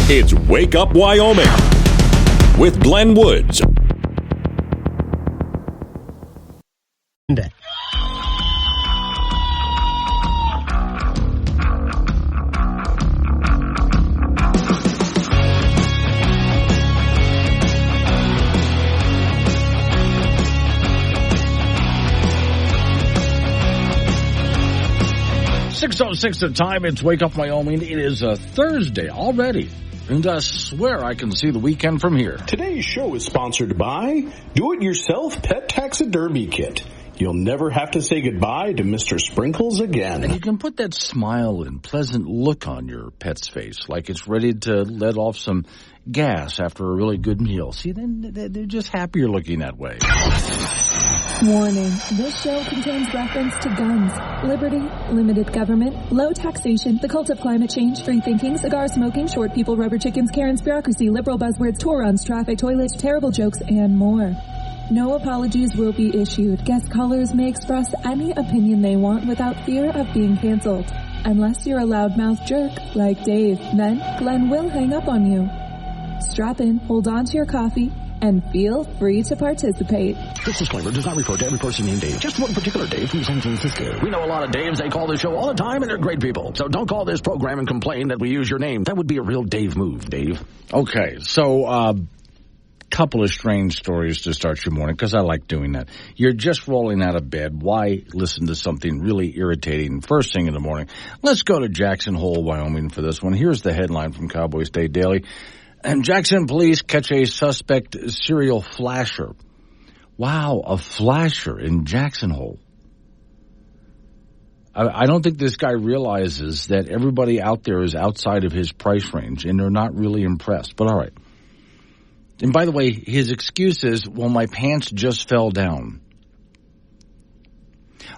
It's Wake Up Wyoming with Glenn Woods. .06 the time. It's Wake Up Wyoming. It is a Thursday already, and I swear I can see the weekend from here. Today's show is sponsored by Do-It-Yourself Pet Taxidermy Kit. You'll never have to say goodbye to Mr. Sprinkles again. And you can put that smile and pleasant look on your pet's face, like it's ready to let off some gas after a really good meal. See, then they're just happier looking that way. Warning, this show contains reference to guns, liberty, limited government, low taxation, the cult of climate change, free thinking, cigar smoking, short people, rubber chickens, Karen's bureaucracy, liberal buzzwords, tour runs, traffic, toilets, terrible jokes, and more. No apologies will be issued. Guest callers may express any opinion they want without fear of being canceled. Unless you're a loudmouth jerk like Dave, then Glenn will hang up on you. Strap in, hold on to your coffee, and feel free to participate. This disclaimer does not refer to every person named Dave, just one particular Dave from San Francisco. We know a lot of Daves. They call this show all the time, and they're great people. So don't call this program and complain that we use your name. That would be a real Dave move, Dave. Okay, so couple of strange stories to start your morning, because I like doing that. You're just rolling out of bed. Why listen to something really irritating first thing in the morning? Let's go to Jackson Hole, Wyoming for this one. Here's the headline from Cowboy State Daily. And Jackson police catch a suspect serial flasher. Wow, a flasher in Jackson Hole. I don't think this guy realizes that everybody out there is outside of his price range, and they're not really impressed. But all right. And by the way, his excuse is, well, my pants just fell down.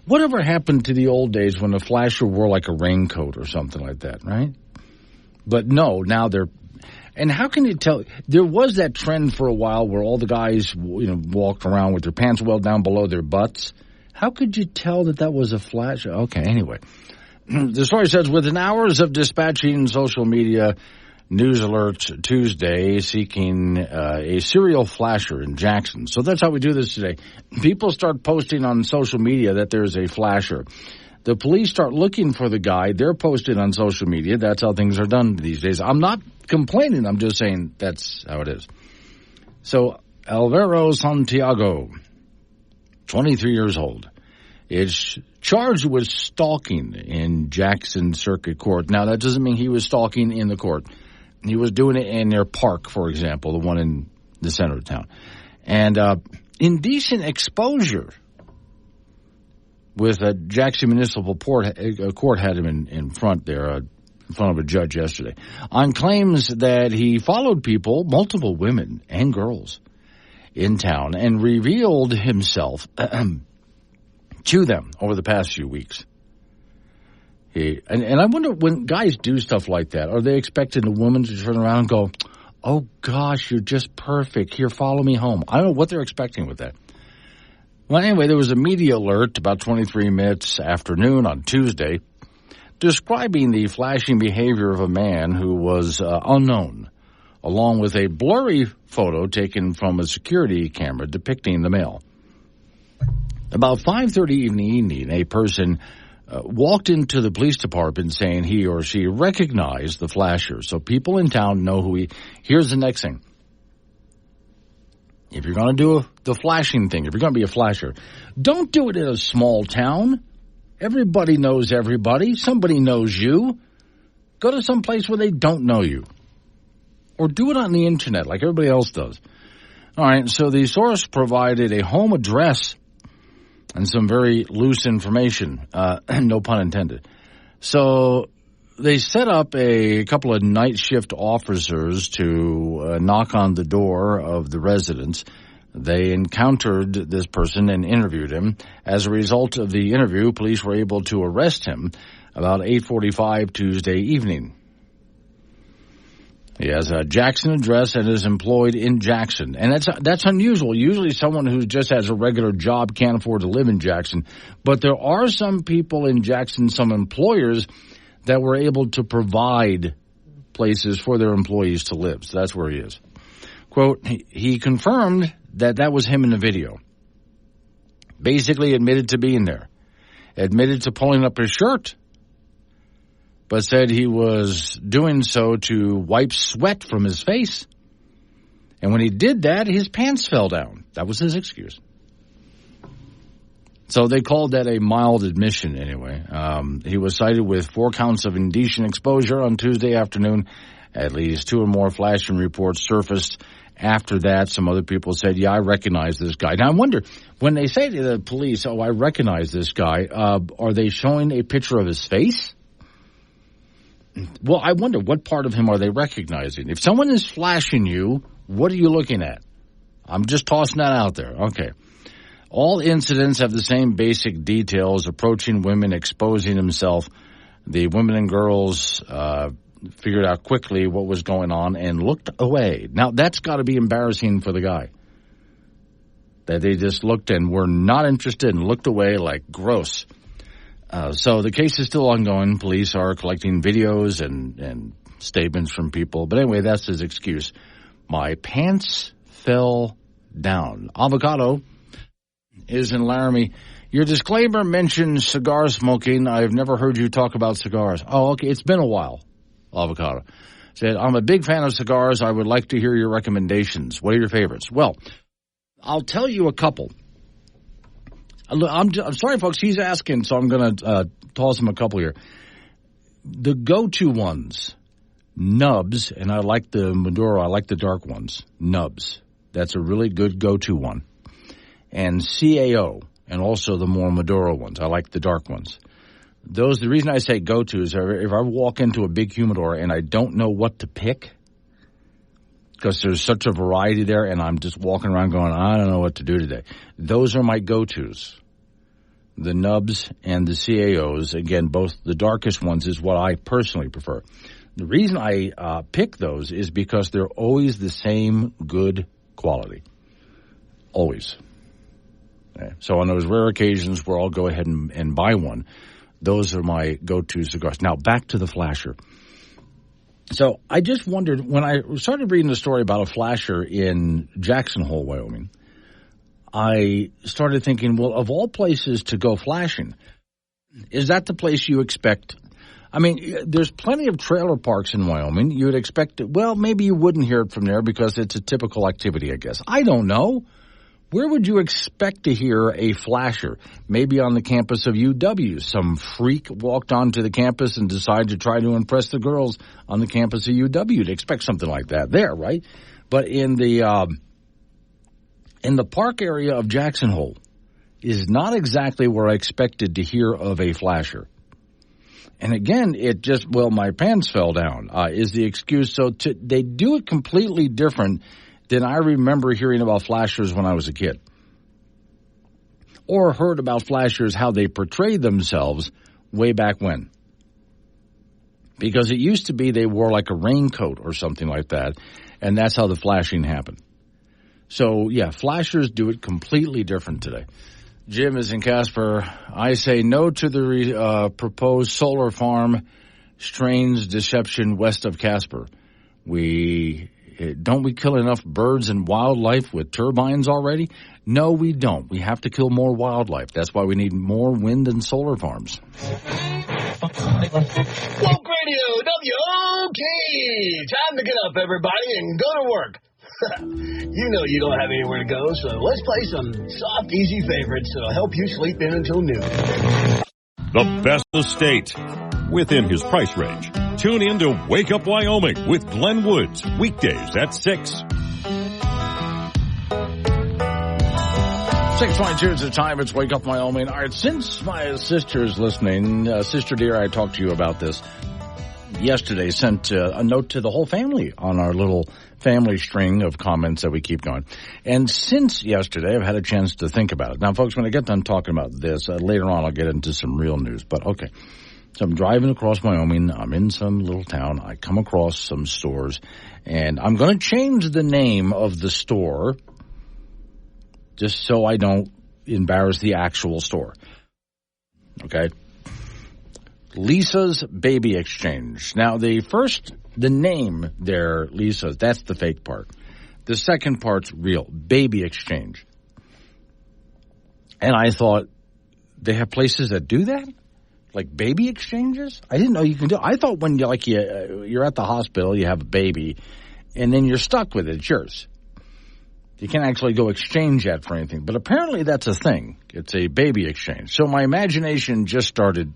Whatever happened to the old days when a flasher wore like a raincoat or something like that, right? But no, now they're... And how can you tell? There was that trend for a while where all the guys, walked around with their pants well down below their butts. How could you tell that was a flash? Okay, anyway. The story says, within hours of dispatching social media news alerts Tuesday seeking a serial flasher in Jackson. So that's how we do this today. People start posting on social media that there's a flasher. The police start looking for the guy. They're posted on social media. That's how things are done these days. I'm not complaining. I'm just saying that's how it is. So Alvaro Santiago, 23 years old, is charged with stalking in Jackson Circuit Court. Now, that doesn't mean he was stalking in the court. He was doing it in their park, for example, the one in the center of town. And indecent exposure with a Jackson Municipal Court had him in front there, in front of a judge yesterday, on claims that he followed people, multiple women and girls, in town and revealed himself to them over the past few weeks. And I wonder, when guys do stuff like that, are they expecting a woman to turn around and go, oh, gosh, you're just perfect. Here, follow me home. I don't know what they're expecting with that. Well, anyway, there was a media alert about 23 minutes afternoon on Tuesday describing the flashing behavior of a man who was unknown, along with a blurry photo taken from a security camera depicting the male. About 5:30 in the evening, a person walked into the police department saying he or she recognized the flasher. So people in town know who he... Here's the next thing. If you're going to do the flashing thing, if you're going to be a flasher, don't do it in a small town. Everybody knows everybody. Somebody knows you. Go to some place where they don't know you. Or do it on the internet like everybody else does. All right, so the source provided a home address and some very loose information, no pun intended. So they set up a couple of night shift officers to knock on the door of the residence. They encountered this person and interviewed him. As a result of the interview, police were able to arrest him about 8:45 Tuesday evening. He has a Jackson address and is employed in Jackson. And that's unusual. Usually someone who just has a regular job can't afford to live in Jackson. But there are some people in Jackson, some employers, that were able to provide places for their employees to live. So that's where he is. Quote, he confirmed that was him in the video. Basically admitted to being there. Admitted to pulling up his shirt. But said he was doing so to wipe sweat from his face. And when he did that, his pants fell down. That was his excuse. So they called that a mild admission anyway. He was cited with 4 counts of indecent exposure on Tuesday afternoon. At least 2 or more flashing reports surfaced. After that, some other people said, yeah, I recognize this guy. Now, I wonder, when they say to the police, oh, I recognize this guy, are they showing a picture of his face? Well, I wonder, what part of him are they recognizing? If someone is flashing you, what are you looking at? I'm just tossing that out there. Okay. All incidents have the same basic details: approaching women, exposing himself. The women and girls figured out quickly what was going on and looked away. Now, that's got to be embarrassing for the guy. That they just looked and were not interested and looked away like gross. So the case is still ongoing. Police are collecting videos and statements from people. But anyway, that's his excuse. My pants fell down. Avocado is in Laramie. Your disclaimer mentions cigar smoking. I've never heard you talk about cigars. Oh, okay. It's been a while. Avocado said, I'm a big fan of cigars. I would like to hear your recommendations. What are your favorites? Well, I'll tell you a couple. I'm sorry, folks. He's asking, so I'm going to toss him a couple here. The go-to ones, Nubs, and I like the Maduro. I like the dark ones. Nubs. That's a really good go-to one. And CAO, and also the more Maduro ones. I like the dark ones. Those, the reason I say go-to is if I walk into a big humidor and I don't know what to pick, because there's such a variety there, and I'm just walking around going, I don't know what to do today. Those are my go-tos. The Nubs and the CAOs, again, both the darkest ones is what I personally prefer. The reason I pick those is because they're always the same good quality. Always. Okay. So on those rare occasions where I'll go ahead and buy one, those are my go-to cigars. Now, back to the flasher. So I just wondered, when I started reading the story about a flasher in Jackson Hole, Wyoming, I started thinking, well, of all places to go flashing, is that the place you expect? I mean, there's plenty of trailer parks in Wyoming. You would expect it. Well, maybe you wouldn't hear it from there because it's a typical activity, I guess. I don't know. Where would you expect to hear a flasher? Maybe on the campus of UW. Some freak walked onto the campus and decided to try to impress the girls on the campus of UW. You'd expect something like that there, right? But in the park area of Jackson Hole is not exactly where I expected to hear of a flasher. And again, it just, well, my pants fell down, is the excuse. So they do it completely different than I remember hearing about flashers when I was a kid. Or heard about flashers, how they portrayed themselves way back when. Because it used to be they wore like a raincoat or something like that, and that's how the flashing happened. So, yeah, flashers do it completely different today. Jim is in Casper. I say no to the proposed solar farm strains deception west of Casper. Don't we kill enough birds and wildlife with turbines already? No, we don't. We have to kill more wildlife. That's why we need more wind and solar farms. Woke Radio, WOK! Time to get up, everybody, and go to work. You know you don't have anywhere to go, so let's play some soft, easy favorites that'll help you sleep in until noon. The best of the state, within his price range. Tune in to Wake Up Wyoming with Glenn Woods, weekdays at 6. 6:22 is the time. It's Wake Up Wyoming. All right, since my sister is listening, Sister Dear, I talked to you about this yesterday, sent a note to the whole family on our little family string of comments that we keep going. And since yesterday, I've had a chance to think about it. Now, folks, when I get done talking about this, later on I'll get into some real news. But, okay. So I'm driving across Wyoming. I'm in some little town. I come across some stores. And I'm going to change the name of the store just so I don't embarrass the actual store. Okay? Lisa's Baby Exchange. Now, the first The name there, Lisa, that's the fake part. The second part's real, baby exchange. And I thought, they have places that do that? Like baby exchanges? I didn't know you can do it. I thought when you're at the hospital, you have a baby, and then you're stuck with it. It's yours. You can't actually go exchange that for anything. But apparently that's a thing. It's a baby exchange. So my imagination just started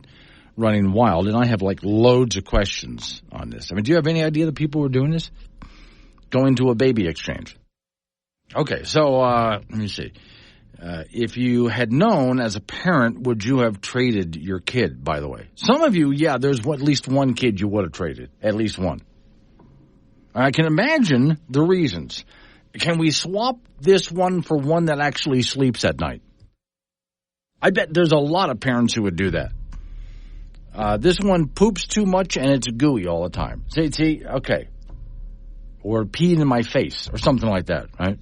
running wild, and I have like loads of questions on this. I mean, do you have any idea that people were doing this? Going to a baby exchange. Okay, so let me see. If you had known as a parent, would you have traded your kid, by the way? Some of you, yeah, there's at least one kid you would have traded. At least one. I can imagine the reasons. Can we swap this one for one that actually sleeps at night? I bet there's a lot of parents who would do that. This one poops too much and it's gooey all the time. See, okay. Or peed in my face or something like that, right?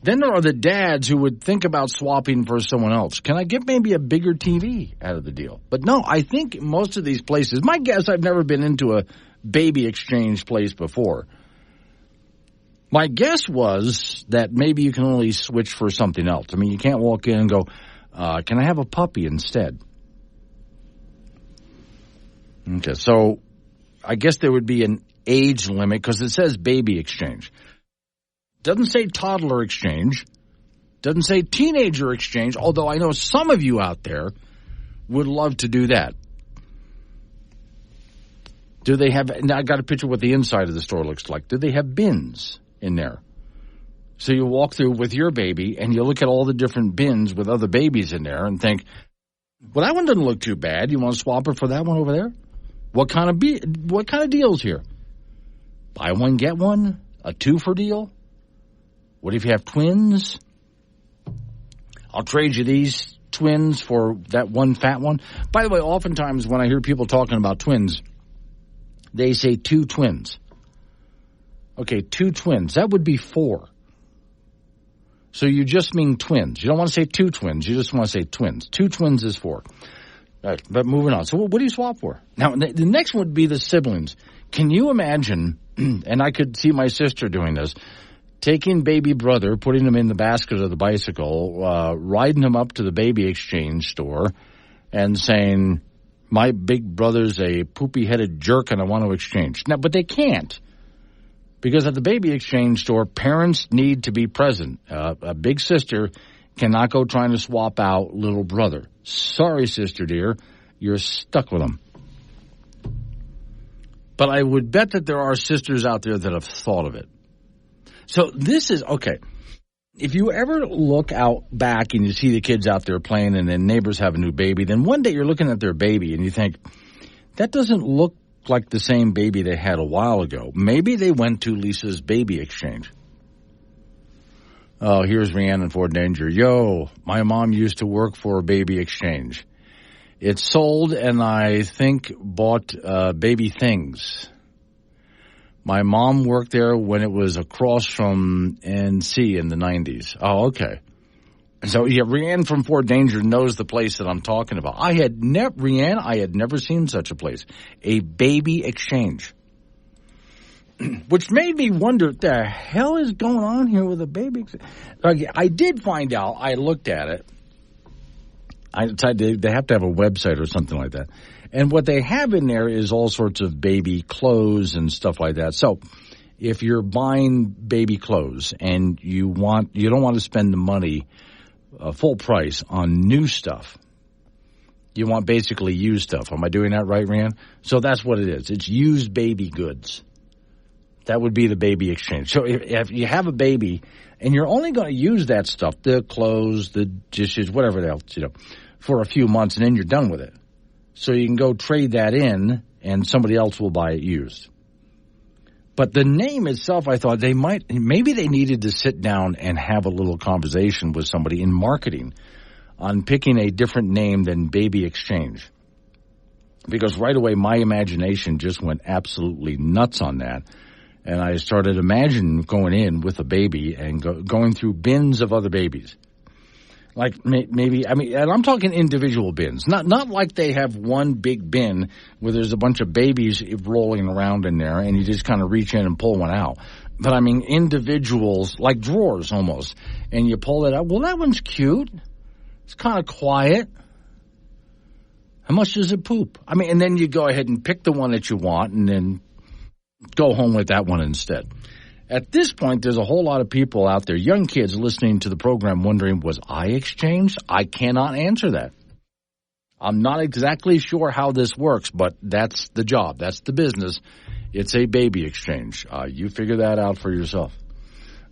Then there are the dads who would think about swapping for someone else. Can I get maybe a bigger TV out of the deal? But no, I think most of these places, my guess, I've never been into a baby exchange place before. My guess was that maybe you can only switch for something else. I mean, you can't walk in and go, can I have a puppy instead? Okay, so I guess there would be an age limit because it says baby exchange. Doesn't say toddler exchange. Doesn't say teenager exchange, although I know some of you out there would love to do that. Do they have, now I got a picture of what the inside of the store looks like. Do they have bins in there? So you walk through with your baby and you look at all the different bins with other babies in there and think, well, that one doesn't look too bad. You want to swap it for that one over there? What kind of deals here? Buy one, get one? A two-for deal? What if you have twins? I'll trade you these twins for that one fat one. By the way, oftentimes when I hear people talking about twins, they say two twins. Okay, two twins. That would be four. So you just mean twins. You don't want to say two twins. You just want to say twins. Two twins is four. All right, but moving on. So what do you swap for? Now, the next one would be the siblings. Can you imagine, and I could see my sister doing this, taking baby brother, putting him in the basket of the bicycle, riding him up to the baby exchange store and saying, my big brother's a poopy-headed jerk and I want to exchange. Now, but they can't. Because at the baby exchange store, parents need to be present. A big sister cannot go trying to swap out little brother. Sorry, sister dear, you're stuck with him. But I would bet that there are sisters out there that have thought of it. So this is, okay, if you ever look out back and you see the kids out there playing and then neighbors have a new baby, then one day you're looking at their baby and you think, that doesn't look like the same baby they had a while ago. Maybe they went to Lisa's baby exchange. Oh, here's Rhiannon Ford Danger. Yo, my mom used to work for a baby exchange. It sold and I think bought baby things. My mom worked there when it was across from NC in the 90s. Oh, okay. So, yeah, Rhiannon from Fort Danger knows the place that I'm talking about. Rhiannon, I had never seen such a place. A baby exchange. Which made me wonder, what the hell is going on here with a baby exchange? Okay, I did find out. I looked at it. They have to have a website or something like that. And what they have in there is all sorts of baby clothes and stuff like that. So if you're buying baby clothes and you don't want to spend the money full price on new stuff, you want basically used stuff. Am I doing that right, Rand? So that's what it is. It's used baby goods. That would be the baby exchange. So if you have a baby and you're only going to use that stuff, the clothes, the dishes, whatever else, for a few months and then you're done with it. So you can go trade that in and somebody else will buy it used. But the name itself, I thought maybe they needed to sit down and have a little conversation with somebody in marketing on picking a different name than baby exchange. Because right away my imagination just went absolutely nuts on that. And I started imagining going in with a baby and going through bins of other babies. Like maybe, I mean, and I'm talking individual bins, not like they have one big bin where there's a bunch of babies rolling around in there and you just kind of reach in and pull one out. But I mean individuals, like drawers almost, and you pull it out. Well, that one's cute. It's kind of quiet. How much does it poop? I mean, and then you go ahead and pick the one that you want and then go home with that one instead. At this point, there's a whole lot of people out there, young kids listening to the program wondering, was I exchanged? I cannot answer that. I'm not exactly sure how this works, but that's the job. That's the business. It's a baby exchange. You figure that out for yourself.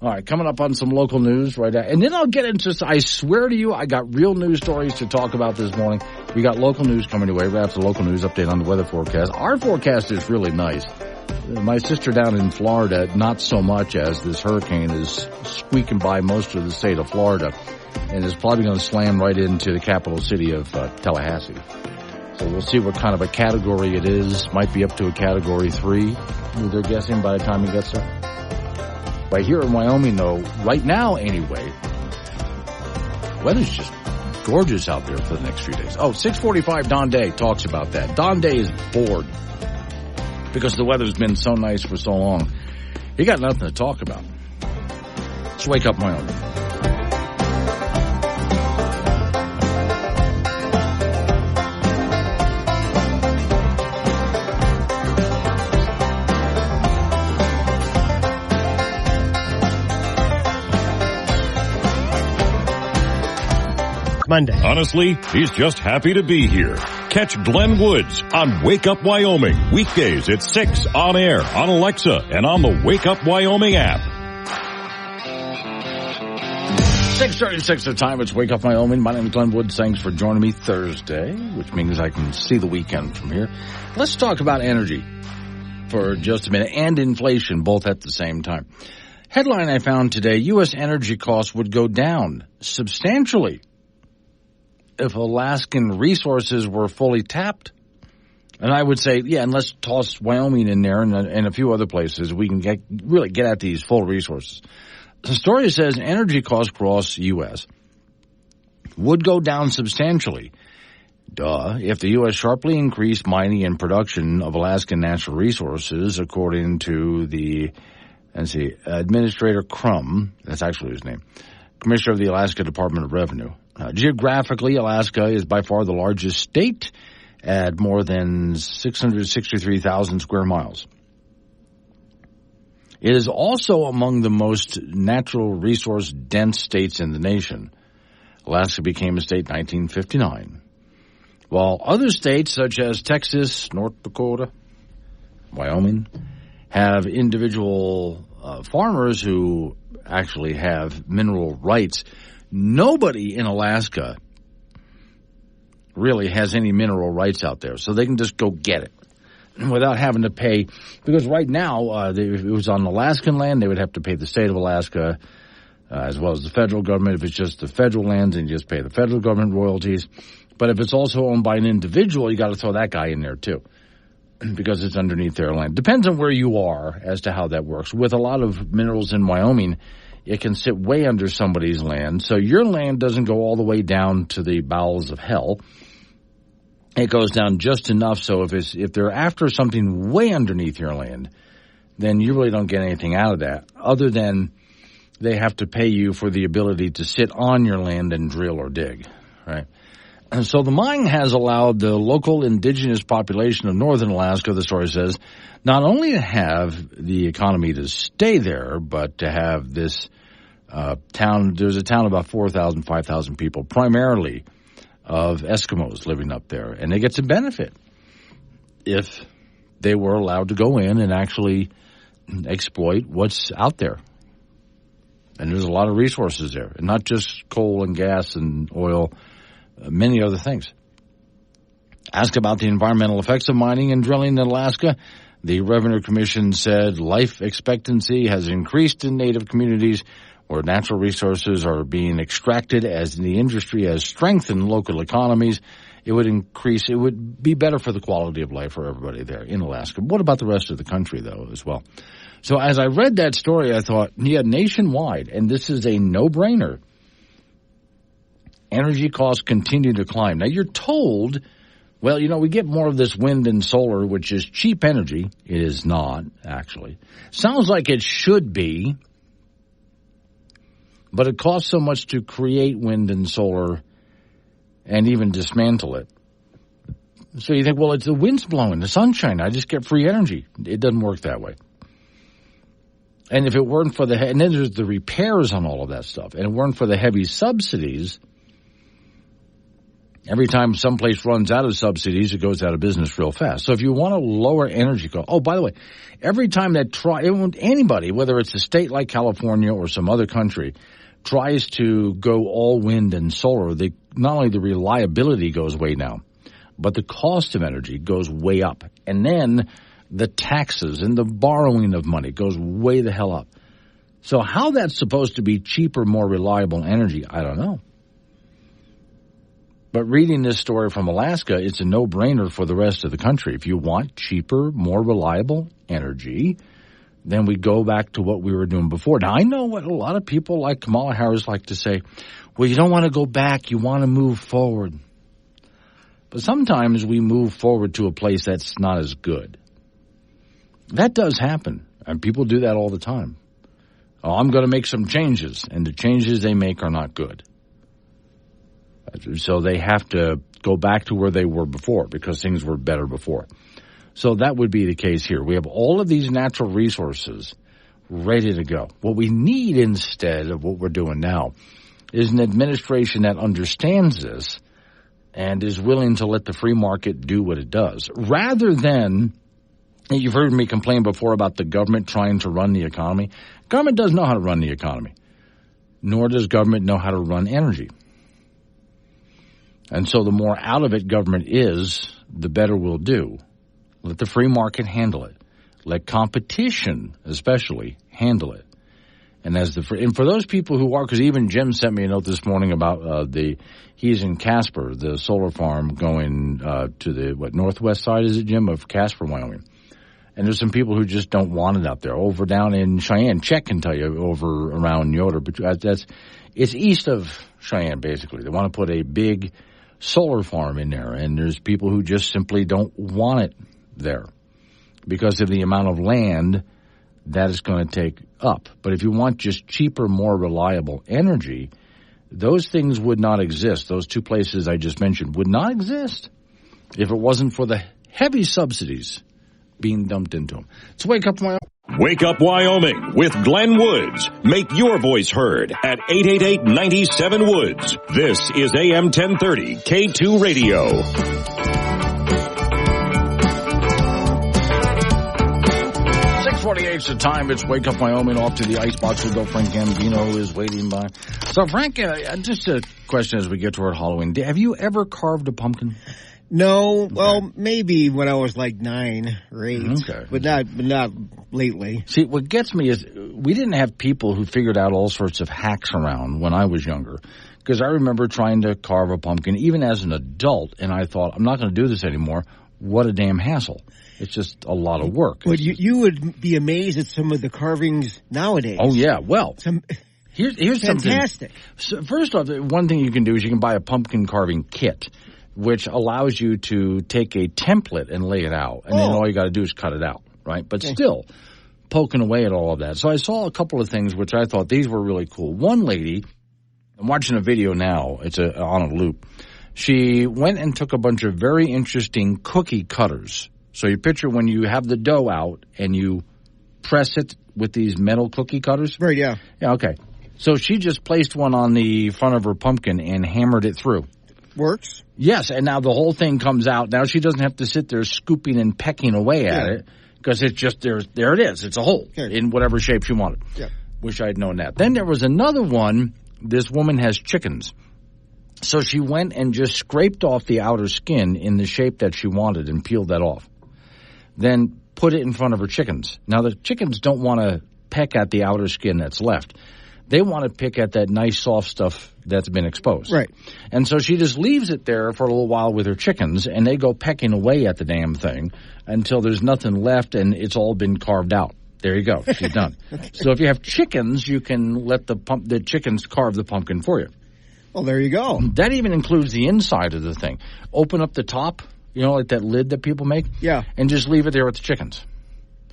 All right, coming up on some local news right now. And then I'll get into, I swear to you, I got real news stories to talk about this morning. We got local news coming your way right after the local news update on the weather forecast. Our forecast is really nice. My sister down in Florida, not so much, as this hurricane is squeaking by most of the state of Florida and is probably going to slam right into the capital city of Tallahassee. So we'll see what kind of a category it is. Might be up to a category 3, they're guessing, by the time it gets there. But here in Wyoming, though, right now anyway, weather's just gorgeous out there for the next few days. Oh, 6:45 Don Day talks about that. Don Day is bored because the weather's been so nice for so long. He got nothing to talk about. Let's wake up Wyoming. Monday. Honestly, he's just happy to be here. Catch Glenn Woods on Wake Up Wyoming, weekdays at 6 on air, on Alexa, and on the Wake Up Wyoming app. 6:36 the time. It's Wake Up Wyoming. My name is Glenn Woods. Thanks for joining me Thursday, which means I can see the weekend from here. Let's talk about energy for just a minute and inflation, both at the same time. Headline I found today, U.S. energy costs would go down substantially if Alaskan resources were fully tapped. And I would say, yeah, and let's toss Wyoming in there and a few other places. We can really get at these full resources. The story says energy costs across the U.S. would go down substantially. If the U.S. sharply increased mining and production of Alaskan natural resources, according to the, Administrator Crum, that's actually his name, Commissioner of the Alaska Department of Revenue. Geographically, Alaska is by far the largest state at more than 663,000 square miles. It is also among the most natural resource dense states in the nation. Alaska became a state in 1959. While other states such as Texas, North Dakota, Wyoming have individual farmers who actually have mineral rights, nobody in Alaska really has any mineral rights out there, so they can just go get it without having to pay. Because right now, if it was on Alaskan land, they would have to pay the state of Alaska as well as the federal government. If it's just the federal lands, then you just pay the federal government royalties. But if it's also owned by an individual, you got to throw that guy in there too, because it's underneath their land. Depends on where you are as to how that works. With a lot of minerals in Wyoming, it can sit way under somebody's land, so your land doesn't go all the way down to the bowels of hell. It goes down just enough so if they're after something way underneath your land, then you really don't get anything out of that, other than they have to pay you for the ability to sit on your land and drill or dig, right? And so the mine has allowed the local indigenous population of northern Alaska, the story says, not only to have the economy to stay there, but to have this town. There's a town of about 4,000, 5,000 people, primarily of Eskimos living up there. And they get some benefit if they were allowed to go in and actually exploit what's out there. And there's a lot of resources there, and not just coal and gas and oil, many other things. Asked about the environmental effects of mining and drilling in Alaska, the Revenue Commission said life expectancy has increased in native communities where natural resources are being extracted. As the industry has strengthened local economies, it would be better for the quality of life for everybody there in Alaska. What about the rest of the country, though, as well? So as I read that story, I thought, yeah, nationwide, and this is a no-brainer, energy costs continue to climb. Now, you're told, well, we get more of this wind and solar, which is cheap energy. It is not, actually. Sounds like it should be, but it costs so much to create wind and solar and even dismantle it. So you think, well, it's the wind's blowing, the sun's shining, I just get free energy. It doesn't work that way. And if it weren't for and then there's the repairs on all of that stuff, and it weren't for the heavy subsidies, every time someplace runs out of subsidies, it goes out of business real fast. So if you want to lower energy costs, oh, by the way, every time that anybody, whether it's a state like California or some other country, tries to go all wind and solar, not only the reliability goes way down, but the cost of energy goes way up. And then the taxes and the borrowing of money goes way the hell up. So how that's supposed to be cheaper, more reliable energy, I don't know. But reading this story from Alaska, it's a no-brainer for the rest of the country. If you want cheaper, more reliable energy, then we go back to what we were doing before. Now, I know what a lot of people like Kamala Harris like to say, well, you don't want to go back, you want to move forward. But sometimes we move forward to a place that's not as good. That does happen, and people do that all the time. Oh, I'm going to make some changes, and the changes they make are not good. So they have to go back to where they were before because things were better before. So that would be the case here. We have all of these natural resources ready to go. What we need instead of what we're doing now is an administration that understands this and is willing to let the free market do what it does. Rather than, you've heard me complain before about the government trying to run the economy. Government doesn't know how to run the economy, nor does government know how to run energy. And so the more out of it government is, the better we'll do. Let the free market handle it. Let competition, especially, handle it. And and for those people who are, because even Jim sent me a note this morning about he's in Casper, the solar farm going to the northwest side, is it, Jim, of Casper, Wyoming. And there's some people who just don't want it out there. Over down in Cheyenne, Chet can tell you, over around Yoder, but it's east of Cheyenne, basically. They want to put a big solar farm in there, and there's people who just simply don't want it there because of the amount of land that is going to take up. But if you want just cheaper, more reliable energy, those things would not exist. Those two places I just mentioned would not exist if it wasn't for the heavy subsidies being dumped into them. Let's Wake Up Wyoming. Wake Up Wyoming with Glenn Woods. Make your voice heard at 888-97-WOODS. This is AM 1030 K2 Radio. 6:48's the time. It's Wake Up Wyoming. Off to the icebox. We'll go. Frank Gambino is waiting by. So, Frank, just a question as we get toward Halloween. Have you ever carved a pumpkin? No, well, maybe when I was like 9 or 8, okay. but not lately. See, what gets me is we didn't have people who figured out all sorts of hacks around when I was younger, because I remember trying to carve a pumpkin even as an adult, and I thought, I'm not going to do this anymore. What a damn hassle. It's just a lot of work. But you would be amazed at some of the carvings nowadays. Oh, yeah. Well, here's fantastic. Something. So first off, one thing you can do is you can buy a pumpkin carving kit, which allows you to take a template and lay it out. And then all you got to do is cut it out, right? But still poking away at all of that. So I saw a couple of things which I thought these were really cool. One lady, I'm watching a video now. It's on a loop. She went and took a bunch of very interesting cookie cutters. So you picture when you have the dough out and you press it with these metal cookie cutters. Right, yeah. Yeah, okay. So she just placed one on the front of her pumpkin and hammered it through. Works. Yes, and now the whole thing comes out. Now she doesn't have to sit there scooping and pecking away at it because it's just there it is. It's a hole in whatever shape she wanted. Yeah. Wish I'd known that. Then there was another one. This woman has chickens. So she went and just scraped off the outer skin in the shape that she wanted and peeled that off. Then put it in front of her chickens. Now the chickens don't want to peck at the outer skin that's left. They want to pick at that nice soft stuff that's been exposed. Right. And so she just leaves it there for a little while with her chickens, and they go pecking away at the damn thing until there's nothing left and it's all been carved out. There you go. She's done. Okay. So if you have chickens, you can let the chickens carve the pumpkin for you. Well, there you go. That even includes the inside of the thing. Open up the top, like that lid that people make. Yeah. And just leave it there with the chickens.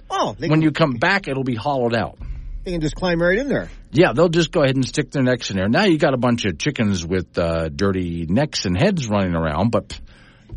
Oh. When you come back, it'll be hollowed out. They can just climb right in there. Yeah, they'll just go ahead and stick their necks in there. Now you got a bunch of chickens with dirty necks and heads running around, but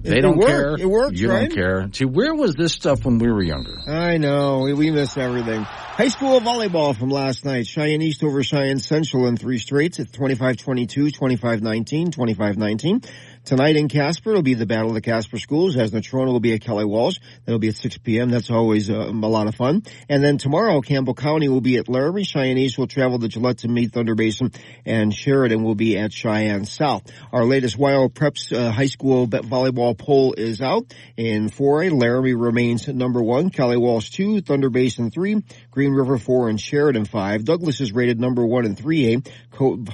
they don't care. It works, You right? don't care. See, where was this stuff when we were younger? I know. We miss everything. High school volleyball from last night. Cheyenne East over Cheyenne Central in 3 straights at 25-22, 25-19, 25-19. Tonight in Casper, it'll be the Battle of the Casper Schools, as Natrona will be at Kelly Walsh. That'll be at 6 p.m. That's always a lot of fun. And then tomorrow, Campbell County will be at Laramie. Cheyenne East will travel to Gillette to meet Thunder Basin, and Sheridan will be at Cheyenne South. Our latest Wyo Preps high school volleyball poll is out. In 4A, Laramie remains number 1, Kelly Walsh 2, Thunder Basin 3, Green River 4, and Sheridan 5. Douglas is rated number 1 in 3A,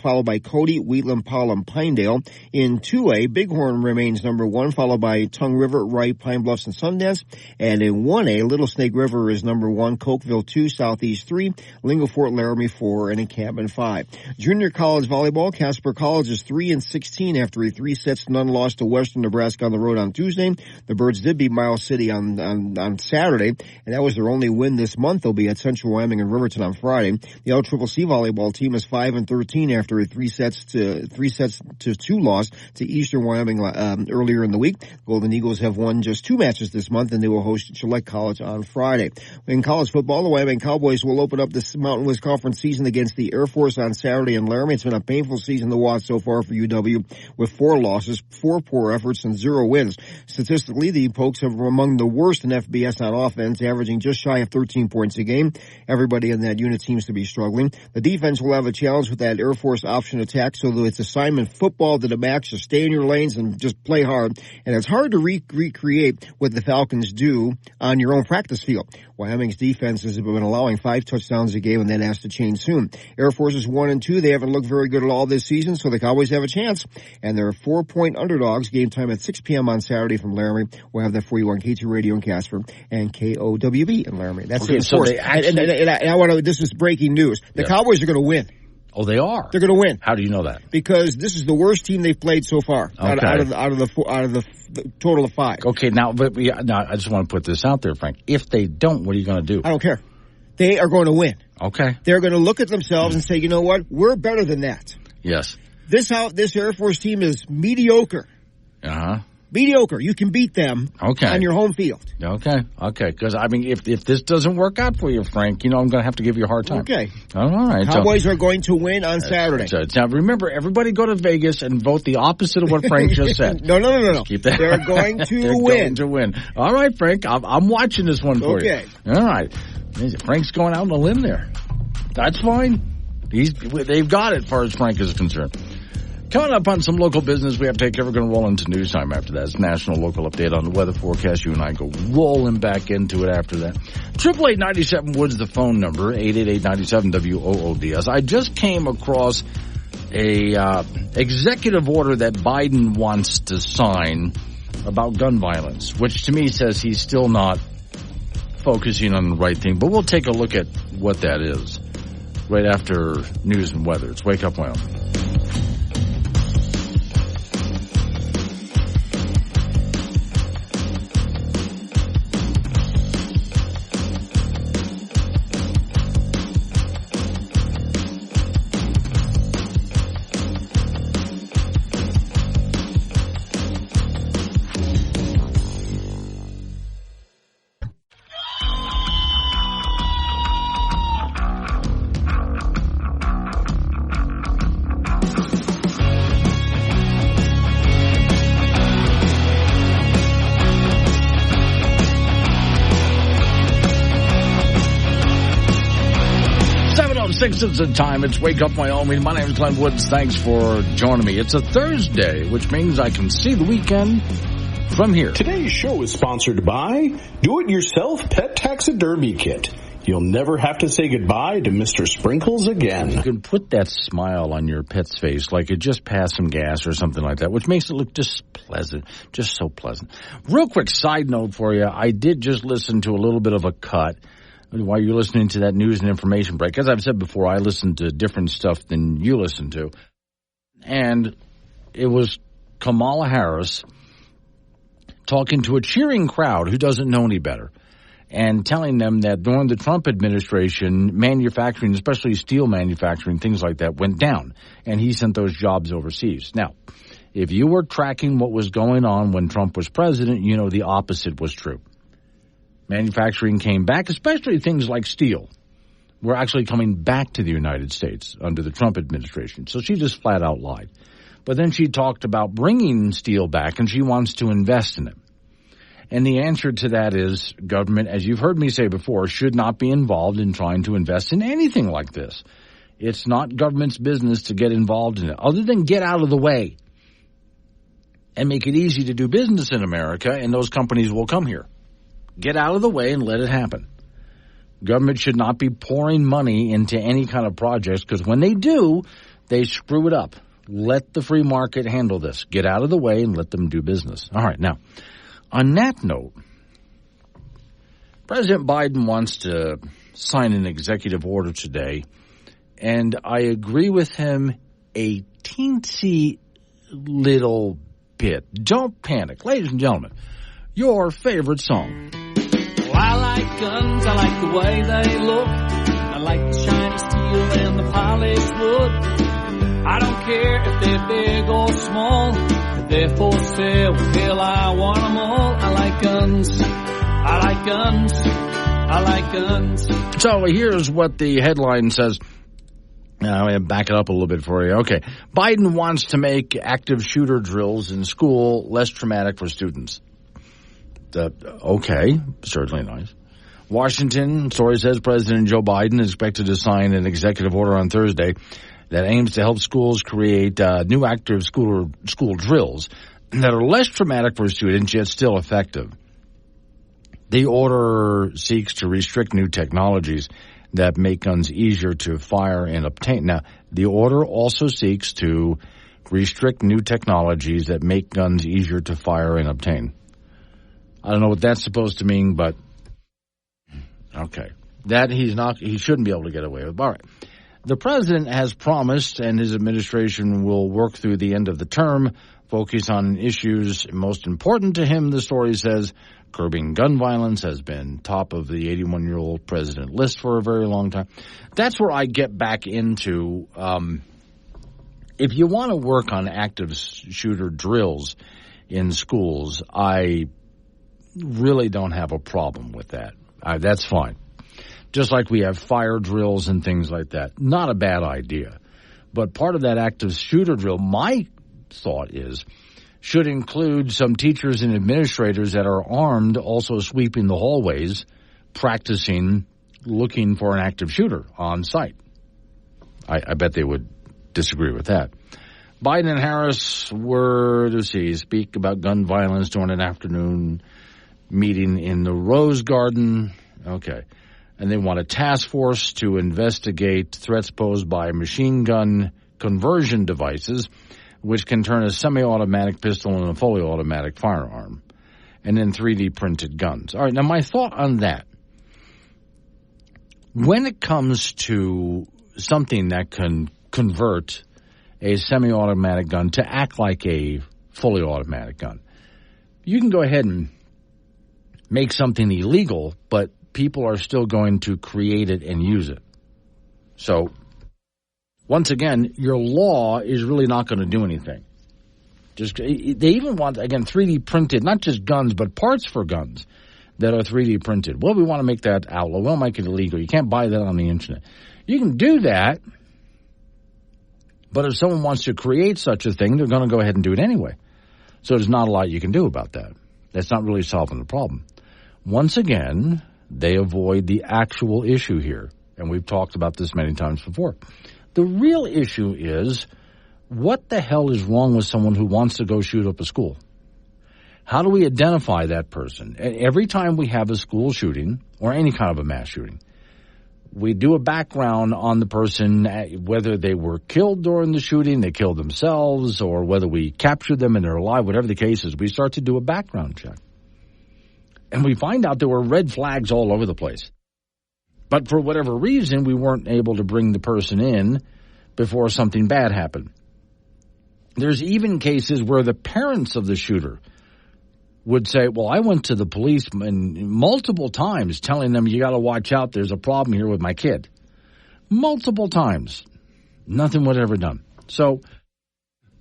followed by Cody, Wheatland, Powell, and Pinedale. In 2A, Bighorn remains number 1, followed by Tongue River, Wright, Pine Bluffs, and Sundance. And in 1A, Little Snake River is number 1, Cokeville 2, Southeast 3, Lingo Fort, Laramie 4, and Encampment 5. Junior college volleyball, Casper College is 3-16 after a 3-sets none loss to Western Nebraska on the road on Tuesday. The Birds did beat Miles City on Saturday, and that was their only win this month. They'll be at Central Wyoming and Riverton on Friday. The LCCC volleyball team is 5-13 after a 3-2 loss to Eastern Wyoming earlier in the week. Golden Eagles have won just 2 matches this month, and they will host Gillette College on Friday. In college football, the Wyoming Cowboys will open up this Mountain West Conference season against the Air Force on Saturday in Laramie. It's been a painful season to watch so far for UW, with 4 losses, 4 poor efforts, and 0 wins. Statistically, the Pokes are among the worst in FBS on offense, averaging just shy of 13 points a game. Everybody in that unit seems to be struggling. The defense will have a challenge with that Air Force option attack, so that it's assignment football to the max, so stay in your lanes and just play hard. And it's hard to recreate what the Falcons do on your own practice field. Wyoming's defense has been allowing 5 touchdowns a game, and that has to change soon. Air Force is 1-2. They haven't looked very good at all this season, so the Cowboys have a chance. And they're 4-point underdogs. Game time at 6 p.m. on Saturday from Laramie. We'll have that for you on K2 Radio in Casper and KOWB in Laramie. That's okay, it. So they actually... I want to. This is breaking news. The Cowboys are going to win. Oh, they are. They're going to win. How do you know that? Because this is the worst team they've played so far. Okay. Out of the total of 5. Okay, now I just want to put this out there, Frank. If they don't, what are you going to do? I don't care. They are going to win. Okay. They're going to look at themselves and say, you know what? We're better than that. Yes. This Air Force team is mediocre. Uh-huh. Mediocre. You can beat them on your home field. Okay. Because, I mean, if this doesn't work out for you, Frank, I'm going to have to give you a hard time. Okay. All right. Cowboys are going to win on Saturday. Now, remember, everybody go to Vegas and vote the opposite of what Frank just said. No. Keep that. They're going to They're win. Going to win. All right, Frank. I'm watching this one for you. Okay. All right. Frank's going out on a limb there. That's fine. They've got it as far as Frank is concerned. Coming up on some local business, we have to take care. We're going to roll into news time after that. It's national local update on the weather forecast. You and I go rolling back into it after that. 888-97 Woods, the phone number, 888-97-WOODS. I just came across a executive order that Biden wants to sign about gun violence, which to me says he's still not focusing on the right thing. But we'll take a look at what that is right after news and weather. It's Wake Up Wyoming. It's the time. It's Wake Up Wyoming. My name is Glenn Woods. Thanks for joining me. It's a Thursday, which means I can see the weekend from here. Today's show is sponsored by Do-It-Yourself Pet Taxidermy Kit. You'll never have to say goodbye to Mr. Sprinkles again. You can put that smile on your pet's face like it just passed some gas or something like that, which makes it look just pleasant, just so pleasant. Real quick side note for you. I did just listen to a little bit of a cut while you're listening to that news and information break. As I've said before, I listen to different stuff than you listen to. And it was Kamala Harris talking to a cheering crowd who doesn't know any better and telling them that during the Trump administration, manufacturing, especially steel manufacturing, things like that, went down. And he sent those jobs overseas. Now, if you were tracking what was going on when Trump was president, you know the opposite was true. Manufacturing came back, especially things like steel, were actually coming back to the United States under the Trump administration. So she just flat out lied. But then she talked about bringing steel back, and she wants to invest in it. And the answer to that is government, as you've heard me say before, should not be involved in trying to invest in anything like this. It's not government's business to get involved in it, other than get out of the way and make it easy to do business in America, and those companies will come here. Get out of the way and let it happen. Government should not be pouring money into any kind of projects, because when they do, they screw it up. Let the free market handle this. Get out of the way and let them do business. All right, now, on that note, President Biden wants to sign an executive order today, and I agree with him a teensy little bit. Don't panic. Ladies and gentlemen, your favorite song. Well, I like guns, I like the way they look. I like the shiny steel and the polished wood. I don't care if they're big or small. If they're for sale, hell, I want them all. I like guns, I like guns, I like guns. So here's what the headline says. I'm going to back it up a little bit for you. Okay. Biden wants to make active shooter drills in school less traumatic for students. Okay, certainly nice. Washington, story says President Joe Biden is expected to sign an executive order on Thursday that aims to help schools create new active school drills that are less traumatic for students yet still effective. The order seeks to restrict new technologies that make guns easier to fire and obtain. Now, the order also seeks to restrict new technologies that make guns easier to fire and obtain. I don't know what that's supposed to mean, but okay. That he shouldn't be able to get away with. All right. The president has promised, and his administration will work through the end of the term, focus on issues most important to him, the story says. Curbing gun violence has been top of the 81-year-old president list for a very long time. That's where I get back into, if you want to work on active shooter drills in schools, I really don't have a problem with that. That's fine. Just like we have fire drills and things like that. Not a bad idea. But part of that active shooter drill, my thought is, should include some teachers and administrators that are armed also sweeping the hallways, practicing looking for an active shooter on site. I bet they would disagree with that. Biden and Harris were to speak about gun violence during an afternoon meeting in the Rose Garden. Okay. And they want a task force to investigate threats posed by machine gun conversion devices, which can turn a semi-automatic pistol into a fully automatic firearm, and then 3D printed guns. All right, now my thought on that, when it comes to something that can convert a semi-automatic gun to act like a fully automatic gun, you can go ahead and make something illegal, but people are still going to create it and use it. So, once again, your law is really not going to do anything. They even want, again, 3D printed, not just guns, but parts for guns that are 3D printed. Well, we want to make that outlaw. We'll make it illegal. You can't buy that on the internet. You can do that, but if someone wants to create such a thing, they're going to go ahead and do it anyway. So there's not a lot you can do about that. That's not really solving the problem. Once again, they avoid the actual issue here, and we've talked about this many times before. The real issue is, what the hell is wrong with someone who wants to go shoot up a school? How do we identify that person? Every time we have a school shooting or any kind of a mass shooting, we do a background on the person, whether they were killed during the shooting, they killed themselves, or whether we captured them and they're alive, whatever the case is, we start to do a background check. And we find out there were red flags all over the place. But for whatever reason, we weren't able to bring the person in before something bad happened. There's even cases where the parents of the shooter would say, well, I went to the police multiple times telling them, you got to watch out, there's a problem here with my kid. Multiple times. Nothing was ever done. So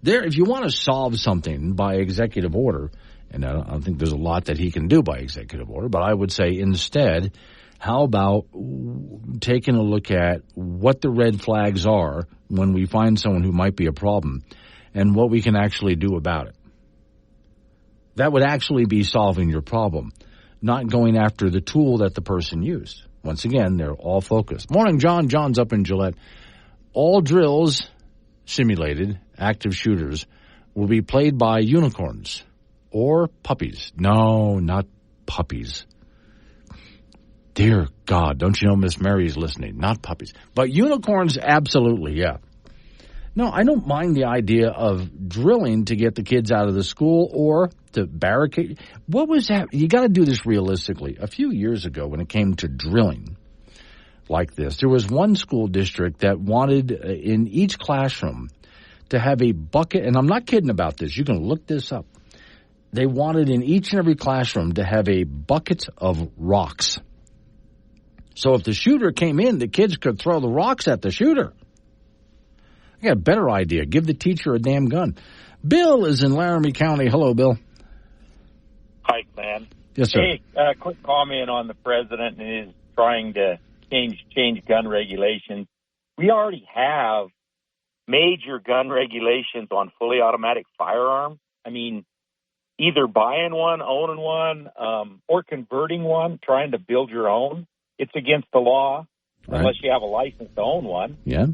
if you want to solve something by executive order, and I don't think there's a lot that he can do by executive order, but I would say instead, how about taking a look at what the red flags are when we find someone who might be a problem and what we can actually do about it. That would actually be solving your problem, not going after the tool that the person used. Once again, they're all focused. Morning, John. John's up in Gillette. All drills simulated, active shooters, will be played by unicorns or puppies. No, not puppies. Dear God, don't you know Miss Mary's listening? Not puppies. But unicorns, absolutely, yeah. No, I don't mind the idea of drilling to get the kids out of the school or to barricade. What was that? You got to do this realistically. A few years ago when it came to drilling like this, there was one school district that wanted in each classroom to have a bucket, and I'm not kidding about this. You can look this up. They wanted in each and every classroom to have a bucket of rocks. So if the shooter came in, the kids could throw the rocks at the shooter. I got a better idea. Give the teacher a damn gun. Bill is in Laramie County. Hello, Bill. Hi, man. Yes, sir. Hey, quick comment on the president and his trying to change gun regulations. We already have major gun regulations on fully automatic firearms. I mean, either buying one, owning one, or converting one, trying to build your own. It's against the law unless you have a license to own one. Yeah.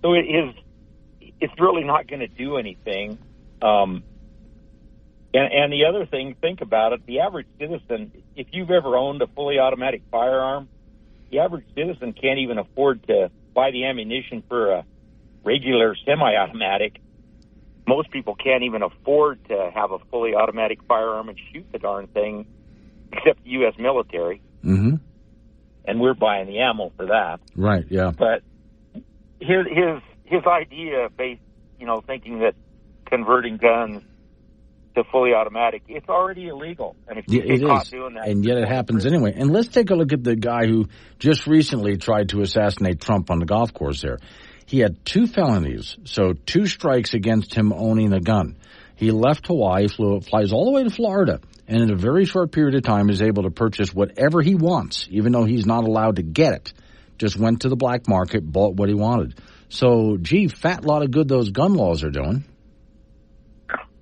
So it's really not going to do anything. And the other thing, think about it, the average citizen, if you've ever owned a fully automatic firearm, the average citizen can't even afford to buy the ammunition for a regular semi-automatic. Most people can't even afford to have a fully automatic firearm and shoot the darn thing, except the U.S. military. Mm-hmm. And we're buying the ammo for that. Right, yeah. But his idea, based, thinking that converting guns to fully automatic, it's already illegal. And if you get caught doing that, and yet it happens anyway. And let's take a look at the guy who just recently tried to assassinate Trump on the golf course there. He had 2 felonies, so 2 strikes against him owning a gun. He left Hawaii, flies all the way to Florida, and in a very short period of time is able to purchase whatever he wants, even though he's not allowed to get it. Just went to the black market, bought what he wanted. So, fat lot of good those gun laws are doing.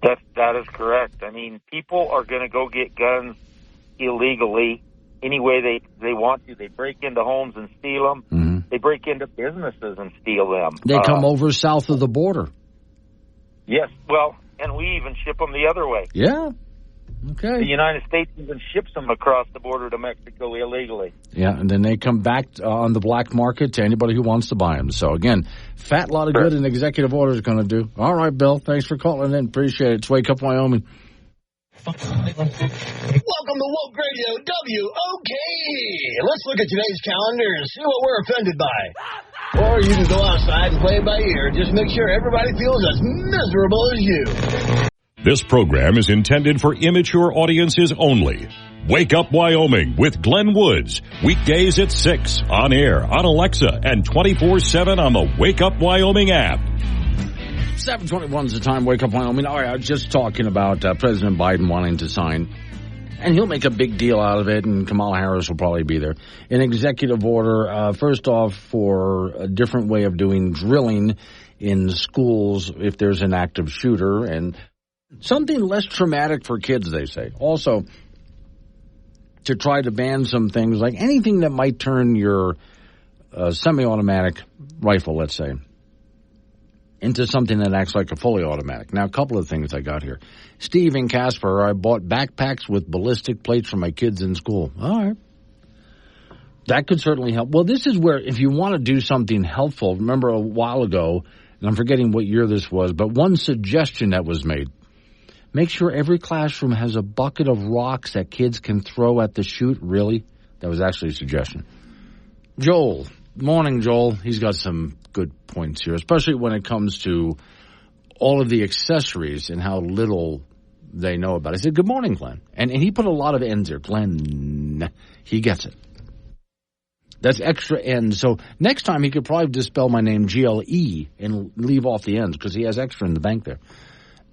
That is correct. I mean, people are going to go get guns illegally any way they want to. They break into homes and steal them. Mm-hmm. They break into businesses and steal them. They come over south of the border. Yes, well, and we even ship them the other way. Yeah. Okay. The United States even ships them across the border to Mexico illegally. Yeah, and then they come back on the black market to anybody who wants to buy them. So, again, fat lot of good an executive order is going to do. All right, Bill, thanks for calling in. Appreciate it. It's Wake Up Wyoming. Welcome to Woke Radio WOK. Let's look at today's calendar and see what we're offended by. Or you can go outside and play it by ear. Just make sure everybody feels as miserable as you. This program is intended for immature audiences only. Wake Up Wyoming with Glenn Woods. Weekdays at 6 on air, on Alexa, and 24/7 on the Wake Up Wyoming app. 7:21 is the time. Wake Up Wyoming. All right, I was just talking about President Biden wanting to sign, and he'll make a big deal out of it, and Kamala Harris will probably be there. An executive order, first off, for a different way of doing drilling in schools if there's an active shooter, and something less traumatic for kids, they say. Also, to try to ban some things, like anything that might turn your semi-automatic rifle, let's say, into something that acts like a fully automatic. Now, a couple of things I got here. Steve and Casper, I bought backpacks with ballistic plates for my kids in school. All right. That could certainly help. Well, this is where, if you want to do something helpful, remember a while ago, and I'm forgetting what year this was, but one suggestion that was made, make sure every classroom has a bucket of rocks that kids can throw at the shoot. Really? That was actually a suggestion. Joel. Morning, Joel. He's got some good points here, especially when it comes to all of the accessories and how little they know about it. I said, good morning, Glenn. And he put a lot of N's there. Glenn, he gets it. That's extra N's. So next time he could probably just spell my name GLE and leave off the N's because he has extra in the bank there.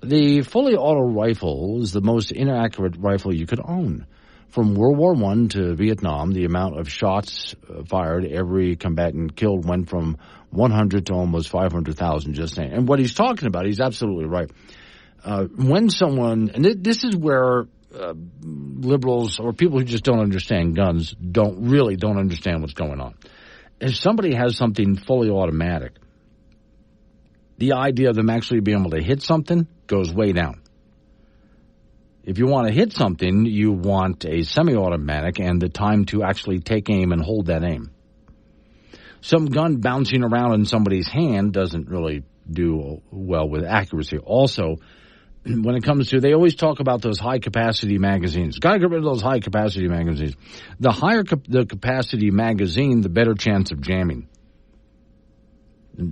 The fully auto rifle is the most inaccurate rifle you could own. From World War I to Vietnam, the amount of shots fired, every combatant killed went from 100 to almost 500,000, just saying. And what he's talking about, he's absolutely right. When someone, and this is where liberals or people who just don't understand guns don't understand what's going on. If somebody has something fully automatic, the idea of them actually being able to hit something goes way down. If you want to hit something, you want a semi-automatic and the time to actually take aim and hold that aim. Some gun bouncing around in somebody's hand doesn't really do well with accuracy. Also, when it comes to, they always talk about those high-capacity magazines. Got to get rid of those high-capacity magazines. The higher the capacity magazine, the better chance of jamming.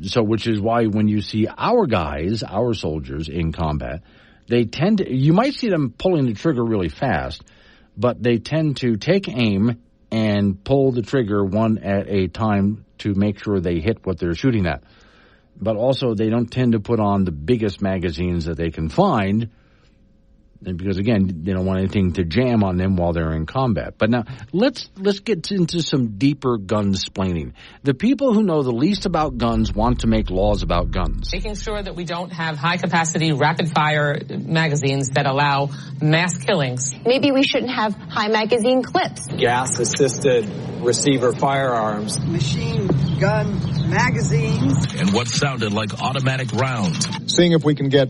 So, which is why when you see our guys, our soldiers in combat, they tend to, you might see them pulling the trigger really fast, but they tend to take aim and pull the trigger one at a time to make sure they hit what they're shooting at. But also, they don't tend to put on the biggest magazines that they can find, because again, they don't want anything to jam on them while they're in combat. But now, let's get into some deeper gun-splaining. The people who know the least about guns want to make laws about guns. Making sure that we don't have high-capacity, rapid-fire magazines that allow mass killings. Maybe we shouldn't have high-magazine clips. Gas-assisted receiver firearms. Machine gun magazines. And what sounded like automatic rounds. Seeing if we can get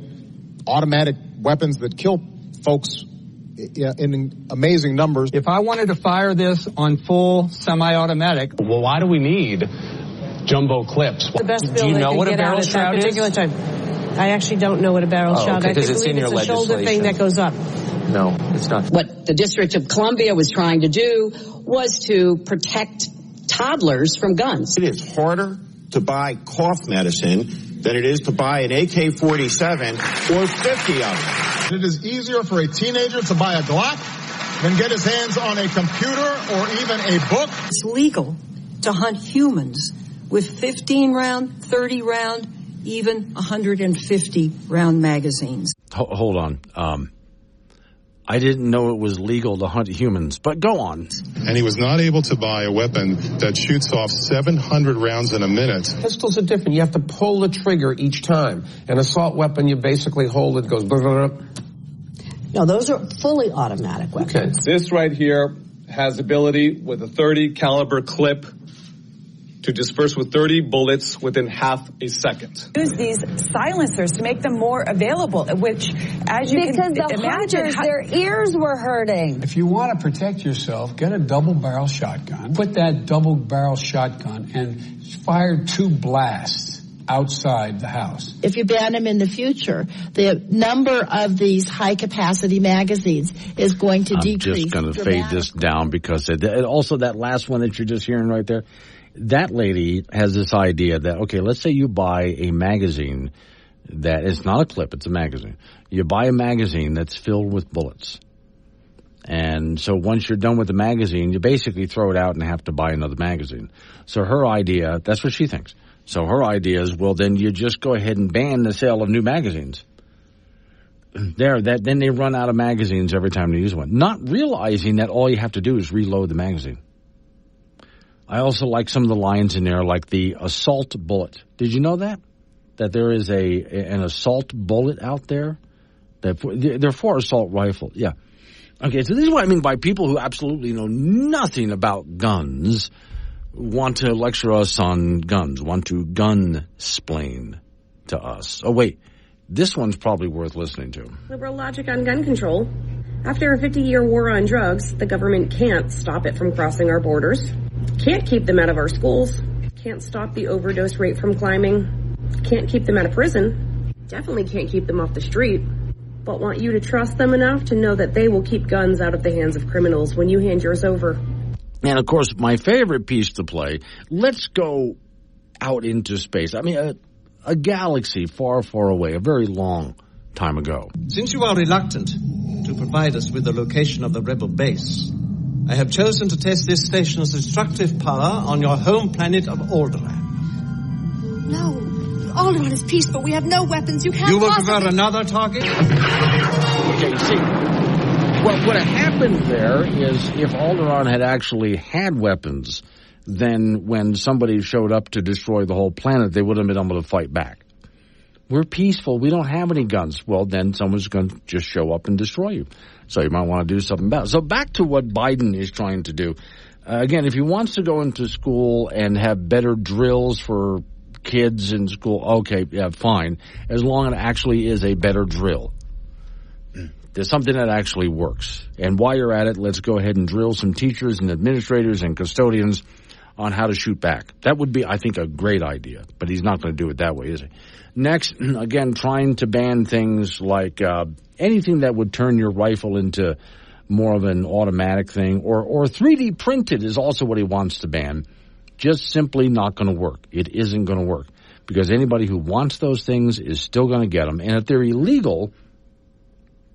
automatic weapons that kill folks in amazing numbers. If I wanted to fire this on full semi-automatic, well, why do we need jumbo clips? The best do you know what a barrel shroud is? Time. I actually don't know what a barrel shroud is. Because it's in your legislation. It's a shoulder thing that goes up. No, it's not. What the District of Columbia was trying to do was to protect toddlers from guns. It is harder to buy cough medicine than it is to buy an AK-47 or 50 of them. It is easier for a teenager to buy a Glock than get his hands on a computer or even a book. It's legal to hunt humans with 15-round, 30-round, even 150-round magazines. Hold on. I didn't know it was legal to hunt humans, but go on. And he was not able to buy a weapon that shoots off 700 rounds in a minute. Pistols are different. You have to pull the trigger each time. An assault weapon, you basically hold it, goes... Blah, blah, blah. No, those are fully automatic weapons. Okay. This right here has ability with a 30 caliber clip to disperse with 30 bullets within half a second. Use these silencers to make them more available, which, as you can the imagine, hunters, their ears were hurting. If you want to protect yourself, get a double-barrel shotgun. Put that double-barrel shotgun and fire 2 blasts outside the house. If you ban them in the future, the number of these high-capacity magazines is going to decrease. I'm just going to fade this down because also that last one that you're just hearing right there, that lady has this idea that, okay, let's say you buy a magazine that is not a clip, it's a magazine. You buy a magazine that's filled with bullets. And so once you're done with the magazine, you basically throw it out and have to buy another magazine. So her idea, that's what she thinks. So her idea is, well, then you just go ahead and ban the sale of new magazines. Then they run out of magazines every time they use one. Not realizing that all you have to do is reload the magazine. I also like some of the lines in there, like the assault bullet. Did you know that? That there is an assault bullet out there? They're for assault rifle. Yeah. Okay, so this is what I mean by people who absolutely know nothing about guns want to lecture us on guns, want to gun-splain to us. Oh, wait. This one's probably worth listening to. Liberal logic on gun control. After a 50-year war on drugs, the government can't stop it from crossing our borders. Can't keep them out of our schools. Can't stop the overdose rate from climbing. Can't keep them out of prison. Definitely can't keep them off the street. But want you to trust them enough to know that they will keep guns out of the hands of criminals when you hand yours over. And, of course, my favorite piece to play, let's go out into space. I mean, a galaxy far, far away, a very long time ago. Since you are reluctant to provide us with the location of the rebel base, I have chosen to test this station's destructive power on your home planet of Alderaan. No, Alderaan is peace, but we have no weapons. You can't You will possibly... prefer another target? Okay, see, what happened there is if Alderaan had actually had weapons, then when somebody showed up to destroy the whole planet, they would have been able to fight back. We're peaceful. We don't have any guns. Well, then someone's going to just show up and destroy you. So you might want to do something about it. So back to what Biden is trying to do. Again, if he wants to go into school and have better drills for kids in school, okay, yeah, fine, as long as it actually is a better drill. There's something that actually works. And while you're at it, let's go ahead and drill some teachers and administrators and custodians on how to shoot back. That would be, I think, a great idea. But he's not going to do it that way, is he? Next, again, trying to ban things like anything that would turn your rifle into more of an automatic thing. Or 3D printed is also what he wants to ban. Just simply not going to work. It isn't going to work. Because anybody who wants those things is still going to get them. And if they're illegal,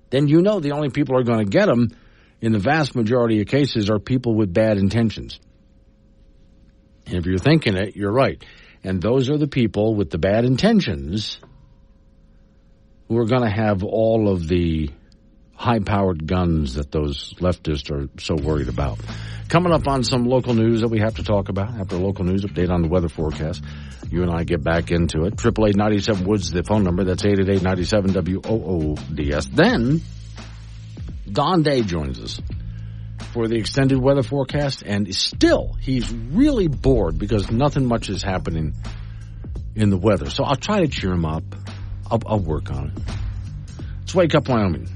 then you know the only people who are going to get them in the vast majority of cases are people with bad intentions. And if you're thinking it, you're right. And those are the people with the bad intentions who are going to have all of the high-powered guns that those leftists are so worried about. Coming up on some local news that we have to talk about after a local news update on the weather forecast. You and I get back into it. 888-97-WOODS is the phone number. That's 888-97-WOODS. Then, Don Day joins us for the extended weather forecast, and still, he's really bored because nothing much is happening in the weather. So I'll try to cheer him up. I'll work on it. Let's Wake Up Wyoming.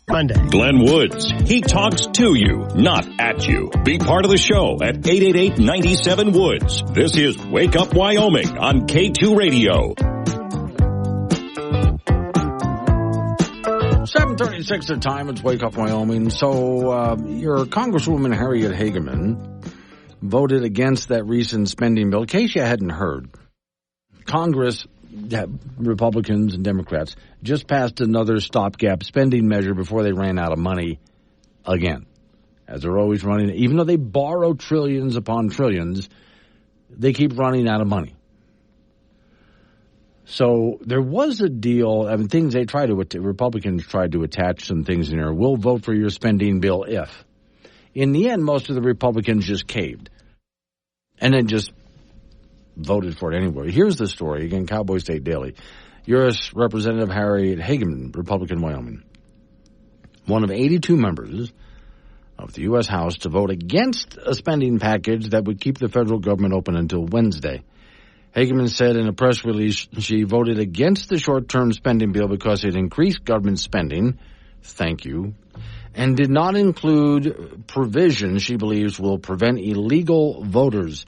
Monday. Glenn Woods. He talks to you, not at you. Be part of the show at 888-97-WOODS. This is Wake Up Wyoming on K2 Radio. 7:36 the time. It's Wake Up Wyoming. So your Congresswoman Harriet Hageman voted against that recent spending bill. In case you hadn't heard, Congress, Republicans and Democrats, just passed another stopgap spending measure before they ran out of money again. As they're always running, even though they borrow trillions upon trillions, they keep running out of money. So there was a deal. I mean, things they tried to, Republicans tried to attach some things in there. We'll vote for your spending bill if. In the end, most of the Republicans just caved and then just voted for it anyway. Here's the story. Again, Cowboy State Daily. U.S. Representative Harriet Hageman, Republican, Wyoming, one of 82 members of the U.S. House to vote against a spending package that would keep the federal government open until Wednesday. Hageman said in a press release she voted against the short-term spending bill because it increased government spending, thank you, and did not include provisions she believes will prevent illegal voters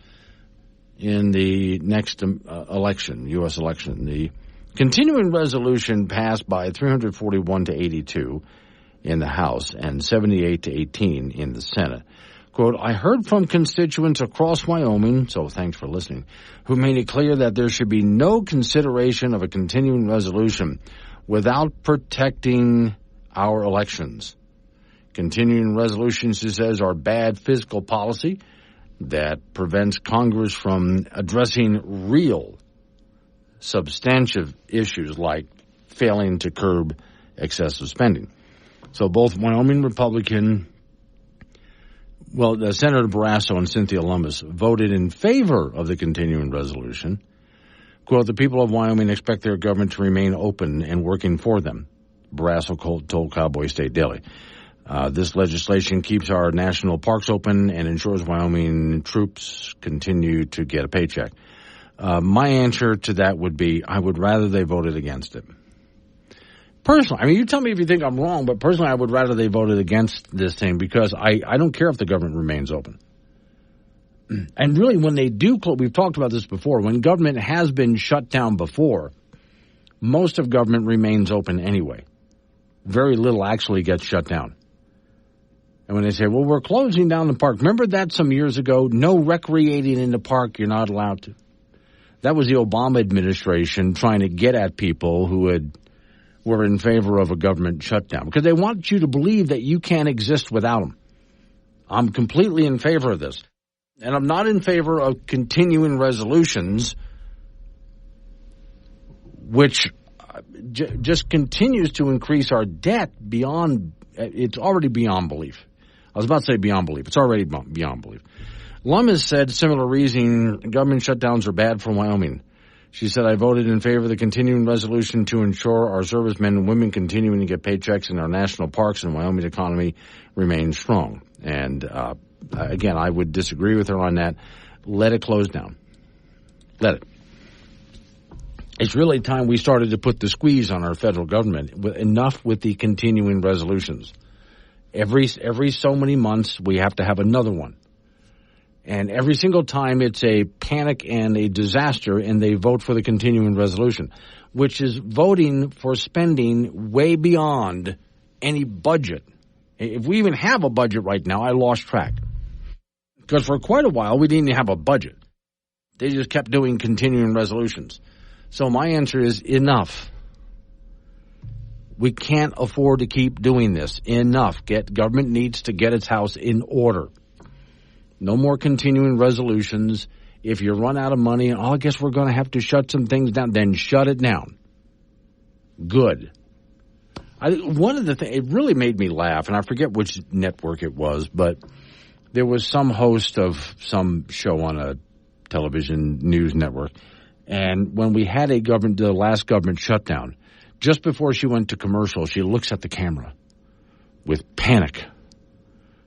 in the next election, U.S. election. The continuing resolution passed by 341 to 82 in the House and 78 to 18 in the Senate. Quote, I heard from constituents across Wyoming, so thanks for listening, who made it clear that there should be no consideration of a continuing resolution without protecting our elections. Continuing resolutions, she says, are bad fiscal policy that prevents Congress from addressing real, substantive issues like failing to curb excessive spending. So both Wyoming Republican, Senator Barrasso and Cynthia Lummis voted in favor of the continuing resolution. Quote, the people of Wyoming expect their government to remain open and working for them, Barrasso told Cowboy State Daily. This legislation keeps our national parks open and ensures Wyoming troops continue to get a paycheck. My answer to that would be I would rather they voted against it. Personally, I mean, you tell me if you think I'm wrong, but personally I would rather they voted against this thing because I don't care if the government remains open. And really, when they do, we've talked about this before, when government has been shut down before, most of government remains open anyway. Very little actually gets shut down. And when they say, well, we're closing down the park, remember that some years ago? No recreating in the park, you're not allowed to. That was the Obama administration trying to get at people who were in favor of a government shutdown because they want you to believe that you can't exist without them. I'm completely in favor of this. And I'm not in favor of continuing resolutions which just continues to increase our debt beyond, it's already beyond belief. I was about to say beyond belief. It's already beyond belief. Lum has said similar reasoning, government shutdowns are bad for Wyoming. She said, I voted in favor of the continuing resolution to ensure our servicemen and women continuing to get paychecks in our national parks and Wyoming's economy remains strong. And again, I would disagree with her on that. Let it close down. Let it. It's really time we started to put the squeeze on our federal government. Enough with the continuing resolutions. Every so many months, we have to have another one. And every single time it's a panic and a disaster, and they vote for the continuing resolution, which is voting for spending way beyond any budget. If we even have a budget right now, I lost track. Because for quite a while, we didn't have a budget. They just kept doing continuing resolutions. So my answer is enough. We can't afford to keep doing this. Enough. Government needs to get its house in order. No more continuing resolutions. If you run out of money, I guess we're going to have to shut some things down. Then shut it down. Good. One of the things, it really made me laugh, and I forget which network it was, but there was some host of some show on a television news network, and when we had the last government shutdown, just before she went to commercial, she looks at the camera with panic.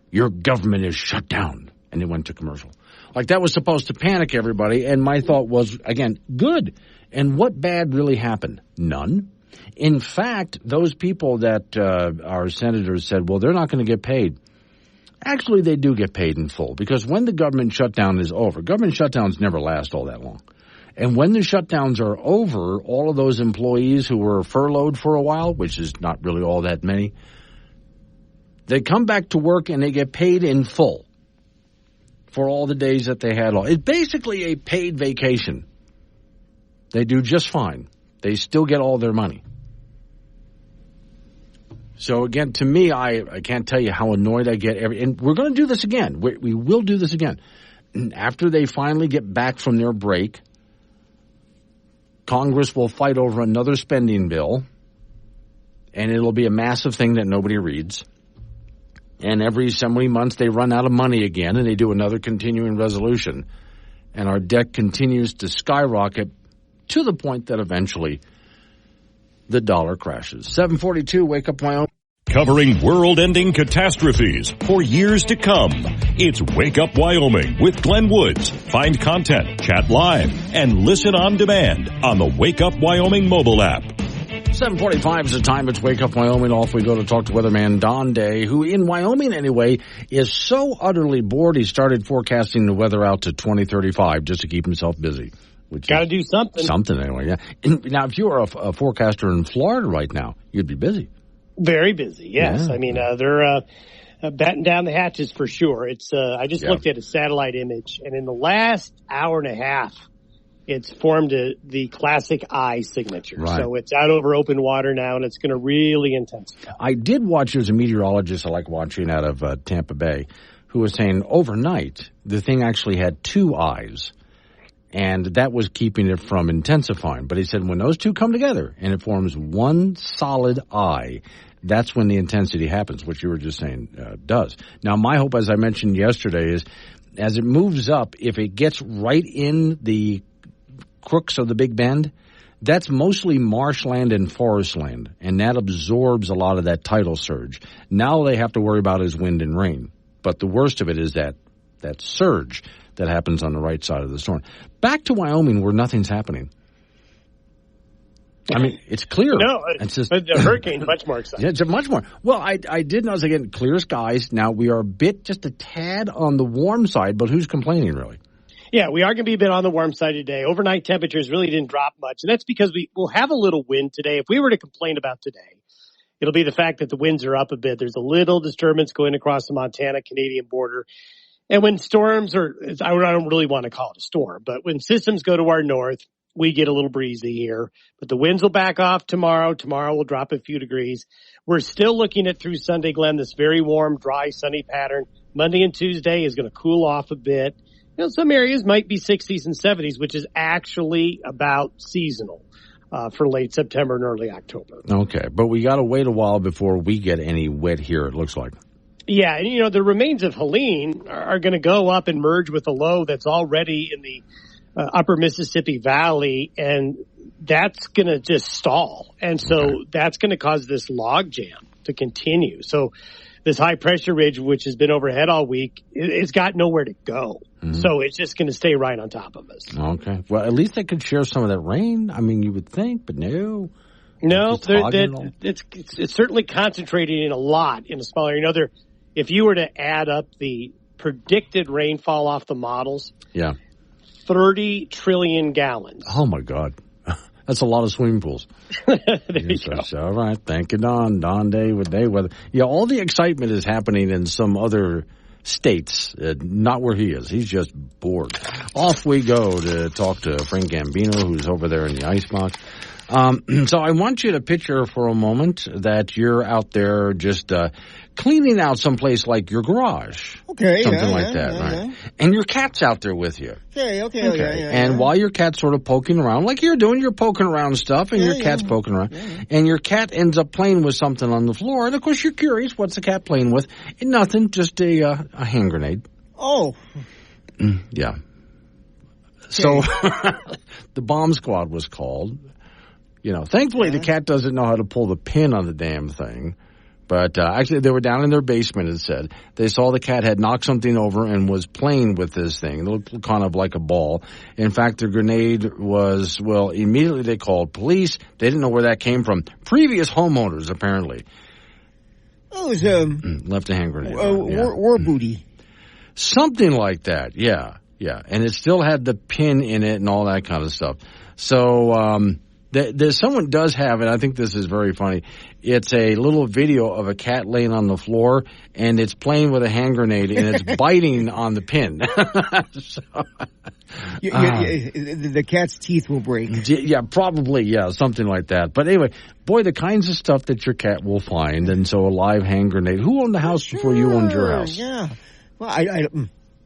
Your government is shut down. And it went to commercial. Like that was supposed to panic everybody, and my thought was, again, good. And what bad really happened? None. In fact, those people that our senators said, well, they're not going to get paid. Actually, they do get paid in full, because when the government shutdown is over, government shutdowns never last all that long. And when the shutdowns are over, all of those employees who were furloughed for a while, which is not really all that many, they come back to work and they get paid in full for all the days that they had off. It's basically a paid vacation. They do just fine. They still get all their money. So again, to me, I can't tell you how annoyed I get. And we're going to do this again. We will do this again. After they finally get back from their break, Congress will fight over another spending bill, and it'll be a massive thing that nobody reads. And every so many months they run out of money again, and they do another continuing resolution. And our debt continues to skyrocket to the point that eventually the dollar crashes. 742, Wake Up Wyoming. Covering world-ending catastrophes for years to come. It's Wake Up Wyoming with Glenn Woods. Find content, chat live, and listen on demand on the Wake Up Wyoming mobile app. 7:45 is the time. It's Wake Up Wyoming. Off we go to talk to weatherman Don Day, who in Wyoming anyway is so utterly bored he started forecasting the weather out to 2035 just to keep himself busy. Got to do something. Something anyway, yeah. Now, if you were a forecaster in Florida right now, you'd be busy. Very busy, yes. Yeah. I mean, they're batten down the hatches for sure. It's I just looked at a satellite image, and in the last hour and a half, it's formed the classic I signature. Right. So it's out over open water now, and it's going to really intensify. I did watch, there's a meteorologist I like watching out of Tampa Bay, who was saying overnight the thing actually had two eyes, and that was keeping it from intensifying. But he said when those two come together and it forms one solid eye, that's when the intensity happens, which you were just saying does. Now, my hope, as I mentioned yesterday, is as it moves up, if it gets right in the crooks of the Big Bend, That's mostly marshland and forest land, and that absorbs a lot of that tidal surge. Now all they have to worry about is wind and rain. But the worst of it is that surge that happens on the right side of the storm. Back to Wyoming where nothing's happening. I mean, it's clear. No, it's just, the hurricane's much more exciting. Yeah, it's much more. Well, I did notice, again, clear skies. Now, we are just a tad on the warm side, but who's complaining, really? Yeah, we are going to be a bit on the warm side today. Overnight temperatures really didn't drop much, and that's because we'll have a little wind today. If we were to complain about today, it'll be the fact that the winds are up a bit. There's a little disturbance going across the Montana-Canadian border. And when storms I don't really want to call it a storm, but when systems go to our north, we get a little breezy here. But the winds will back off tomorrow. Tomorrow will drop a few degrees. We're still looking at through Sunday, Glenn, this very warm, dry, sunny pattern. Monday and Tuesday is going to cool off a bit. You know, some areas might be 60s and 70s, which is actually about seasonal for late September and early October. Okay, but we got to wait a while before we get any wet here, it looks like. Yeah, and, you know, the remains of Helene are going to go up and merge with a low that's already in the upper Mississippi Valley, and that's going to just stall. And so that's going to cause this log jam to continue. So this high pressure ridge, which has been overhead all week, it's got nowhere to go. Mm-hmm. So it's just going to stay right on top of us. Okay. Well, at least they could share some of that rain. I mean, you would think, but no. No, it's certainly concentrated in a lot in a smaller. You know, if you were to add up the predicted rainfall off the models, 30 trillion gallons. Oh, my God. That's a lot of swimming pools. There you go. All right. Thank you, Don. Don Day with day weather. Yeah, all the excitement is happening in some other states, not where he is. He's just bored. Off we go to talk to Frank Gambino, who's over there in the icebox. So I want you to picture for a moment that you're out there just cleaning out someplace like your garage. Okay. Something like that, right? Yeah. And your cat's out there with you. Okay. And while your cat's sort of poking around, like you're doing, you're poking around stuff, and your cat's poking around. Yeah. And your cat ends up playing with something on the floor. And, of course, you're curious, what's the cat playing with? And nothing, just a hand grenade. Oh. Yeah. So the bomb squad was called. You know, thankfully the cat doesn't know how to pull the pin on the damn thing. But actually, they were down in their basement, it said. They saw the cat had knocked something over and was playing with this thing. It looked kind of like a ball. In fact, the grenade was, well, immediately they called police. They didn't know where that came from. Previous homeowners, apparently. Oh, it was left a hand grenade. War booty. Something like that, yeah. And it still had the pin in it and all that kind of stuff. So, there's someone does have it. I think this is very funny. It's a little video of a cat laying on the floor, and it's playing with a hand grenade, and it's biting on the pin. The cat's teeth will break. Yeah, probably, something like that. But anyway, boy, the kinds of stuff that your cat will find, and so a live hand grenade. Who owned the house before you owned your house? Yeah. Well,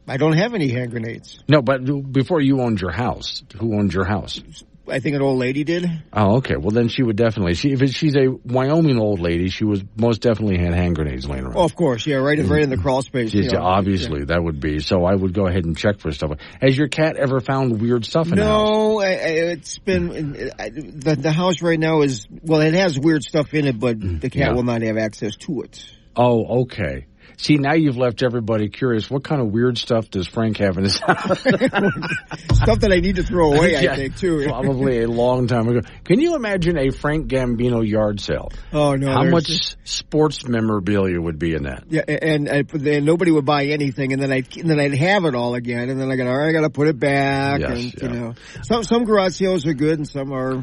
I don't have any hand grenades. No, but before you owned your house, who owned your house? I think an old lady did. Oh, okay. Well, then she would definitely. If she's a Wyoming old lady, she was most definitely had hand grenades laying around. Oh, of course, right in the crawl space. Obviously, that would be. So I would go ahead and check for stuff. Has your cat ever found weird stuff in the house? No, it's been the house right now is it has weird stuff in it, but the cat will not have access to it. Oh, okay. See, now you've left everybody curious. What kind of weird stuff does Frank have in his house? Stuff that I need to throw away, I think, too. Probably a long time ago. Can you imagine a Frank Gambino yard sale? Oh, no. How much sports memorabilia would be in that? Yeah, and nobody would buy anything, and then I'd have it all again, and then I got to put it back. Yes, you know, some garage sales are good, and some are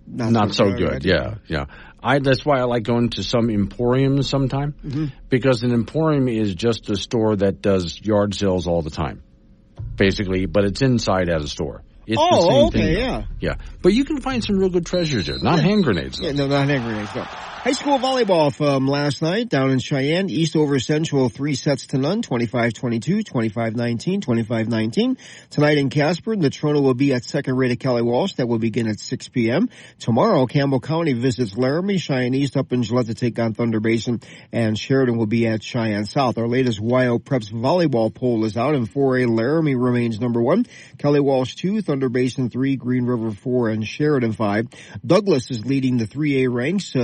not so good. Right? Yeah. That's why I like going to some emporiums sometime, because an emporium is just a store that does yard sales all the time, basically, but it's inside at a store. It's the same thing, yeah. Yeah, but you can find some real good treasures there. Not hand grenades, though. Yeah, no, not hand grenades, no. High school volleyball from last night down in Cheyenne. East over Central 3-0, 25-22, 25-19, 25-19. Tonight in Casper, Natrona will be at second rate at Kelly Walsh. That will begin at 6 p.m. Tomorrow, Campbell County visits Laramie. Cheyenne East up in Gillette to take on Thunder Basin. And Sheridan will be at Cheyenne South. Our latest YO Preps volleyball poll is out. In 4A, Laramie remains number 1. Kelly Walsh 2, Thunder Basin 3, Green River 4, and Sheridan 5. Douglas is leading the 3A ranks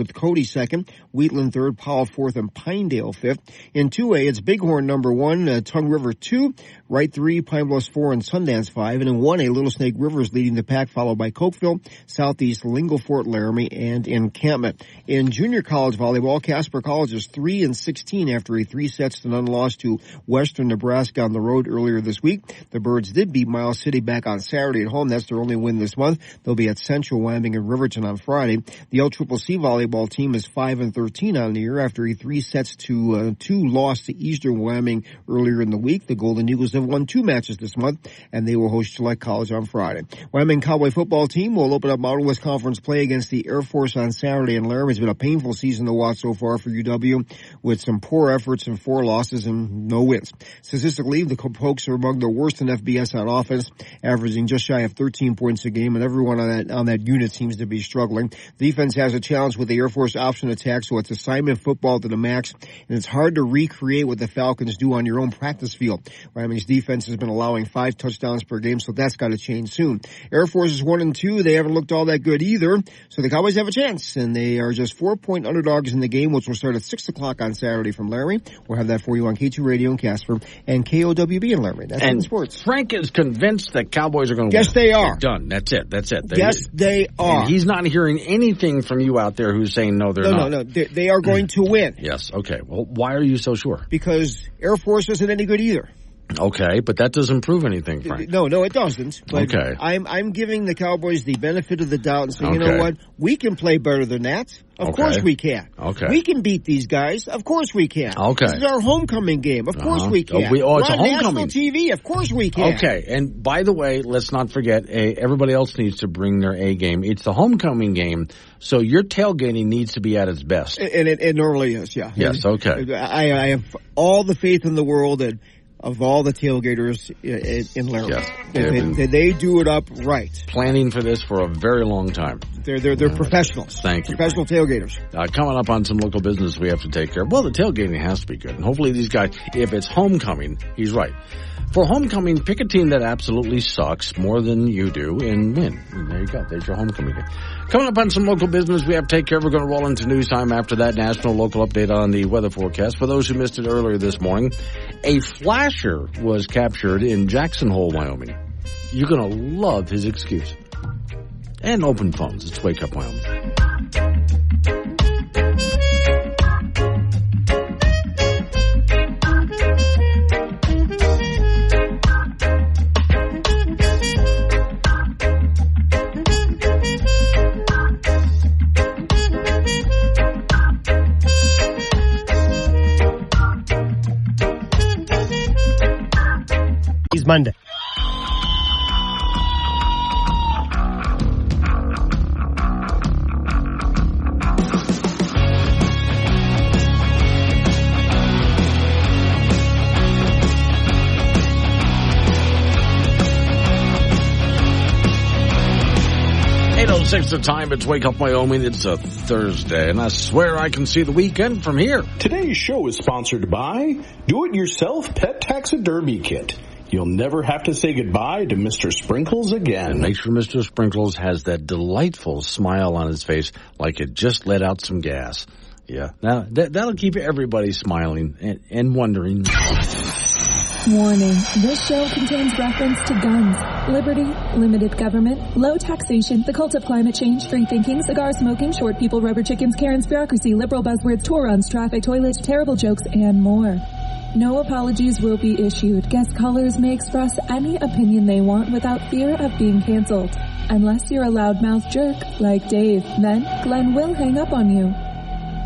with Cody second, Wheatland third, Powell fourth, and Pinedale fifth. In 2A, it's Bighorn number 1, Tongue River 2, Wright 3, Pine Bluffs 4, and Sundance 5. And in 1A, Little Snake River is leading the pack, followed by Cokeville, Southeast, Lingleport, Laramie, and Encampment. In junior college volleyball, Casper College is 3-16 after a 3-0 loss to Western Nebraska on the road earlier this week. The Birds did beat Miles City back on Saturday at home. That's their only win this month. They'll be at Central, Wyoming, and Riverton on Friday. The LCCC volleyball team is 5-13 on the year after a 3-2 loss to Eastern Wyoming earlier in the week. The Golden Eagles have won 2 matches this month, and they will host Gillette College on Friday. Wyoming Cowboy football team will open up Mountain West Conference play against the Air Force on Saturday in Laramie. It's been a painful season to watch so far for UW, with some poor efforts and 4 losses and no wins. Statistically, the Pokes are among the worst in FBS on offense, averaging just shy of 13 points a game, and everyone on that unit seems to be struggling. The defense has a challenge with the Air Force option attack, so it's assignment football to the max, and it's hard to recreate what the Falcons do on your own practice field. Wyoming's defense has been allowing 5 touchdowns per game, so that's got to change soon. Air Force is 1-2. They haven't looked all that good either, so the Cowboys have a chance, and they are just 4-point underdogs in the game, which will start at 6 o'clock on Saturday from Laramie. We'll have that for you on K2 Radio in Casper and KOWB in Laramie. That's in sports. Frank is convinced that Cowboys are going to win. Yes, they are. They're done. That's it. Yes, they are. And he's not hearing anything from you out there who's saying no, they're not. No. They are going to win. Yes, okay. Well, why are you so sure? Because Air Force isn't any good either. Okay, but that doesn't prove anything, Frank. No, it doesn't. But okay. I'm giving the Cowboys the benefit of the doubt and saying, you know what? We can play better than that. Of course we can. Okay. We can beat these guys. Of course we can. Okay. This is our homecoming game. Of course we can. It's We're a on homecoming. national TV. Of course we can. Okay, and by the way, let's not forget, everybody else needs to bring their A game. It's the homecoming game, so your tailgating needs to be at its best. And it normally is, yeah. Yes, okay. I have all the faith in the world of all the tailgaters in Laramie. Yes. They do it up right. Planning for this for a very long time. They're professionals. Thank you. Professional tailgaters. Coming up on some local business we have to take care of. Well, the tailgating has to be good. And hopefully these guys, if it's homecoming, he's right. For homecoming, pick a team that absolutely sucks more than you do and win. And there you go. There's your homecoming game. Coming up on some local business we have to take care of. We're going to roll into news time after that. National local update on the weather forecast. For those who missed it earlier this morning, a flasher was captured in Jackson Hole, Wyoming. You're going to love his excuse. And open phones. It's Wake Up Wyoming. He's Monday. The time. It's Wake Up Wyoming. It's a Thursday, and I swear I can see the weekend from here. Today's show is sponsored by Do-It-Yourself Pet Taxidermy Kit. You'll never have to say goodbye to Mr. Sprinkles again. And make sure Mr. Sprinkles has that delightful smile on his face like it just let out some gas. Yeah, now that'll keep everybody smiling and wondering. Warning, this show contains reference to guns, liberty, limited government, low taxation, the cult of climate change, free thinking, cigar smoking, short people, rubber chickens, Karen's bureaucracy, liberal buzzwords, tour runs, traffic, toilets, terrible jokes, and more. No apologies will be issued. Guest callers may express any opinion they want without fear of being canceled. Unless you're a loudmouth jerk like Dave, then Glenn will hang up on you.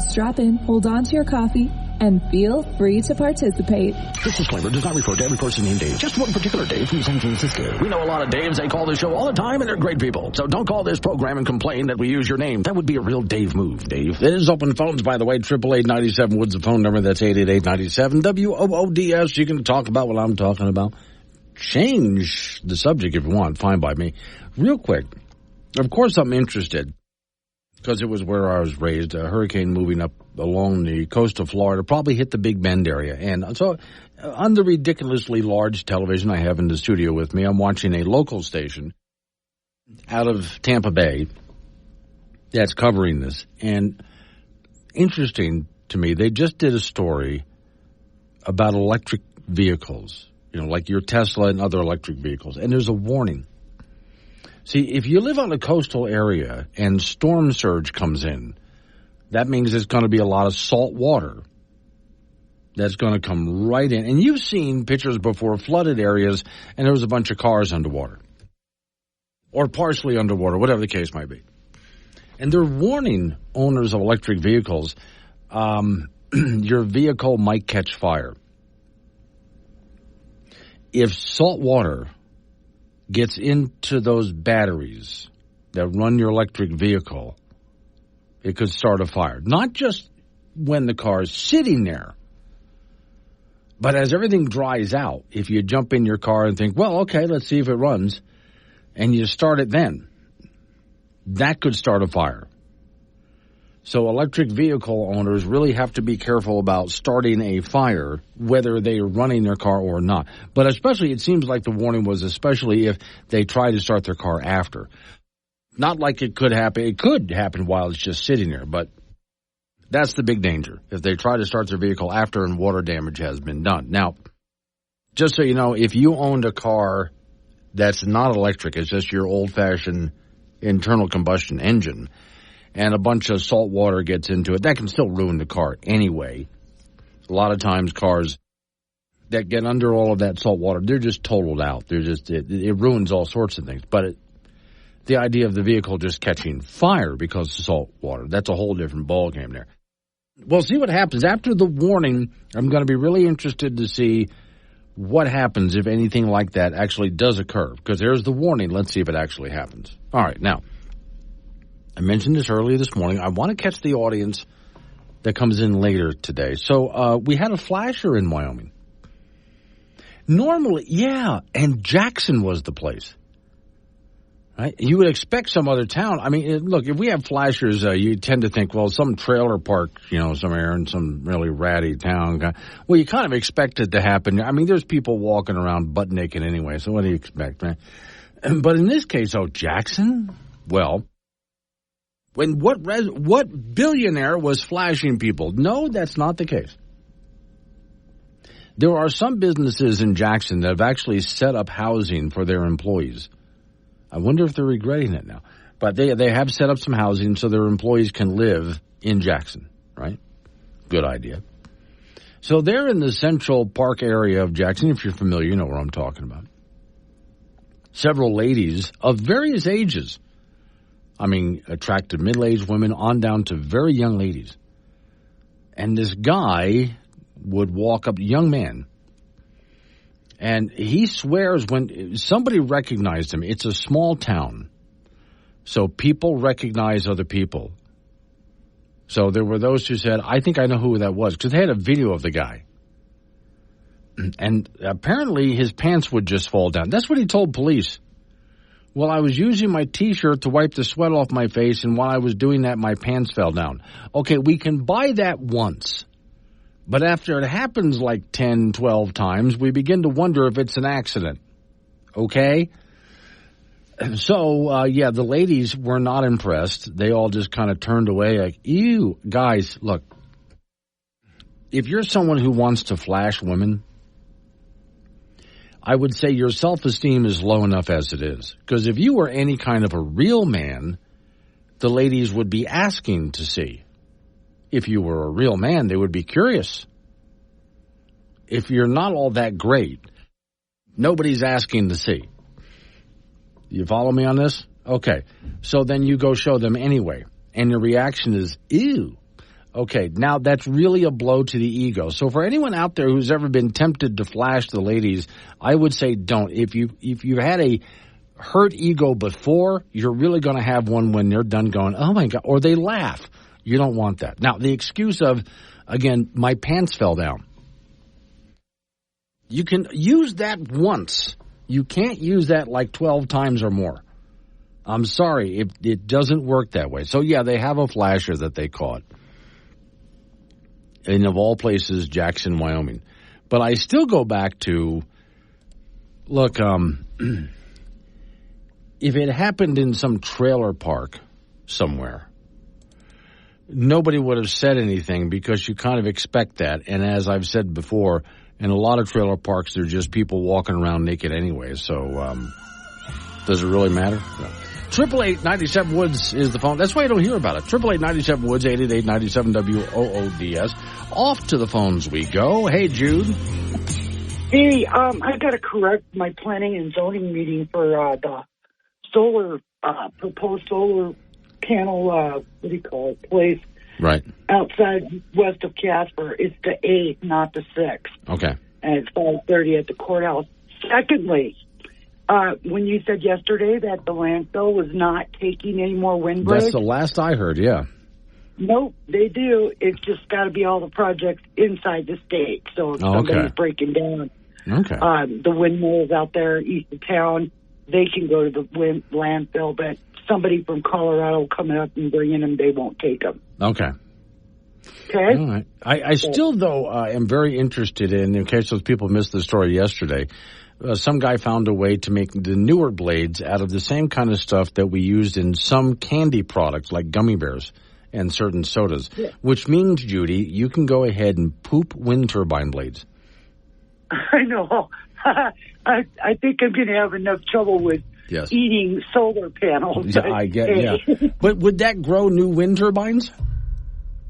Strap in, hold on to your coffee, and feel free to participate. This disclaimer does not refer to every person named Dave, just one particular Dave from San Francisco. We know a lot of Daves. They call this show all the time, and they're great people. So don't call this program and complain that we use your name. That would be a real Dave move, Dave. It is open phones, by the way. 888-97 Woods, the phone number. That's 888-97 WOODS. You can talk about what I'm talking about. Change the subject if you want. Fine by me. Real quick. Of course, I'm interested because it was where I was raised. A hurricane moving up along the coast of Florida probably hit the Big Bend area. And so on the ridiculously large television I have in the studio with me, I'm watching a local station out of Tampa Bay that's covering this. And interesting to me, they just did a story about electric vehicles, like your Tesla and other electric vehicles. And there's a warning. See, if you live on a coastal area and storm surge comes in, that means there's going to be a lot of salt water that's going to come right in. And you've seen pictures before, flooded areas, and there was a bunch of cars underwater. Or partially underwater, whatever the case might be. And they're warning owners of electric vehicles, your vehicle might catch fire. If salt water gets into those batteries that run your electric vehicle, it could start a fire. Not just when the car is sitting there, but as everything dries out. If you jump in your car and think, well, okay, let's see if it runs, and you start it then, that could start a fire. So electric vehicle owners really have to be careful about starting a fire, whether they're running their car or not. But especially, it seems like the warning was especially if they try to start their car after. Not like it could happen. It could happen while it's just sitting there, but that's the big danger. If they try to start their vehicle after and water damage has been done. Now, just so you know, if you owned a car that's not electric, it's just your old-fashioned internal combustion engine, and a bunch of salt water gets into it, that can still ruin the car anyway. A lot of times cars that get under all of that salt water, they're just totaled out. They're just it ruins all sorts of things. But the idea of the vehicle just catching fire because of salt water, that's a whole different ballgame there. We'll see what happens. After the warning, I'm going to be really interested to see what happens if anything like that actually does occur. Because there's the warning. Let's see if it actually happens. All right, now, I mentioned this earlier this morning. I want to catch the audience that comes in later today. So we had a flasher in Wyoming. Normally, yeah, and Jackson was the place. Right? You would expect some other town. I mean, look, if we have flashers, you tend to think, well, some trailer park, somewhere in some really ratty town. Well, you kind of expect it to happen. I mean, there's people walking around butt naked anyway, so what do you expect, right? But in this case, Jackson? Well, what billionaire was flashing people? No, that's not the case. There are some businesses in Jackson that have actually set up housing for their employees. I wonder if they're regretting it now. But they have set up some housing so their employees can live in Jackson, right? Good idea. So they're in the Central Park area of Jackson. If you're familiar, you know where I'm talking about. Several ladies of various ages. I mean, attractive middle-aged women on down to very young ladies. And this guy would walk up, young man, and he swears when somebody recognized him, it's a small town, so people recognize other people. So there were those who said, I think I know who that was, because they had a video of the guy. And apparently his pants would just fall down. That's what he told police. Well, I was using my T-shirt to wipe the sweat off my face, and while I was doing that, my pants fell down. Okay, we can buy that once. But after it happens like 10, 12 times, we begin to wonder if it's an accident. Okay? So, the ladies were not impressed. They all just kind of turned away like, ew. Guys, look, if you're someone who wants to flash women, I would say your self-esteem is low enough as it is. Because if you were any kind of a real man, the ladies would be asking to see. If you were a real man, they would be curious. If you're not all that great, nobody's asking to see. You follow me on this? Okay. So then you go show them anyway. And your reaction is, ew. Okay, now that's really a blow to the ego. So for anyone out there who's ever been tempted to flash the ladies, I would say don't. If you've had a hurt ego before, you're really going to have one when they're done going, oh my God, or they laugh. You don't want that. Now, the excuse of, again, my pants fell down. You can use that once. You can't use that like 12 times or more. I'm sorry, it doesn't work that way. So yeah, they have a flasher that they caught. And of all places, Jackson, Wyoming. But I still go back to, look, if it happened in some trailer park somewhere, nobody would have said anything because you kind of expect that. And as I've said before, in a lot of trailer parks, they're just people walking around naked anyway. So does it really matter? No. 888-97-WOODS is the phone. That's why you don't hear about it. 888-97-WOODS, 888-97-WOODS. Off to the phones we go. Hey, Jude. Hey, I got to correct my planning and zoning meeting for the solar, proposed solar panel, what do you call it, place. Right. Outside west of Casper. It's the 8th, not the 6th. Okay. And it's 5:30 at the courthouse. Secondly, when you said yesterday that the landfill was not taking any more windbreaks. That's the last I heard, yeah. Nope, they do. It's just got to be all the projects inside the state. So if somebody's breaking down the windmills out there east of town, they can go to the landfill. But somebody from Colorado coming up and bringing them, they won't take them. Okay. Okay. All right. I still, though, am very interested in case those people missed the story yesterday, some guy found a way to make the newer blades out of the same kind of stuff that we used in some candy products like gummy bears and certain sodas, which means, Judy, you can go ahead and poop wind turbine blades. I know. I think I'm going to have enough trouble with eating solar panels. Yeah, I get it. But would that grow new wind turbines?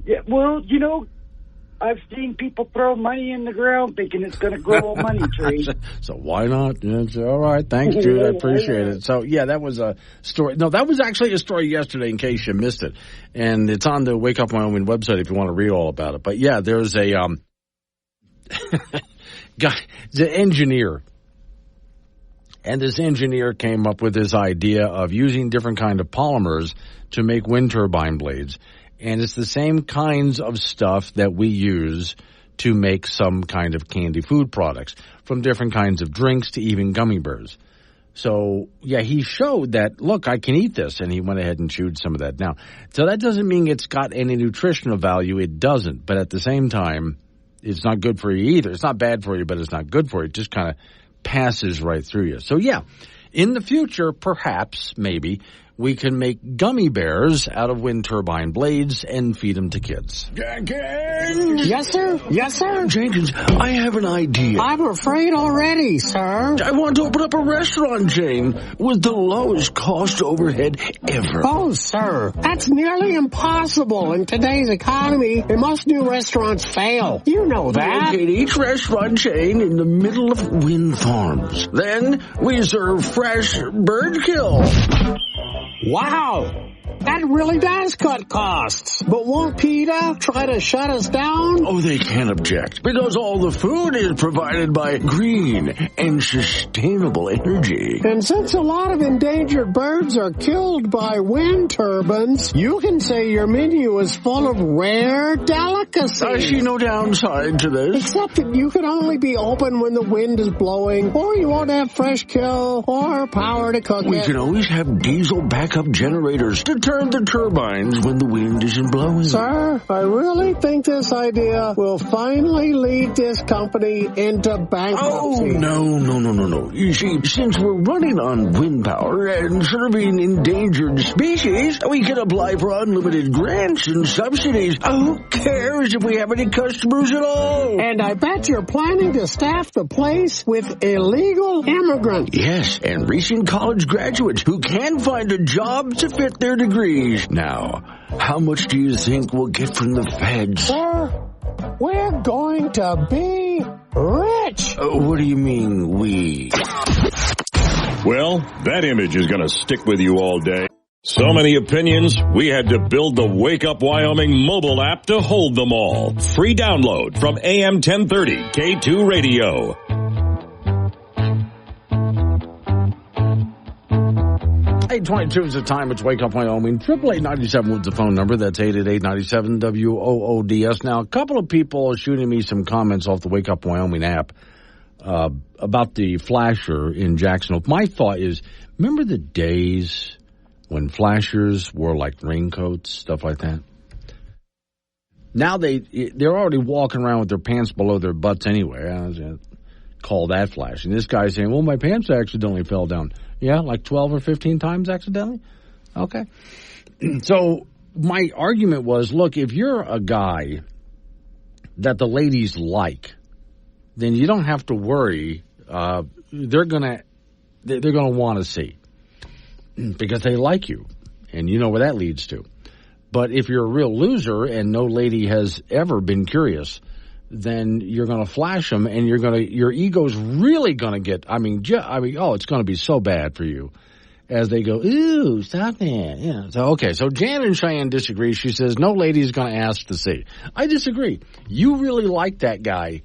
Yeah, well, I've seen people throw money in the ground thinking it's going to grow a money tree. So why not? It's all right. Thanks, Jude. I appreciate it. So, yeah, that was a story. No, that was actually a story yesterday in case you missed it. And it's on the Wake Up Wyoming website if you want to read all about it. But, yeah, there's a guy, the engineer. And this engineer came up with this idea of using different kind of polymers to make wind turbine blades. And it's the same kinds of stuff that we use to make some kind of candy food products, from different kinds of drinks to even gummy bears. So, yeah, he showed that, look, I can eat this, and he went ahead and chewed some of that. Now, so that doesn't mean it's got any nutritional value. It doesn't. But at the same time, it's not good for you either. It's not bad for you, but it's not good for you. It just kind of passes right through you. So, yeah, in the future, perhaps, maybe, we can make gummy bears out of wind turbine blades and feed them to kids. Jenkins! Yes, sir? Yes, sir? Jenkins, I have an idea. I'm afraid already, sir. I want to open up a restaurant chain with the lowest cost overhead ever. Oh, sir, that's nearly impossible in today's economy, and most new restaurants fail. You know that. Locate each restaurant chain in the middle of wind farms. Then we serve fresh bird kill. Wow! That really does cut costs. But won't PETA try to shut us down? Oh, they can't object, because all the food is provided by green and sustainable energy. And since a lot of endangered birds are killed by wind turbines, you can say your menu is full of rare delicacies. I see no downside to this. Except that you can only be open when the wind is blowing, or you won't have fresh kill or power to cook We can always have diesel backup generators to turn the turbines when the wind isn't blowing. Sir, I really think this idea will finally lead this company into bankruptcy. Oh, no. You see, since we're running on wind power and serving endangered species, we can apply for unlimited grants and subsidies. Who cares if we have any customers at all? And I bet you're planning to staff the place with illegal immigrants. Yes, and recent college graduates who can find a job to fit their degrees. Now, how much do you think we'll get from the feds? Sir, we're going to be rich. What do you mean, we? Well, that image is going to stick with you all day. So many opinions, we had to build the Wake Up Wyoming mobile app to hold them all. Free download from AM 1030 K2 Radio. 8:22 is the time. It's Wake Up Wyoming. 888-97 was the phone number. That's 888-97-WOODS. Now, a couple of people are shooting me some comments off the Wake Up Wyoming app about the flasher in Jacksonville. My thought is, remember the days when flashers wore like raincoats, stuff like that? Now they're already walking around with their pants below their butts anyway. I was call that flashing. This guy's saying, well, my pants accidentally fell down. Yeah, like 12 or 15 times accidentally? Okay. So my argument was, look, if you're a guy that the ladies like, then you don't have to worry. They're gonna want to see because they like you, and you know where that leads to. But if you're a real loser and no lady has ever been curious, then you're going to flash them, and your ego's really going to get. It's going to be so bad for you as they go, ooh, stop that. Yeah. So okay, so Jan and Cheyenne disagree. She says no lady's going to ask to see. I disagree. You really like that guy.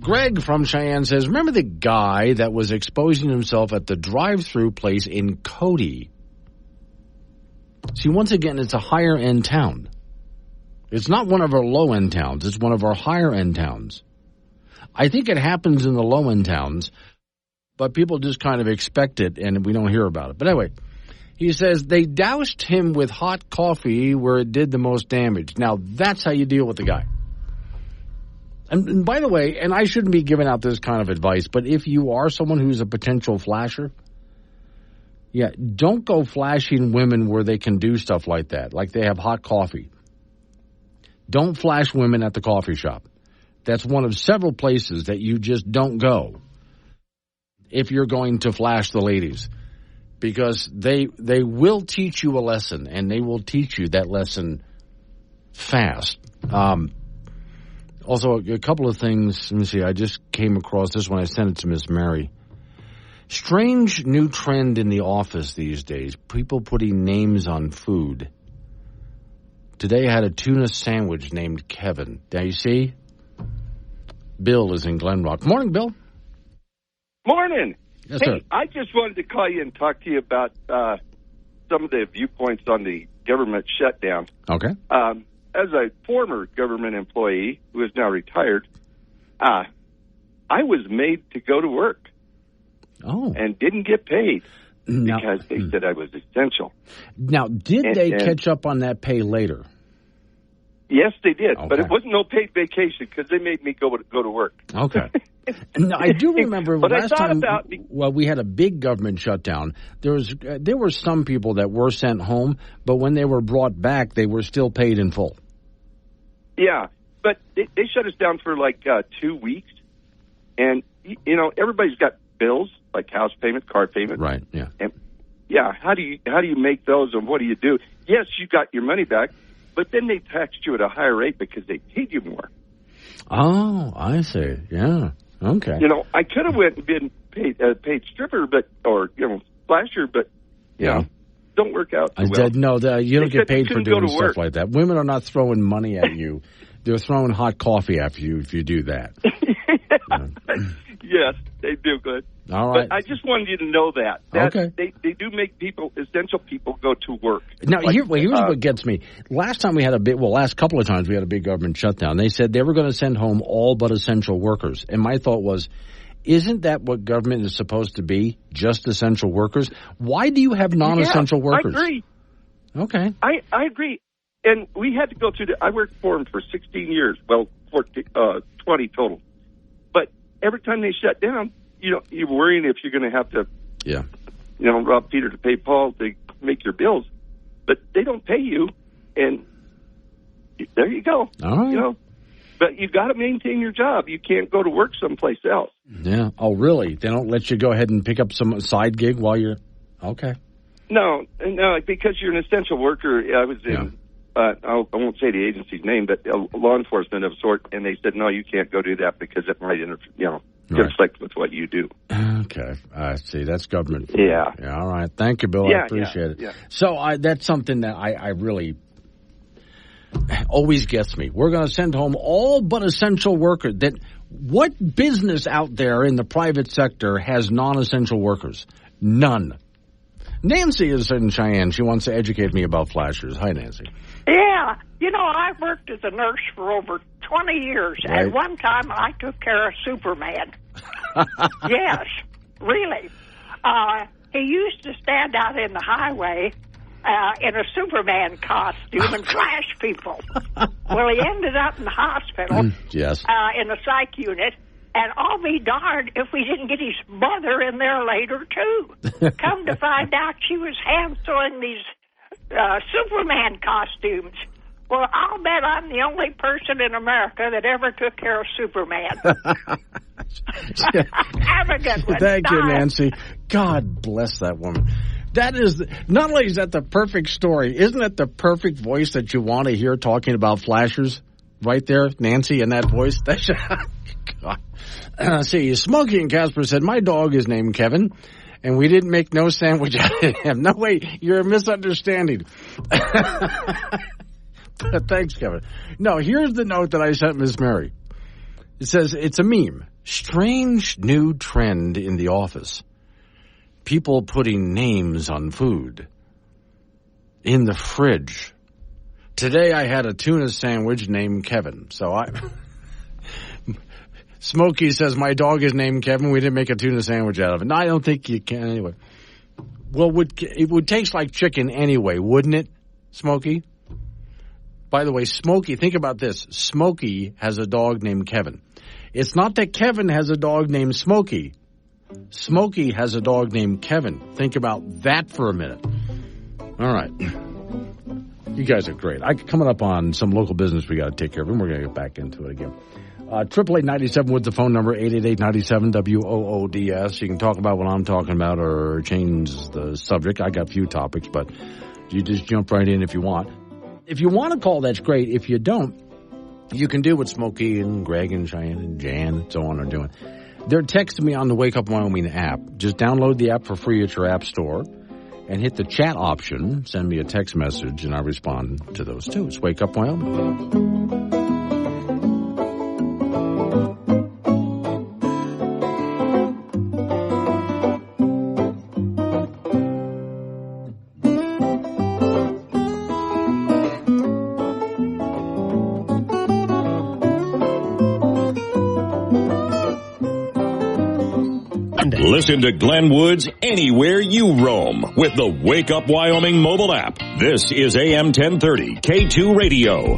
Greg from Cheyenne says, remember the guy that was exposing himself at the drive-through place in Cody? See, once again, it's a higher-end town. It's not one of our low-end towns. It's one of our higher-end towns. I think it happens in the low-end towns, but people just kind of expect it, and we don't hear about it. But anyway, he says they doused him with hot coffee where it did the most damage. Now, that's how you deal with the guy. And by the way, and I shouldn't be giving out this kind of advice, but if you are someone who's a potential flasher, yeah, don't go flashing women where they can do stuff like that, like they have hot coffee. Don't flash women at the coffee shop. That's one of several places that you just don't go if you're going to flash the ladies, because they will teach you a lesson, and they will teach you that lesson fast. Also, a couple of things. Let me see. I just came across this one. I sent it to Miss Mary. Strange new trend in the office these days. People putting names on food. Today I had a tuna sandwich named Kevin. Now you see? Bill is in Glen Rock. Morning, Bill. Morning. Yes, hey, sir. I just wanted to call you and talk to you about some of the viewpoints on the government shutdown. Okay. As a former government employee who is now retired, I was made to go to work. Oh. And didn't get paid because they said I was essential. Now, did they catch up on that pay later? Yes, they did, okay. But it wasn't no paid vacation because they made me go to work. Okay. Now, I do remember but last I thought time about we had a big government shutdown. There were some people that were sent home, but when they were brought back, they were still paid in full. Yeah, but they shut us down for like 2 weeks, and everybody's got bills like house payment, car payment, right? Yeah, and yeah. How do you make those, and what do you do? Yes, you got your money back, but then they taxed you at a higher rate because they paid you more. Oh, I see. Yeah. Okay. I could have went and been paid stripper, or flasher, but don't work out. I said no. You don't get paid for doing stuff like that. Women are not throwing money at you; they're throwing hot coffee after you if you do that. Yes, they do good. All right. But I just wanted you to know that. Okay. They do make essential people go to work. Now, here's what gets me. Last couple of times we had a big government shutdown. They said they were going to send home all but essential workers. And my thought was, isn't that what government is supposed to be? Just essential workers? Why do you have non-essential workers? I agree. Okay. I agree. And we had to go through I worked for them for 16 years. Well, 20 total. But every time they shut down, you're worrying if you're going to have to, rob Peter to pay Paul to make your bills. But they don't pay you, and there you go. All right. But you got to maintain your job. You can't go to work someplace else. Yeah. Oh, really? They don't let you go ahead and pick up some side gig while you're okay. No, because you're an essential worker. I was in. I won't say the agency's name, but law enforcement of a sort, and they said, no, you can't go do that because it might conflict with what you do. Okay, I see. That's government. Yeah. All right. Thank you, Bill. I appreciate it. Yeah. So that's something that I really always gets me. We're going to send home all but essential workers. What business out there in the private sector has non-essential workers? None. Nancy is in Cheyenne. She wants to educate me about flashers. Hi, Nancy. Yeah. I worked as a nurse for over 20 years. Right. At one time, I took care of Superman. Yes, really. He used to stand out in the highway in a Superman costume and flash people. Well, he ended up in the hospital. Yes. In the psych unit. And I'll be darned if we didn't get his mother in there later, too. Come to find out she was hand-sewing these Superman costumes. Well, I'll bet I'm the only person in America that ever took care of Superman. Have a good one. Thank you, Nancy. God bless that woman. That is, not only is that the perfect story, isn't it the perfect voice that you want to hear talking about flashers? Right there, Nancy, in that voice. God. See, Smokey and Casper said, my dog is named Kevin, and we didn't make no sandwich out of him. No, wait, you're misunderstanding. Thanks, Kevin. No, here's the note that I sent Miss Mary. It says, it's a meme. Strange new trend in the office. People putting names on food. In the fridge. Today I had a tuna sandwich named Kevin. Smokey says, my dog is named Kevin. We didn't make a tuna sandwich out of it. No, I don't think you can anyway. Well, it would taste like chicken anyway, wouldn't it, Smokey? By the way, Smokey, think about this. Smokey has a dog named Kevin. It's not that Kevin has a dog named Smokey. Smokey has a dog named Kevin. Think about that for a minute. All right. You guys are great. Coming up on some local business we got to take care of, and we're going to get back into it again. 888-97 Woods, the phone number, 888-97-WOODS. You can talk about what I'm talking about or change the subject. I got a few topics, but you just jump right in if you want. If you want to call, that's great. If you don't, you can do what Smokey and Greg and Cheyenne and Jan and so on are doing. They're texting me on the Wake Up Wyoming app. Just download the app for free at your app store and hit the chat option. Send me a text message, and I respond to those too. It's Wake Up Wyoming. Listen to Glenn Woods anywhere you roam with the Wake Up Wyoming mobile app. This is AM 1030 K2 Radio.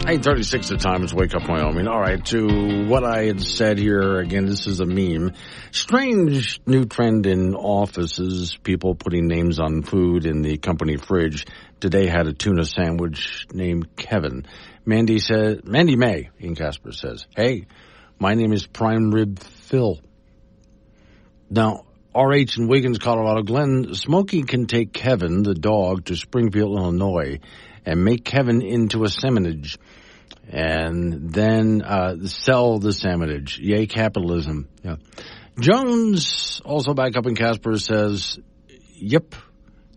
8:36 the time is Wake Up Wyoming. All right, to what I had said here, again, this is a meme. Strange new trend in offices, people putting names on food in the company fridge. Today had a tuna sandwich named Kevin. Mandy May in Casper says, hey, my name is Prime Rib Phil. Now, RH in Wiggins, Colorado. Glenn, Smokey can take Kevin, the dog, to Springfield, Illinois, and make Kevin into a sandwich, and then sell the sandwich. Yay, capitalism. Yeah. Jones, also back up in Casper, says, yep,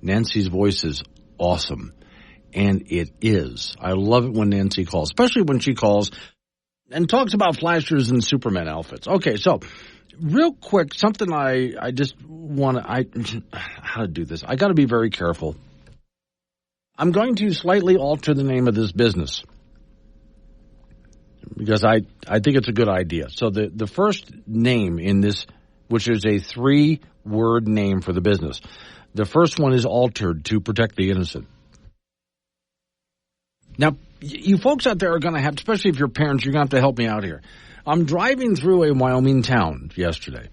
Nancy's voice is awesome. And it is. I love it when Nancy calls, especially when she calls and talks about flashers and Superman outfits. Okay, so real quick, something I just want to, how to do this. I got to be very careful. I'm going to slightly alter the name of this business because I think it's a good idea. So the first name in this, which is a 3-word name for the business, the first one is altered to protect the innocent. Now, you folks out there are going to have, especially if you're parents, you're going to have to help me out here. I'm driving through a Wyoming town yesterday,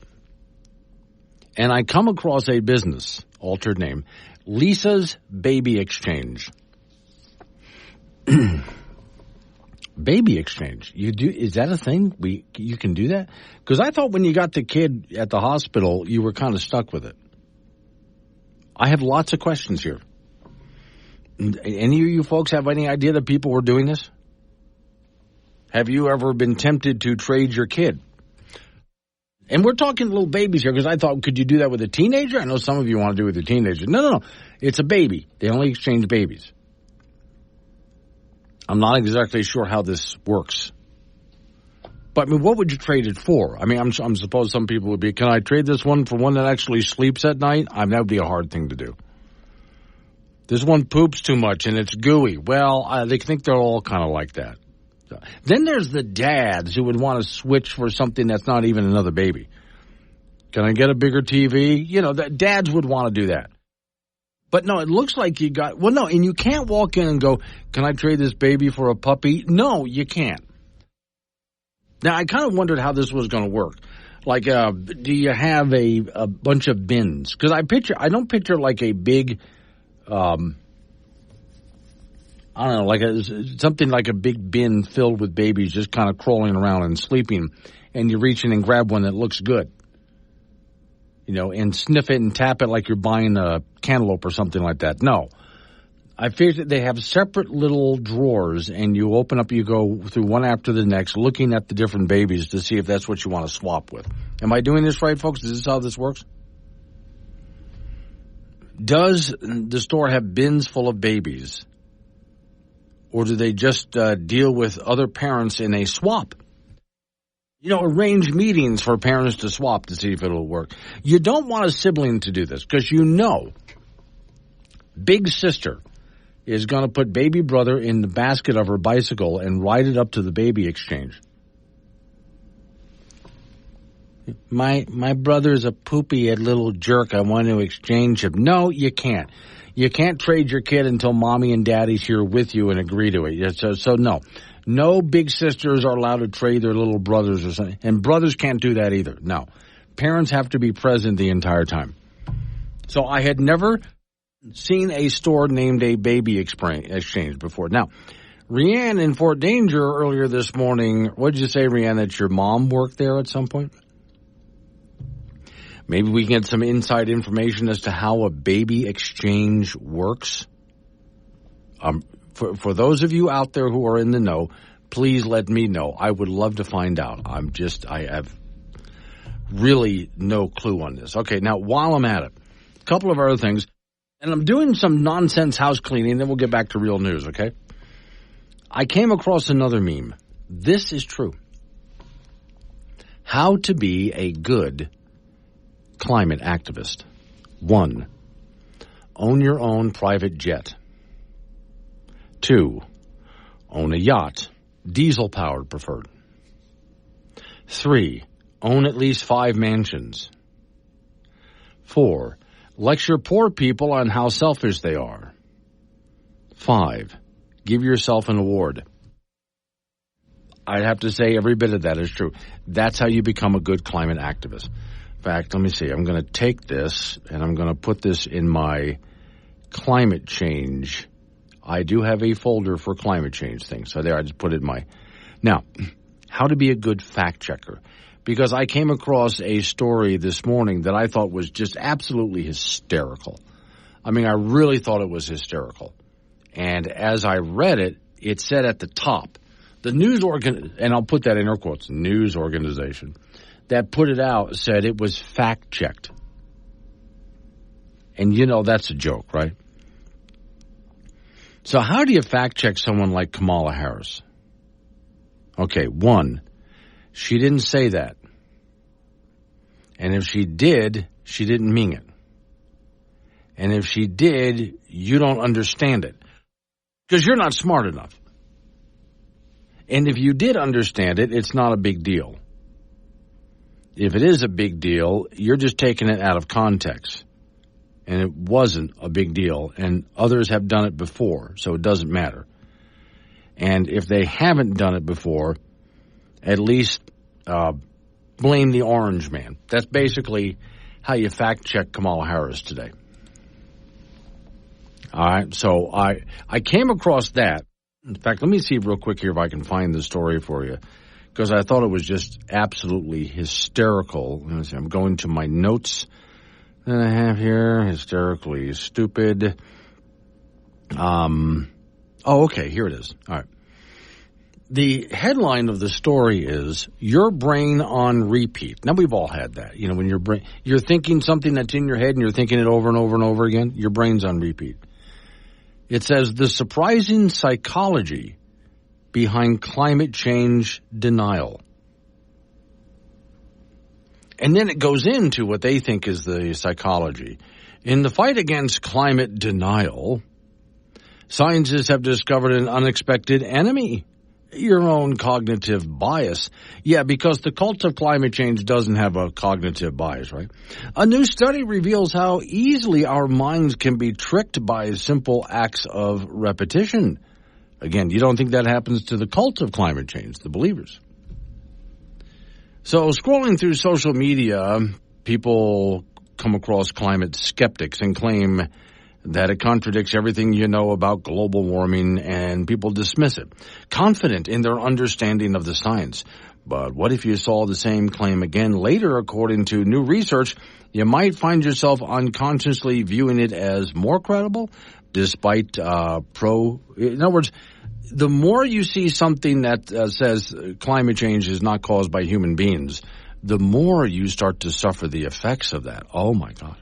and I come across a business, altered name, Lisa's Baby Exchange. Baby Exchange. Is that a thing? You can do that? Because I thought when you got the kid at the hospital, you were kind of stuck with it. I have lots of questions here. Any of you folks have any idea that people were doing this? Have you ever been tempted to trade your kid? And we're talking little babies here because I thought, could you do that with a teenager? I know some of you want to do it with a teenager. No. It's a baby. They only exchange babies. I'm not exactly sure how this works. But, I mean, what would you trade it for? I mean, I'm suppose some people would be, can I trade this one for one that actually sleeps at night? That would be a hard thing to do. This one poops too much and it's gooey. Well, they think they're all kind of like that. Then there's the dads who would want to switch for something that's not even another baby. Can I get a bigger TV? You know, dads would want to do that. But no, it looks like you got, well, no, and you can't walk in and go, can I trade this baby for a puppy? No, you can't. Now, I kind of wondered how this was going to work. Like, do you have a bunch of bins? Because I don't picture like a big, I don't know, like something like a big bin filled with babies just kind of crawling around and sleeping, and you reach in and grab one that looks good. You know, and sniff it and tap it like you're buying a cantaloupe or something like that. No. I figured they have separate little drawers, and you open up, you go through one after the next, looking at the different babies to see if that's what you want to swap with. Am I doing this right, folks? Is this how this works? Does the store have bins full of babies, or do they just deal with other parents in a swap? You know, arrange meetings for parents to swap to see if it'll work. You don't want a sibling to do this because you know big sister is going to put baby brother in the basket of her bicycle and ride it up to the baby exchange. My brother's a poopy little jerk. I want to exchange him. No, you can't. You can't trade your kid until mommy and daddy's here with you and agree to it. So no. No big sisters are allowed to trade their little brothers or something. And brothers can't do that either. No. Parents have to be present the entire time. So I had never seen a store named a baby exchange before. Now, Rianne in Fort Danger earlier this morning, what did you say, Rianne, that your mom worked there at some point? Maybe we can get some inside information as to how a baby exchange works. For those of you out there who are in the know, please let me know. I would love to find out. I have really no clue on this. Okay, now while I'm at it, a couple of other things. And I'm doing some nonsense house cleaning, then we'll get back to real news, okay? I came across another meme. This is true. How to be a good climate activist. 1, own your own private jet. 2, own a yacht, diesel-powered preferred. 3, own at least 5 mansions. 4, lecture poor people on how selfish they are. 5, give yourself an award. I'd have to say every bit of that is true. That's how you become a good climate activist. In fact, let me see. I'm going to take this and I'm going to put this in my climate change. I do have a folder for climate change things. So there, I just put it in my... Now, how to be a good fact checker. Because I came across a story this morning that I thought was just absolutely hysterical. I mean, I really thought it was hysterical. And as I read it, it said at the top, the news and I'll put that in air quotes, news organization that put it out said it was fact-checked. And you know that's a joke, right? So how do you fact-check someone like Kamala Harris? Okay, 1, she didn't say that. And if she did, she didn't mean it. And if she did, you don't understand it. Because you're not smart enough. And if you did understand it, it's not a big deal. If it is a big deal, you're just taking it out of context. And it wasn't a big deal. And others have done it before, so it doesn't matter. And if they haven't done it before, at least blame the orange man. That's basically how you fact-check Kamala Harris today. All right, so I came across that. In fact, let me see real quick here if I can find the story for you, because I thought it was just absolutely hysterical. Let me see, I'm going to my notes that I have here. Hysterically stupid. Oh, okay, here it is. All right. The headline of the story is "Your Brain on Repeat." Now, we've all had that. You know, when you're thinking something that's in your head and you're thinking it over and over and over again, your brain's on repeat. It says the surprising psychology behind climate change denial. And then it goes into what they think is the psychology. In the fight against climate denial, scientists have discovered an unexpected enemy. Your own cognitive bias. Yeah, because the cult of climate change doesn't have a cognitive bias, right? A new study reveals how easily our minds can be tricked by simple acts of repetition. Again, you don't think that happens to the cult of climate change, the believers. So scrolling through social media, people come across climate skeptics and claim that it contradicts everything you know about global warming, and people dismiss it, confident in their understanding of the science. But what if you saw the same claim again later? According to new research, you might find yourself unconsciously viewing it as more credible, despite in other words, the more you see something that says climate change is not caused by human beings, the more you start to suffer the effects of that. Oh, my God.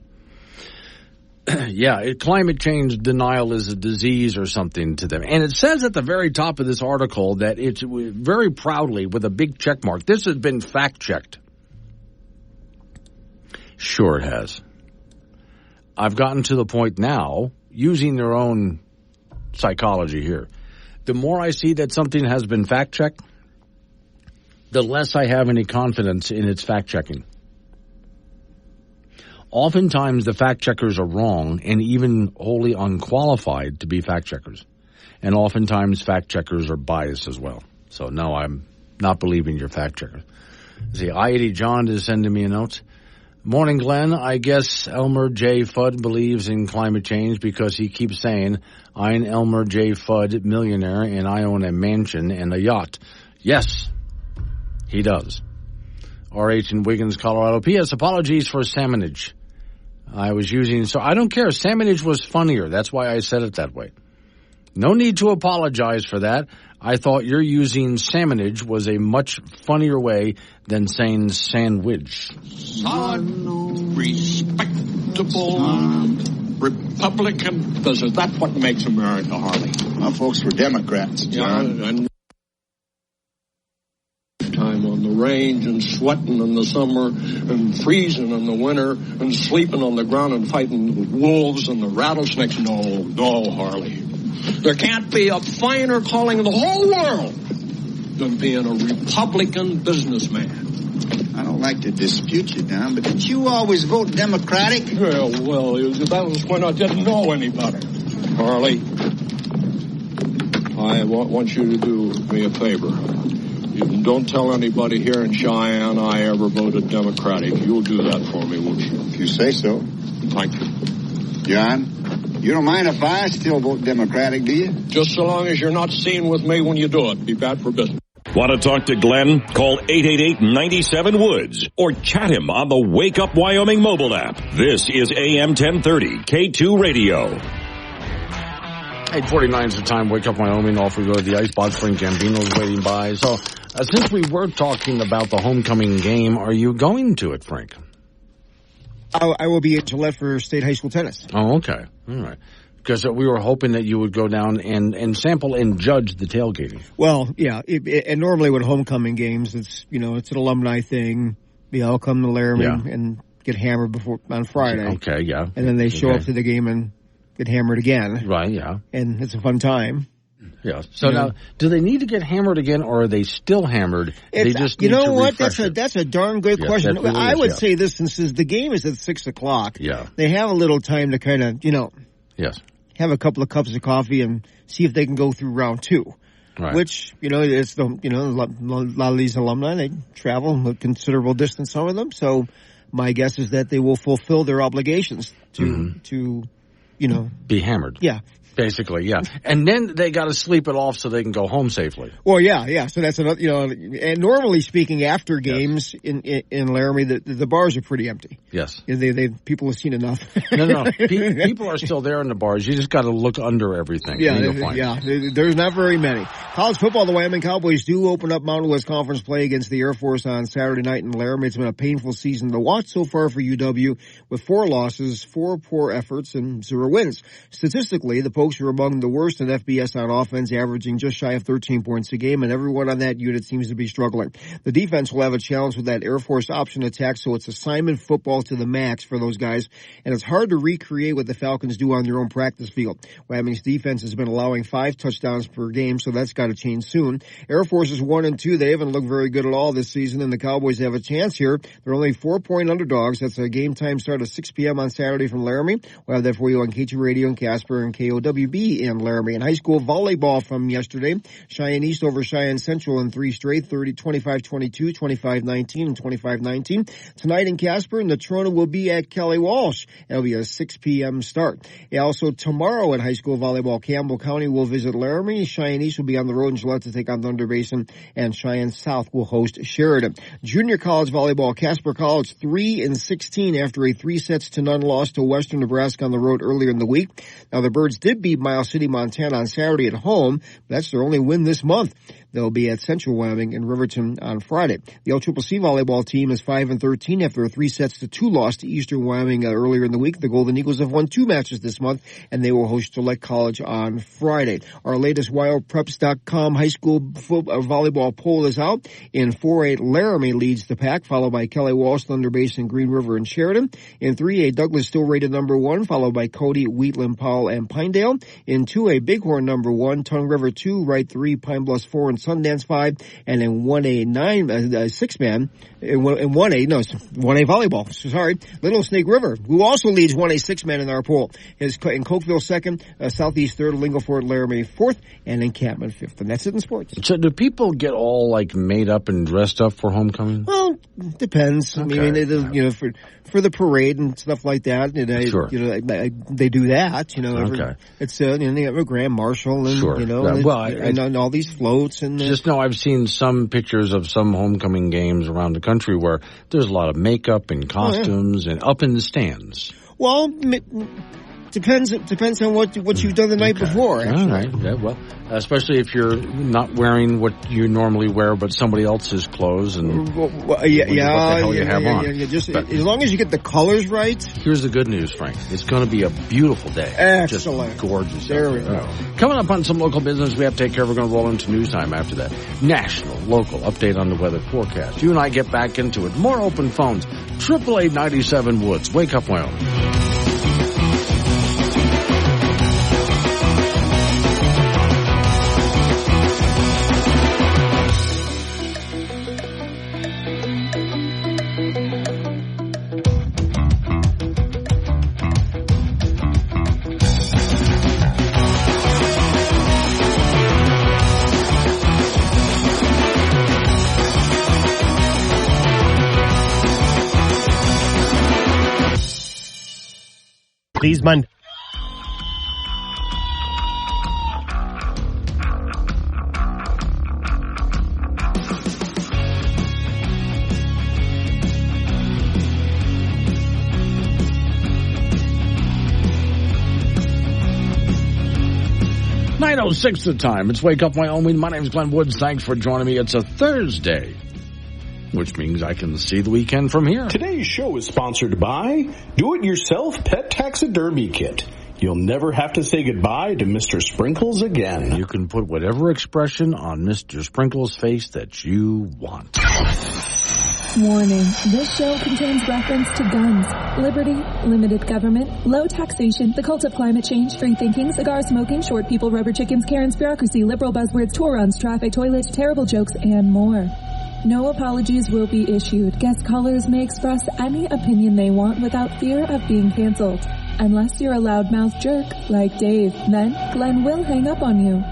Yeah, climate change denial is a disease or something to them. And it says at the very top of this article that it's very proudly with a big check mark, this has been fact-checked. Sure it has. I've gotten to the point now, using their own psychology here, the more I see that something has been fact-checked, the less I have any confidence in its fact-checking. Oftentimes, the fact-checkers are wrong and even wholly unqualified to be fact-checkers. And oftentimes, fact-checkers are biased as well. So, no, I'm not believing your fact-checkers. See, I-80 John is sending me a note. Morning, Glenn. I guess Elmer J. Fudd believes in climate change because he keeps saying, I'm Elmer J. Fudd, millionaire, and I own a mansion and a yacht. Yes, he does. R.H. in Wiggins, Colorado. P.S. Apologies for salmonage. I was using, so I don't care. Salmonage was funnier. That's why I said it that way. No need to apologize for that. I thought your using salmonage was a much funnier way than saying sandwich. Solid, respectable Republican business. That's what makes America, Harley. My folks were Democrats, John. Yeah, and time on the range and sweating in the summer and freezing in the winter and sleeping on the ground and fighting the wolves and the rattlesnakes. No, Harley. There can't be a finer calling in the whole world than being a Republican businessman. I don't like to dispute you, Don, but did you always vote Democratic? Yeah, well, that was when I didn't know any better. Harley, I want you to do me a favor. You don't tell anybody here in Cheyenne I ever voted Democratic. You'll do that for me, won't you? If you say so. Thank you. John, you don't mind if I still vote Democratic, do you? Just so long as you're not seen with me when you do it. Be bad for business. Want to talk to Glenn? Call 888-97-WOODS or chat him on the Wake Up Wyoming mobile app. This is AM 1030 K2 Radio. 8:49 is the time. Wake Up Wyoming. Off we go to the Icebox. Frank Gambino's waiting by. So, since we were talking about the homecoming game, are you going to it, Frank? I will be at Gillette for state high school tennis. Oh, okay. All right. Because we were hoping that you would go down and sample and judge the tailgating. Well, yeah. And normally with homecoming games, it's an alumni thing. They all come to Laramie and get hammered on Friday. Okay, yeah. And then they show up to the game and get hammered again. Right, yeah. And it's a fun time. Yeah. So now, do they need to get hammered again, or are they still hammered? They just need to refresh it? That's a darn good question. Really I would say this, since the game is at 6:00. Yeah. They have a little time to kind of, yes, have a couple of cups of coffee and see if they can go through round 2. Right. Which, it's a lot of these alumni, they travel a considerable distance, some of them. So my guess is that they will fulfill their obligations to be hammered. Yeah. Basically, yeah. And then they got to sleep it off so they can go home safely. Well, yeah. So that's another, and normally speaking, after games in Laramie, the bars are pretty empty. Yes. People have seen enough. No. People are still there in the bars. You just got to look under everything. Yeah. There's not very many. College football, the Wyoming Cowboys do open up Mountain West Conference play against the Air Force on Saturday night in Laramie. It's been a painful season to watch so far for UW with 4 losses, 4 poor efforts, and 0 wins. Statistically, the Pokes are among the worst in FBS on offense, averaging just shy of 13 points a game, and everyone on that unit seems to be struggling. The defense will have a challenge with that Air Force option attack, so it's assignment football to the max for those guys, and it's hard to recreate what the Falcons do on their own practice field. Wyoming's defense has been allowing 5 touchdowns per game, so that's got to change soon. Air Force is 1-2. They haven't looked very good at all this season, and the Cowboys have a chance here. They're only 4-point underdogs. That's a game time start at 6 p.m. on Saturday from Laramie. We'll have that for you on KT Radio in Casper and KOWB in Laramie. And high school volleyball from yesterday. Cheyenne East over Cheyenne Central in 3 straight, 25-22, 25-19, and 25-19. Tonight in Casper, Natrona will be at Kelly Walsh. It'll be a 6 p.m. start. Also tomorrow at high school volleyball, Campbell County will visit Laramie. Cheyenne East will be on the road in Gillette to take on Thunder Basin, and Cheyenne South will host Sheridan. Junior college volleyball, Casper College 3-16 after a 3-0 loss to Western Nebraska on the road earlier in the week. Now the Birds did beat Miles City, Montana on Saturday at home, but that's their only win this month. They'll be at Central Wyoming in Riverton on Friday. The LCCC volleyball team is 5-13 after a 3-2 loss to Eastern Wyoming earlier in the week. The Golden Eagles have won 2 matches this month, and they will host Gillette College on Friday. Our latest WyoPreps.com high school volleyball poll is out. In 4A, Laramie leads the pack, followed by Kelly Walsh, Thunder Basin, Green River, and Sheridan. In 3A, Douglas still rated number 1, followed by Cody, Wheatland, Powell, and Pinedale. In 2A, Bighorn number 1, Tongue River 2, Wright 3, Pine Bluff 4, and Sundance 5, and in 1A, 6-man, in 1A volleyball, sorry, Little Snake River, who also leads 1A 6-man in our poll, is in Cokeville 2nd, Southeast 3rd, Lingleford, Laramie 4th, and Encampment 5th. And that's it in sports. So do people get all, made up and dressed up for homecoming? Well, depends. Okay. I mean, for the parade and stuff like that, sure. They do that, okay. It's, they have a grand marshal and, sure. And all these floats and... Just know I've seen some pictures of some homecoming games around the country where there's a lot of makeup and costumes and up in the stands. Well, depends on what you've done the night before. Actually. All right. Yeah, well, especially if you're not wearing what you normally wear, but somebody else's clothes, and what the hell you have on. Just as long as you get the colors right. Here's the good news, Frank. It's going to be a beautiful day. Excellent. Just gorgeous. There we go. Coming up on some local business we have to take care of. We're going to roll into news time after that. National, local update on the weather forecast. You and I get back into it. More open phones. 888-97 Woods. Wake up, Wyoming. Please, Monday. .06 the time. It's Wake Up Wyoming. My name is Glenn Woods. Thanks for joining me. It's a Thursday, which means I can see the weekend from here. Today's show is sponsored by Do-It-Yourself Pet Taxidermy Kit. You'll never have to say goodbye to Mr. Sprinkles again. You can put whatever expression on Mr. Sprinkles' face that you want. Warning, this show contains reference to guns, liberty, limited government, low taxation, the cult of climate change, free thinking, cigar smoking, short people, rubber chickens, Karen's bureaucracy, liberal buzzwords, tour runs, traffic, toilets, terrible jokes, and more. No apologies will be issued. Guest callers may express any opinion they want without fear of being canceled. Unless you're a loudmouth jerk like Dave, then Glenn will hang up on you.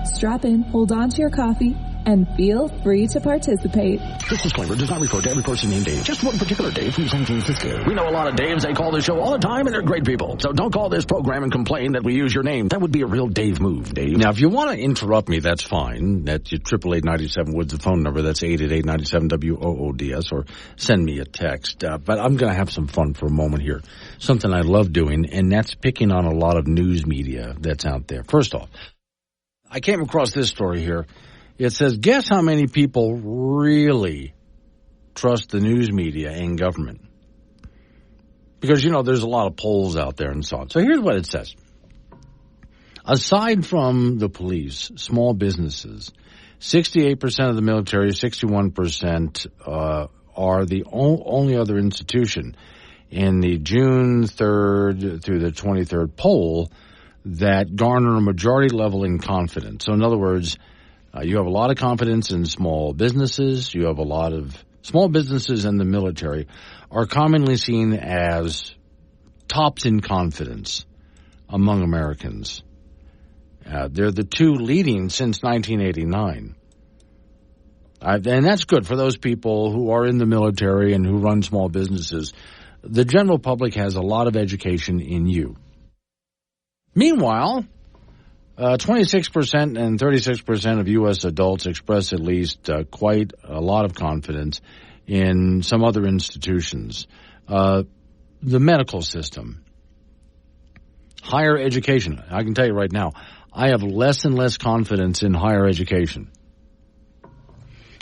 Strap in, hold on to your coffee, and feel free to participate. This disclaimer does not refer to every person named Dave, just one particular Dave from San Francisco. We know a lot of Daves. They call this show all the time, and they're great people. So don't call this program and complain that we use your name. That would be a real Dave move, Dave. Now, if you want to interrupt me, that's fine. That's your 888-97-WOODS, the phone number. That's 888-97-WOODS, or send me a text. But I'm going to have some fun for a moment here. Something I love doing, and that's picking on a lot of news media that's out there. First off, I came across this story here. It says, guess how many people really trust the news media and government? Because, there's a lot of polls out there and so on. So here's what it says. Aside from the police, small businesses, 68% of the military, 61% are the only other institution in the June 3rd through the 23rd poll that garner a majority level in confidence. So in other words, you have a lot of confidence in small businesses. You have a lot of small businesses, and the military are commonly seen as tops in confidence among Americans. They're the two leading since 1989. And that's good for those people who are in the military and who run small businesses. The general public has a lot of education in you. Meanwhile, 26% and 36% of U.S. adults express at least quite a lot of confidence in some other institutions. The medical system, higher education. I can tell you right now, I have less and less confidence in higher education.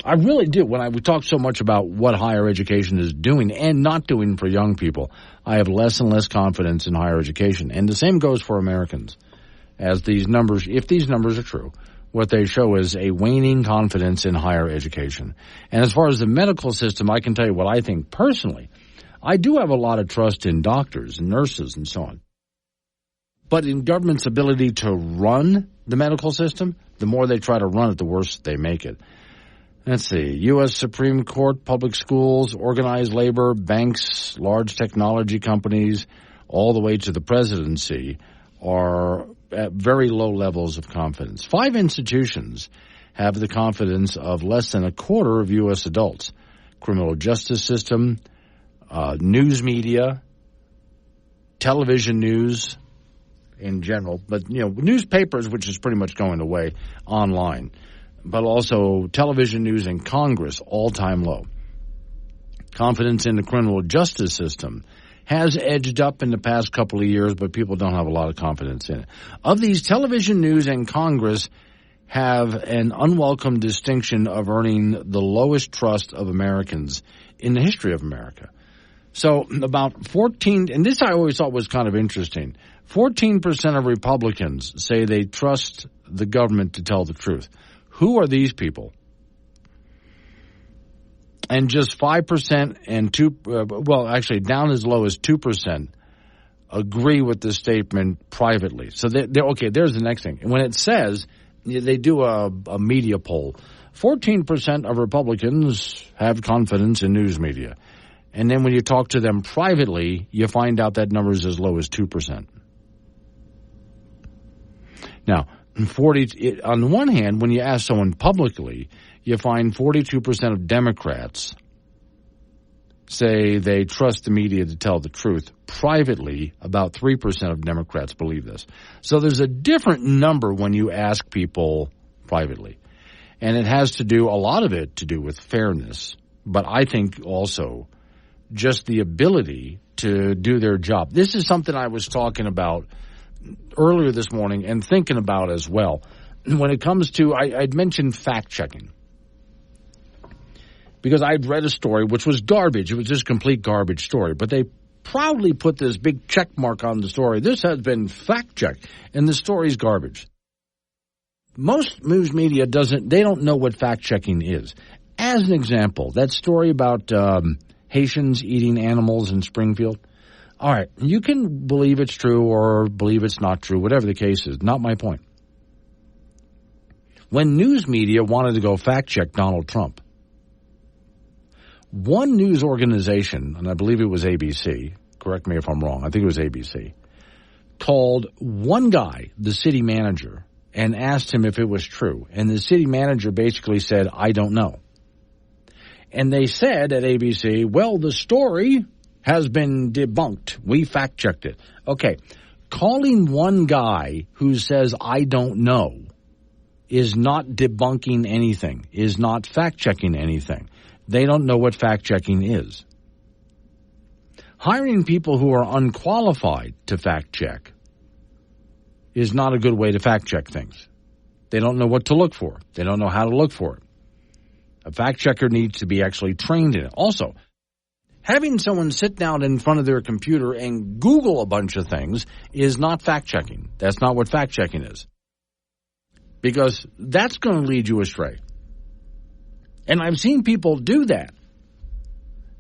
I really do. When we talk so much about what higher education is doing and not doing for young people, I have less and less confidence in higher education. And the same goes for Americans. As these numbers, if these numbers are true, what they show is a waning confidence in higher education. And as far as the medical system, I can tell you what I think personally. I do have a lot of trust in doctors and nurses and so on. But in government's ability to run the medical system, the more they try to run it, the worse they make it. Let's see. U.S. Supreme Court, public schools, organized labor, banks, large technology companies, all the way to the presidency are at very low levels of confidence. 5 institutions have the confidence of less than a quarter of U.S. adults. Criminal justice system, news media, television news in general, but, newspapers, which is pretty much going away, online, but also television news and Congress, all-time low. Confidence in the criminal justice system has edged up in the past couple of years, but people don't have a lot of confidence in it. Of these, television news and Congress have an unwelcome distinction of earning the lowest trust of Americans in the history of America. So about 14, and this I always thought was kind of interesting, 14% of Republicans say they trust the government to tell the truth. Who are these people? And just 5% and actually down as low as 2% agree with the statement privately. So okay, there's the next thing. And when it says, they do a media poll, 14% of Republicans have confidence in news media. And then when you talk to them privately, you find out that number is as low as 2%. Now, on the one hand, when you ask someone publicly, you find 42% of Democrats say they trust the media to tell the truth. Privately, about 3% of Democrats believe this. So there's a different number when you ask people privately. And it has to do, a lot of it to do with fairness, but I think also just the ability to do their job. This is something I was talking about earlier this morning and thinking about as well. When it comes to, I'd mentioned fact-checking. Because I'd read a story which was garbage. It was just complete garbage story. But they proudly put this big check mark on the story. This has been fact-checked, and the story's garbage. Most news media they don't know what fact-checking is. As an example, that story about Haitians eating animals in Springfield. All right, you can believe it's true or believe it's not true, whatever the case is. Not my point. When news media wanted to go fact-check Donald Trump, one news organization, and I believe it was ABC, correct me if I'm wrong, I think it was ABC, called one guy, the city manager, and asked him if it was true. And the city manager basically said, I don't know. And they said at ABC, well, the story has been debunked. We fact-checked it. Okay, calling one guy who says, I don't know, is not debunking anything, is not fact-checking anything. They don't know what fact-checking is. Hiring people who are unqualified to fact-check is not a good way to fact-check things. They don't know what to look for. They don't know how to look for it. A fact-checker needs to be actually trained in it. Also, having someone sit down in front of their computer and Google a bunch of things is not fact-checking. That's not what fact-checking is. Because that's going to lead you astray. And I've seen people do that.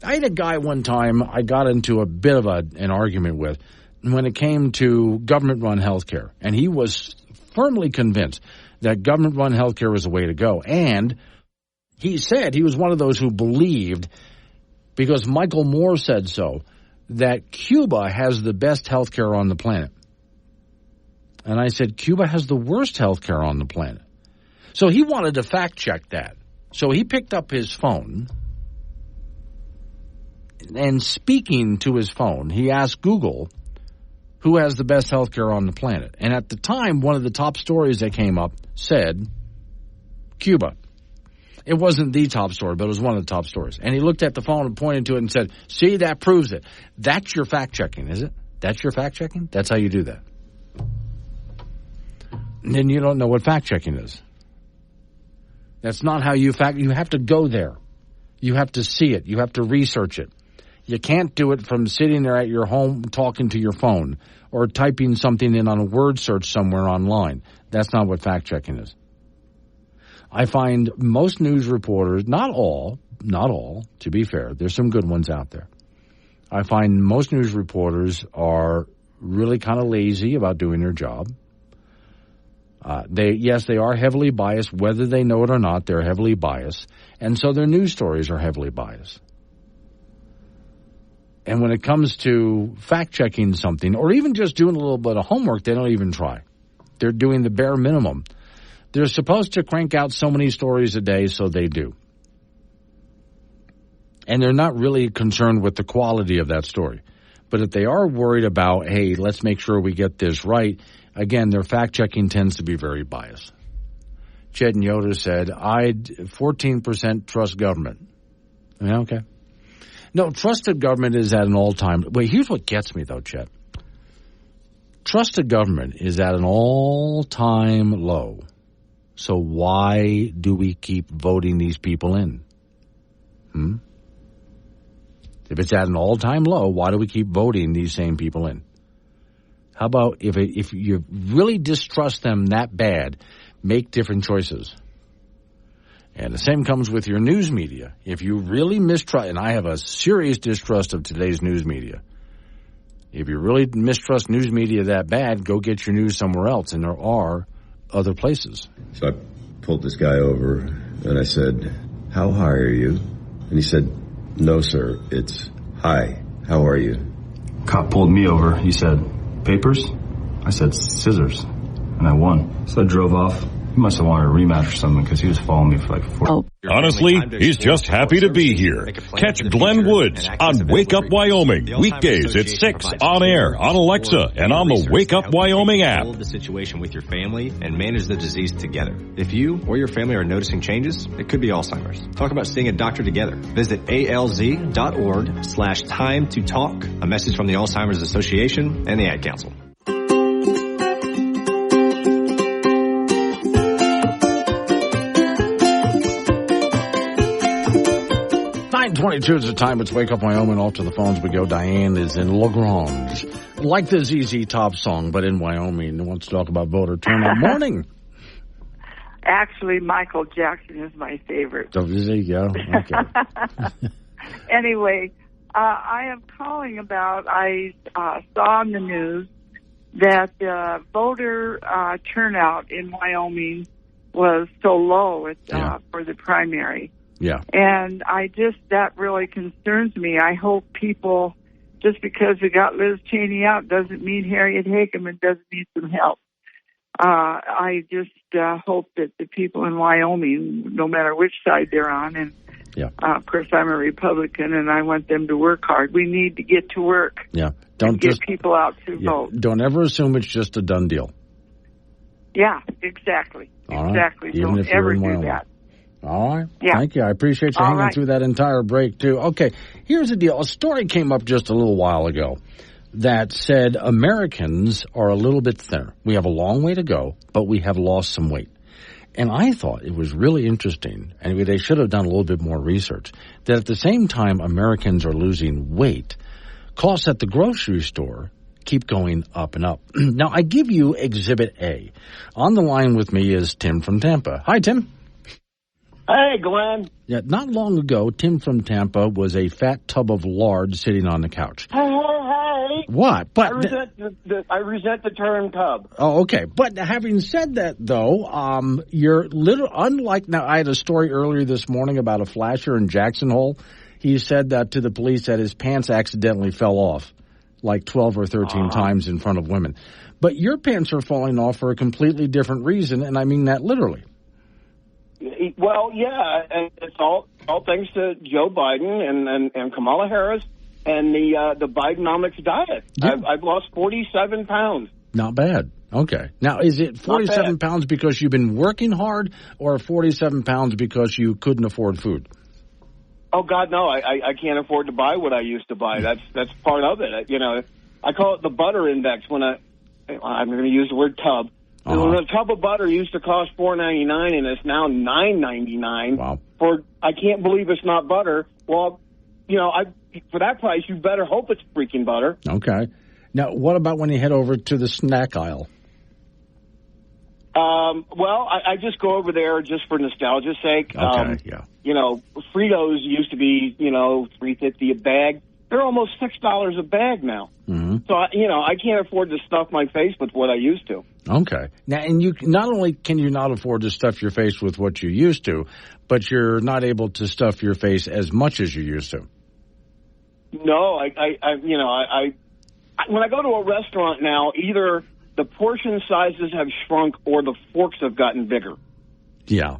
I had a guy one time I got into a bit of an argument with when it came to government-run health care. And he was firmly convinced that government-run health care was the way to go. And he said he was one of those who believed, because Michael Moore said so, that Cuba has the best health care on the planet. And I said, Cuba has the worst health care on the planet. So he wanted to fact-check that. So he picked up his phone, and speaking to his phone, he asked Google who has the best health care on the planet. And at the time, one of the top stories that came up said Cuba. It wasn't the top story, but it was one of the top stories. And he looked at the phone and pointed to it and said, see, that proves it. That's your fact-checking, is it? That's your fact-checking? That's how you do that. And then you don't know what fact-checking is. That's not how you you have to go there. You have to see it. You have to research it. You can't do it from sitting there at your home talking to your phone or typing something in on a word search somewhere online. That's not what fact-checking is. I find most news reporters, not all, to be fair, there's some good ones out there. I find most news reporters are really kind of lazy about doing their job. They are heavily biased, whether they know it or not, they're heavily biased. And so their news stories are heavily biased. And when it comes to fact-checking something, or even just doing a little bit of homework, they don't even try. They're doing the bare minimum. They're supposed to crank out so many stories a day, so they do. And they're not really concerned with the quality of that story. But if they are worried about, hey, let's make sure we get this right, again, their fact-checking tends to be very biased. Chet and Yoda said, I'd 14% trust government. Yeah, okay. No, trusted government is at an all-time... Wait, here's what gets me, though, Chet. Trusted government is at an all-time low. So why do we keep voting these people in? If it's at an all-time low, why do we keep voting these same people in? How about if you really distrust them that bad, make different choices? And the same comes with your news media. If you really mistrust, and I have a serious distrust of today's news media. If you really mistrust news media that bad, go get your news somewhere else, and there are other places. So I pulled this guy over, and I said, how high are you? And he said, no, sir, it's hi. How are you? Cop pulled me over. He said, papers? I said, scissors. And I won. So I drove off. He must have wanted a rematch or something because he was following me for like 4 Honestly, he's just happy to be here. Catch Glenn Woods on Wake Up Wyoming, weekdays at 6 on air, on Alexa, and on the Wake Up Wyoming app. Hold the situation with your family and manage the disease together. If you or your family are noticing changes, it could be Alzheimer's. Talk about seeing a doctor together. Visit alz.org/time to talk. A message from the Alzheimer's Association and the Ad Council. 9:22 is the time. It's Wake Up Wyoming. Off to the phones we go. Diane is in La Grange. Like the ZZ Top song, but in Wyoming. Wants to talk about voter turnout. Morning. Actually, Michael Jackson is my favorite. So there you go. Okay. Anyway, I am calling about, I saw on the news that voter turnout in Wyoming was so low for the primary. Yeah. And that really concerns me. I hope people, just because we got Liz Cheney out doesn't mean Harriet Hageman doesn't need some help. I just hope that the people in Wyoming, no matter which side they're on, and of course I'm a Republican, and I want them to work hard. We need to get to work. Yeah, don't get people out to vote. Don't ever assume it's just a done deal. Yeah, exactly. All exactly. Right. Even Don't if you're ever in do Wyoming. that. All right. Yeah. Thank you. I appreciate you hanging through that entire break, too. Okay, here's the deal. A story came up just a little while ago that said Americans are a little bit thinner. We have a long way to go, but we have lost some weight. And I thought it was really interesting, and they should have done a little bit more research, that at the same time Americans are losing weight, costs at the grocery store keep going up and up. Now, I give you Exhibit A. On the line with me is Tim from Tampa. Hi, Tim. Hey, Glenn. Yeah, not long ago, Tim from Tampa was a fat tub of lard sitting on the couch. Hey. What? But I resent the term tub. Oh, okay. But having said that, though, you're unlike now. I had a story earlier this morning about a flasher in Jackson Hole. He said that to the police that his pants accidentally fell off like 12 or 13 times in front of women. But your pants are falling off for a completely different reason, and I mean that literally. Well, yeah, and it's all thanks to Joe Biden and Kamala Harris and the Bidenomics diet. Yeah. I've lost 47 pounds. Not bad. Okay. Now, is it 47 pounds because you've been working hard, or 47 pounds because you couldn't afford food? Oh God, no! I can't afford to buy what I used to buy. That's part of it. You know, I call it the butter index. When I'm going to use the word tub. When a tub of butter used to cost $4.99 and it's now $9.99. Wow! I can't believe it's not butter. Well, you know, for that price, you better hope it's freaking butter. Okay. Now, what about when you head over to the snack aisle? Well, I just go over there just for nostalgia's sake. Okay, yeah. You know, Fritos used to be, $3.50 a bag. They're almost $6 a bag now. Mm-hmm. So, I can't afford to stuff my face with what I used to. Okay. Now, and you not only can you not afford to stuff your face with what you used to, but you're not able to stuff your face as much as you used to. No, when I go to a restaurant now, either the portion sizes have shrunk or the forks have gotten bigger. Yeah.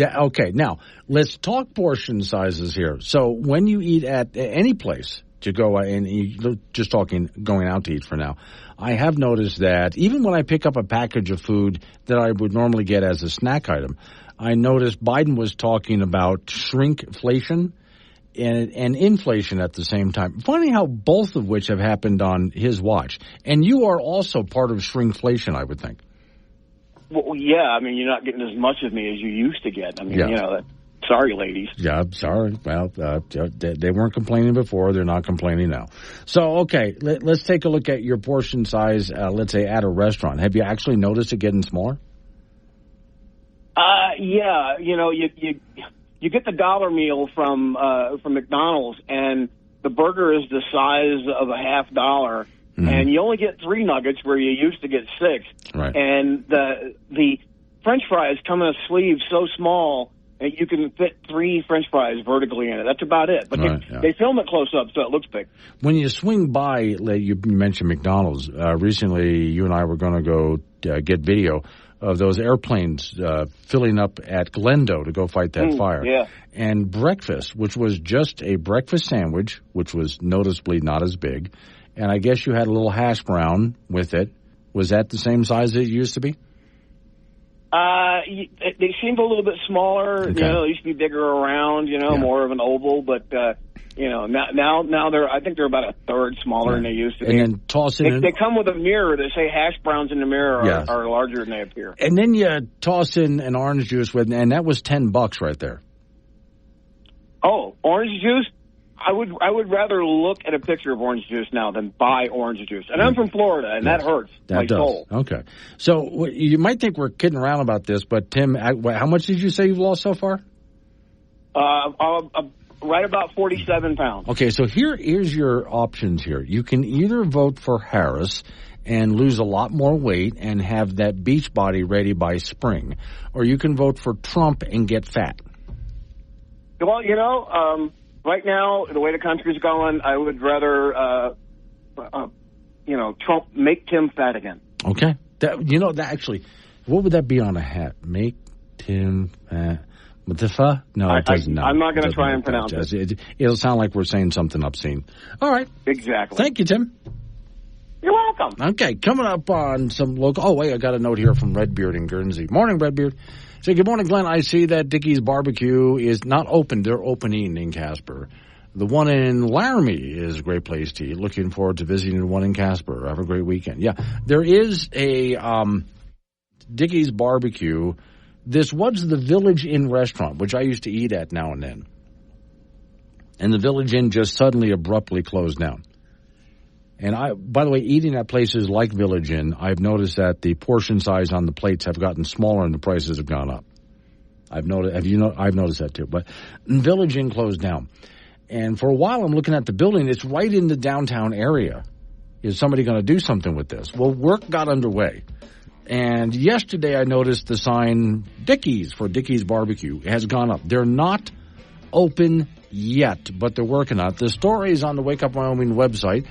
Okay, now, let's talk portion sizes here. So when you eat at any place to go, and you're just talking going out to eat for now, I have noticed that even when I pick up a package of food that I would normally get as a snack item, I noticed Biden was talking about shrinkflation and inflation at the same time. Funny how both of which have happened on his watch. And you are also part of shrinkflation, I would think. Well, yeah, I mean, you're not getting as much of me as you used to get. I mean, sorry, ladies. Yeah, sorry. Well, they weren't complaining before. They're not complaining now. So, okay, let's take a look at your portion size, let's say, at a restaurant. Have you actually noticed it getting smaller? Yeah, you get the dollar meal from McDonald's, and the burger is the size of a $half. Mm-hmm. And you only get 3 nuggets where you used to get 6. Right. And the French fries come in a sleeve so small that you can fit 3 French fries vertically in it. That's about it. But they film it close up so it looks big. When you swing by, you mentioned McDonald's. Recently, you and I were going to go get video of those airplanes filling up at Glendo to go fight that fire. Yeah. And breakfast, which was just a breakfast sandwich, which was noticeably not as big. And I guess you had a little hash brown with it. Was that the same size it used to be? They seemed a little bit smaller. Okay. They used to be bigger around, more of an oval. But, now I think they're about a third smaller than they used to be. And then toss in... They come with a mirror. They say hash browns in the mirror are larger than they appear. And then you toss in an orange juice with, and that was $10 right there. Oh, orange juice? I would rather look at a picture of orange juice now than buy orange juice. And I'm from Florida, and that hurts my soul. Okay. So you might think we're kidding around about this, but Tim, how much did you say you've lost so far? Right about 47 pounds. Okay, so here's your options here. You can either vote for Harris and lose a lot more weight and have that beach body ready by spring, or you can vote for Trump and get fat. Well, right now, the way the country's going, I would rather, Trump make Tim fat again. Okay. That actually, what would that be on a hat? Make Tim Matifa? No, it doesn't. I'm not going to try and pronounce it. It'll sound like we're saying something obscene. All right. Exactly. Thank you, Tim. You're welcome. Okay, coming up on some local... Oh, wait, I got a note here from Redbeard in Guernsey. Morning, Redbeard. Say, good morning, Glenn. I see that Dickie's Barbecue is not open. They're opening in Casper. The one in Laramie is a great place to eat. Looking forward to visiting the one in Casper. Have a great weekend. Yeah, there is a Dickie's Barbecue. This was the Village Inn restaurant, which I used to eat at now and then. And the Village Inn just suddenly abruptly closed down. And by the way, eating at places like Village Inn, I've noticed that the portion size on the plates have gotten smaller and the prices have gone up. I've noticed that too. But Village Inn closed down. And for a while, I'm looking at the building. It's right in the downtown area. Is somebody going to do something with this? Well, work got underway. And yesterday, I noticed the sign Dickie's for Dickie's Barbecue has gone up. They're not open yet, but they're working on it. The story is on the Wake Up Wyoming website.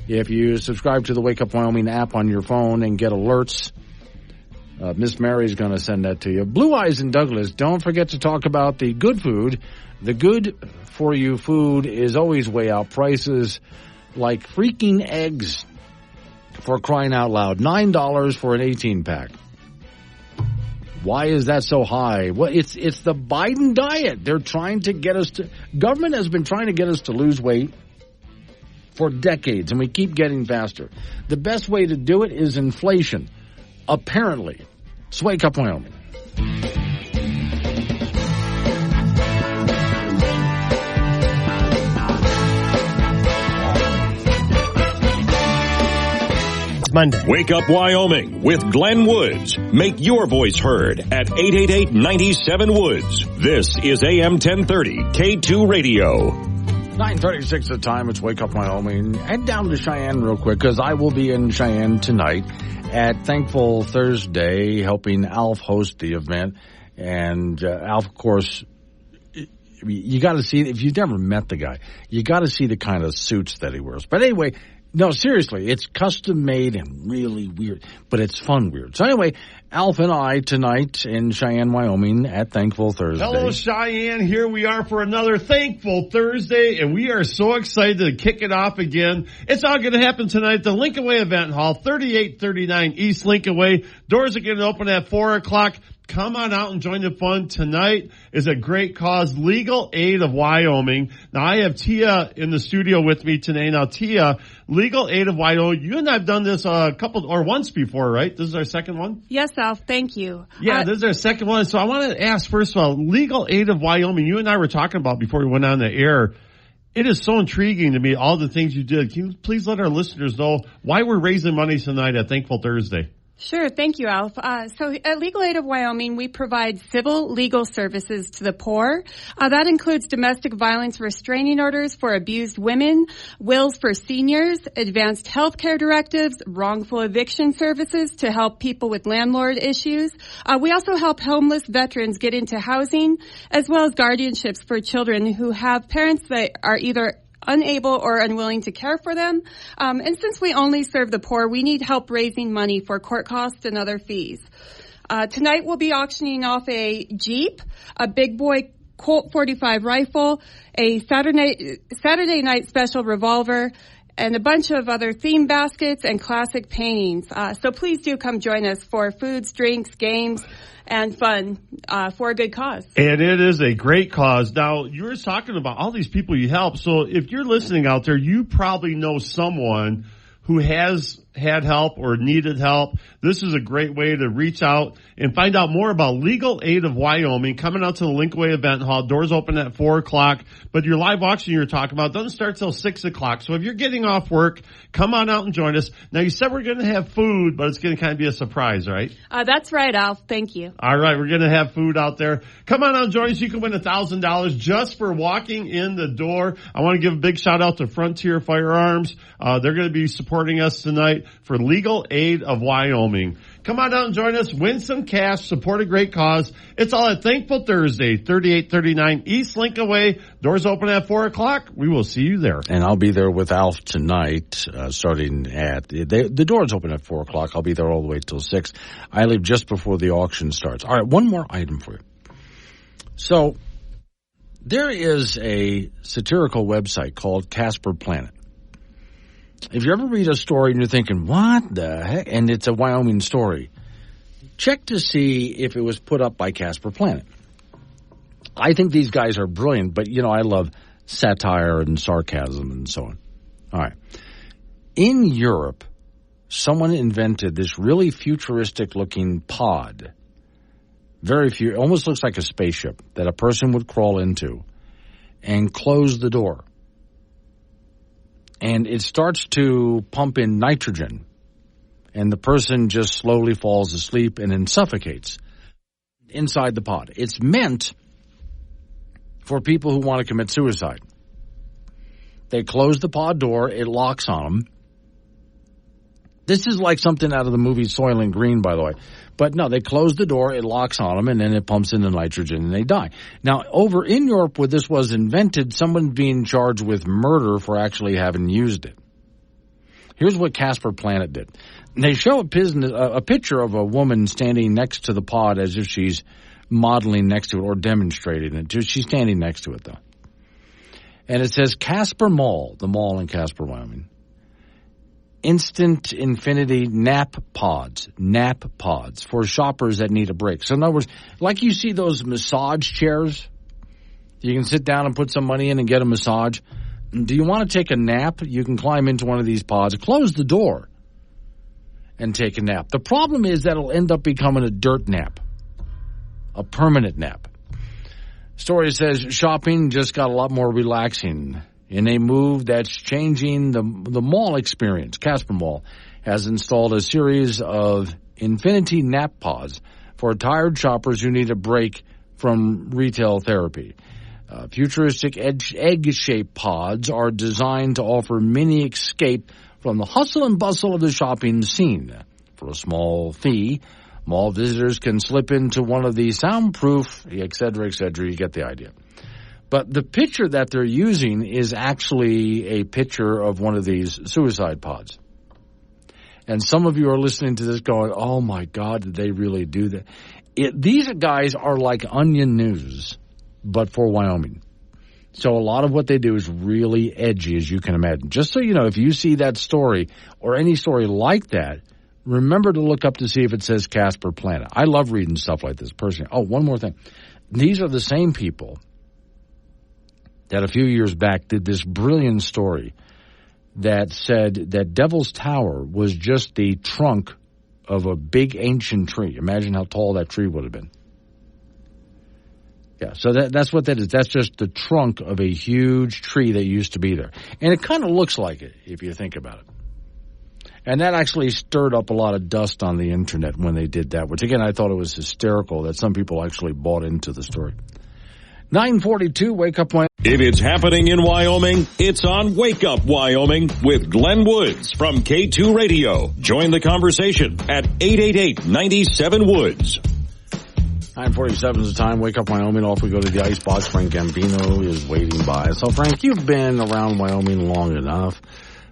If you subscribe to the Wake Up Wyoming app on your phone and get alerts, Miss Mary's going to send that to you. Blue Eyes in Douglas, don't forget to talk about the good food. The good-for-you food is always way out. Prices like freaking eggs, for crying out loud. $9 for an 18-pack. Why is that so high? Well, it's the Biden diet. They're trying to get us to... Government has been trying to get us to lose weight for decades, and we keep getting faster. The best way to do it is inflation, apparently. It's Wake Up Wyoming. Monday. Wake Up Wyoming with Glenn Woods. Make your voice heard at 888-97-WOODS. This is AM 1030 K2 Radio. 9:36 the time. It's Wake Up Wyoming. Head down to Cheyenne real quick because I will be in Cheyenne tonight at Thankful Thursday helping Alf host the event. And Alf, of course, you got to see, if you've never met the guy, you got to see the kind of suits that he wears. But anyway, no, seriously, it's custom made and really weird, but it's fun weird. So anyway, Alf and I tonight in Cheyenne, Wyoming at Thankful Thursday. Hello, Cheyenne. Here we are for another Thankful Thursday, and we are so excited to kick it off again. It's all going to happen tonight at the Lincoln Way Event Hall, 3839 East Lincoln Way. Doors are going to open at 4 o'clock. Come on out and join the fun. Tonight is a great cause, Legal Aid of Wyoming. Now, I have Tia in the studio with me today. Now, Tia, Legal Aid of Wyoming, you and I have done this once before, right? This is our second one? Yes, Alf, thank you. Yeah, this is our second one. So I wanted to ask, first of all, Legal Aid of Wyoming, you and I were talking about before we went on the air. It is so intriguing to me, all the things you did. Can you please let our listeners know why we're raising money tonight at Thankful Thursday? Sure. Thank you, Alf. So at Legal Aid of Wyoming, we provide civil legal services to the poor. That includes domestic violence restraining orders for abused women, wills for seniors, advanced health care directives, wrongful eviction services to help people with landlord issues. We also help homeless veterans get into housing, as well as guardianships for children who have parents that are either unable or unwilling to care for them. And since we only serve the poor, we need help raising money for court costs and other fees. Tonight we'll be auctioning off a Jeep, a Big Boy Colt 45 rifle, a Saturday night special revolver, and a bunch of other theme baskets and classic paintings. So please do come join us for foods, drinks, games, and fun for a good cause. And it is a great cause. Now, you were talking about all these people you help. So if you're listening out there, you probably know someone who has had help or needed help. This is a great way to reach out and find out more about Legal Aid of Wyoming. Coming out to the Lincoln Way Event Hall. Doors open at 4 o'clock. But your live auction you're talking about doesn't start till 6 o'clock. So if you're getting off work, come on out and join us. Now, you said we're going to have food, but it's going to kind of be a surprise, right? That's right, Alf. Thank you. All right. We're going to have food out there. Come on out and join us. You can win $1,000 just for walking in the door. I want to give a big shout out to Frontier Firearms. They're going to be supporting us tonight. for Legal Aid of Wyoming. Come on out and join us. Win some cash. Support a great cause. It's all at Thankful Thursday, 3839 East Lincoln Way. Doors open at 4 o'clock. We will see you there. And I'll be there with Alf tonight, starting at, the doors open at 4 o'clock. I'll be there all the way till 6. I leave just before the auction starts. All right, one more item for you. So, there is a satirical website called Casper Planet. If you ever read a story and you're thinking, what the heck? And it's a Wyoming story, check to see if it was put up by Casper Planet. I think these guys are brilliant, but, I love satire and sarcasm and so on. All right. In Europe, someone invented this really futuristic-looking pod. Almost looks like a spaceship that a person would crawl into and close the door. And it starts to pump in nitrogen, and the person just slowly falls asleep and then suffocates inside the pod. It's meant for people who want to commit suicide. They close the pod door, it locks on them. This is like something out of the movie Soylent Green, by the way. But no, they close the door, it locks on them, and then it pumps in the nitrogen, and they die. Now, over in Europe, where this was invented, someone's being charged with murder for actually having used it. Here's what Casper Planet did. They show a picture of a woman standing next to the pod as if she's modeling next to it or demonstrating it. She's standing next to it, though. And it says Casper Mall, the mall in Casper, Wyoming. Instant infinity nap pods for shoppers that need a break. So in other words, like you see those massage chairs, you can sit down and put some money in and get a massage. Do you want to take a nap? You can climb into one of these pods, close the door, and take a nap. The problem is that it'll end up becoming a dirt nap, a permanent nap. Story says shopping just got a lot more relaxing in a move that's changing the mall experience. Casper Mall has installed a series of infinity nap pods for tired shoppers who need a break from retail therapy. Futuristic egg-shaped pods are designed to offer mini escape from the hustle and bustle of the shopping scene. For a small fee, mall visitors can slip into one of the soundproof, et cetera, you get the idea. But the picture that they're using is actually a picture of one of these suicide pods. And some of you are listening to this going, oh my God, did they really do that? These guys are like Onion News, but for Wyoming. So a lot of what they do is really edgy, as you can imagine. Just so you know, if you see that story or any story like that, remember to look up to see if it says Casper Planet. I love reading stuff like this personally. Oh, one more thing. These are the same people that a few years back did this brilliant story that said that Devil's Tower was just the trunk of a big ancient tree. Imagine how tall that tree would have been. Yeah, so that's what that is. That's just the trunk of a huge tree that used to be there. And it kind of looks like it, if you think about it. And that actually stirred up a lot of dust on the internet when they did that, which, again, I thought it was hysterical that some people actually bought into the story. 942, Wake Up Wyoming. If it's happening in Wyoming, it's on Wake Up Wyoming with Glenn Woods from K2 Radio. Join the conversation at 888-97-WOODS. 9:47 is the time. Wake Up Wyoming. Off we go to the icebox. Frank Gambino is waiting by. So, Frank, you've been around Wyoming long enough.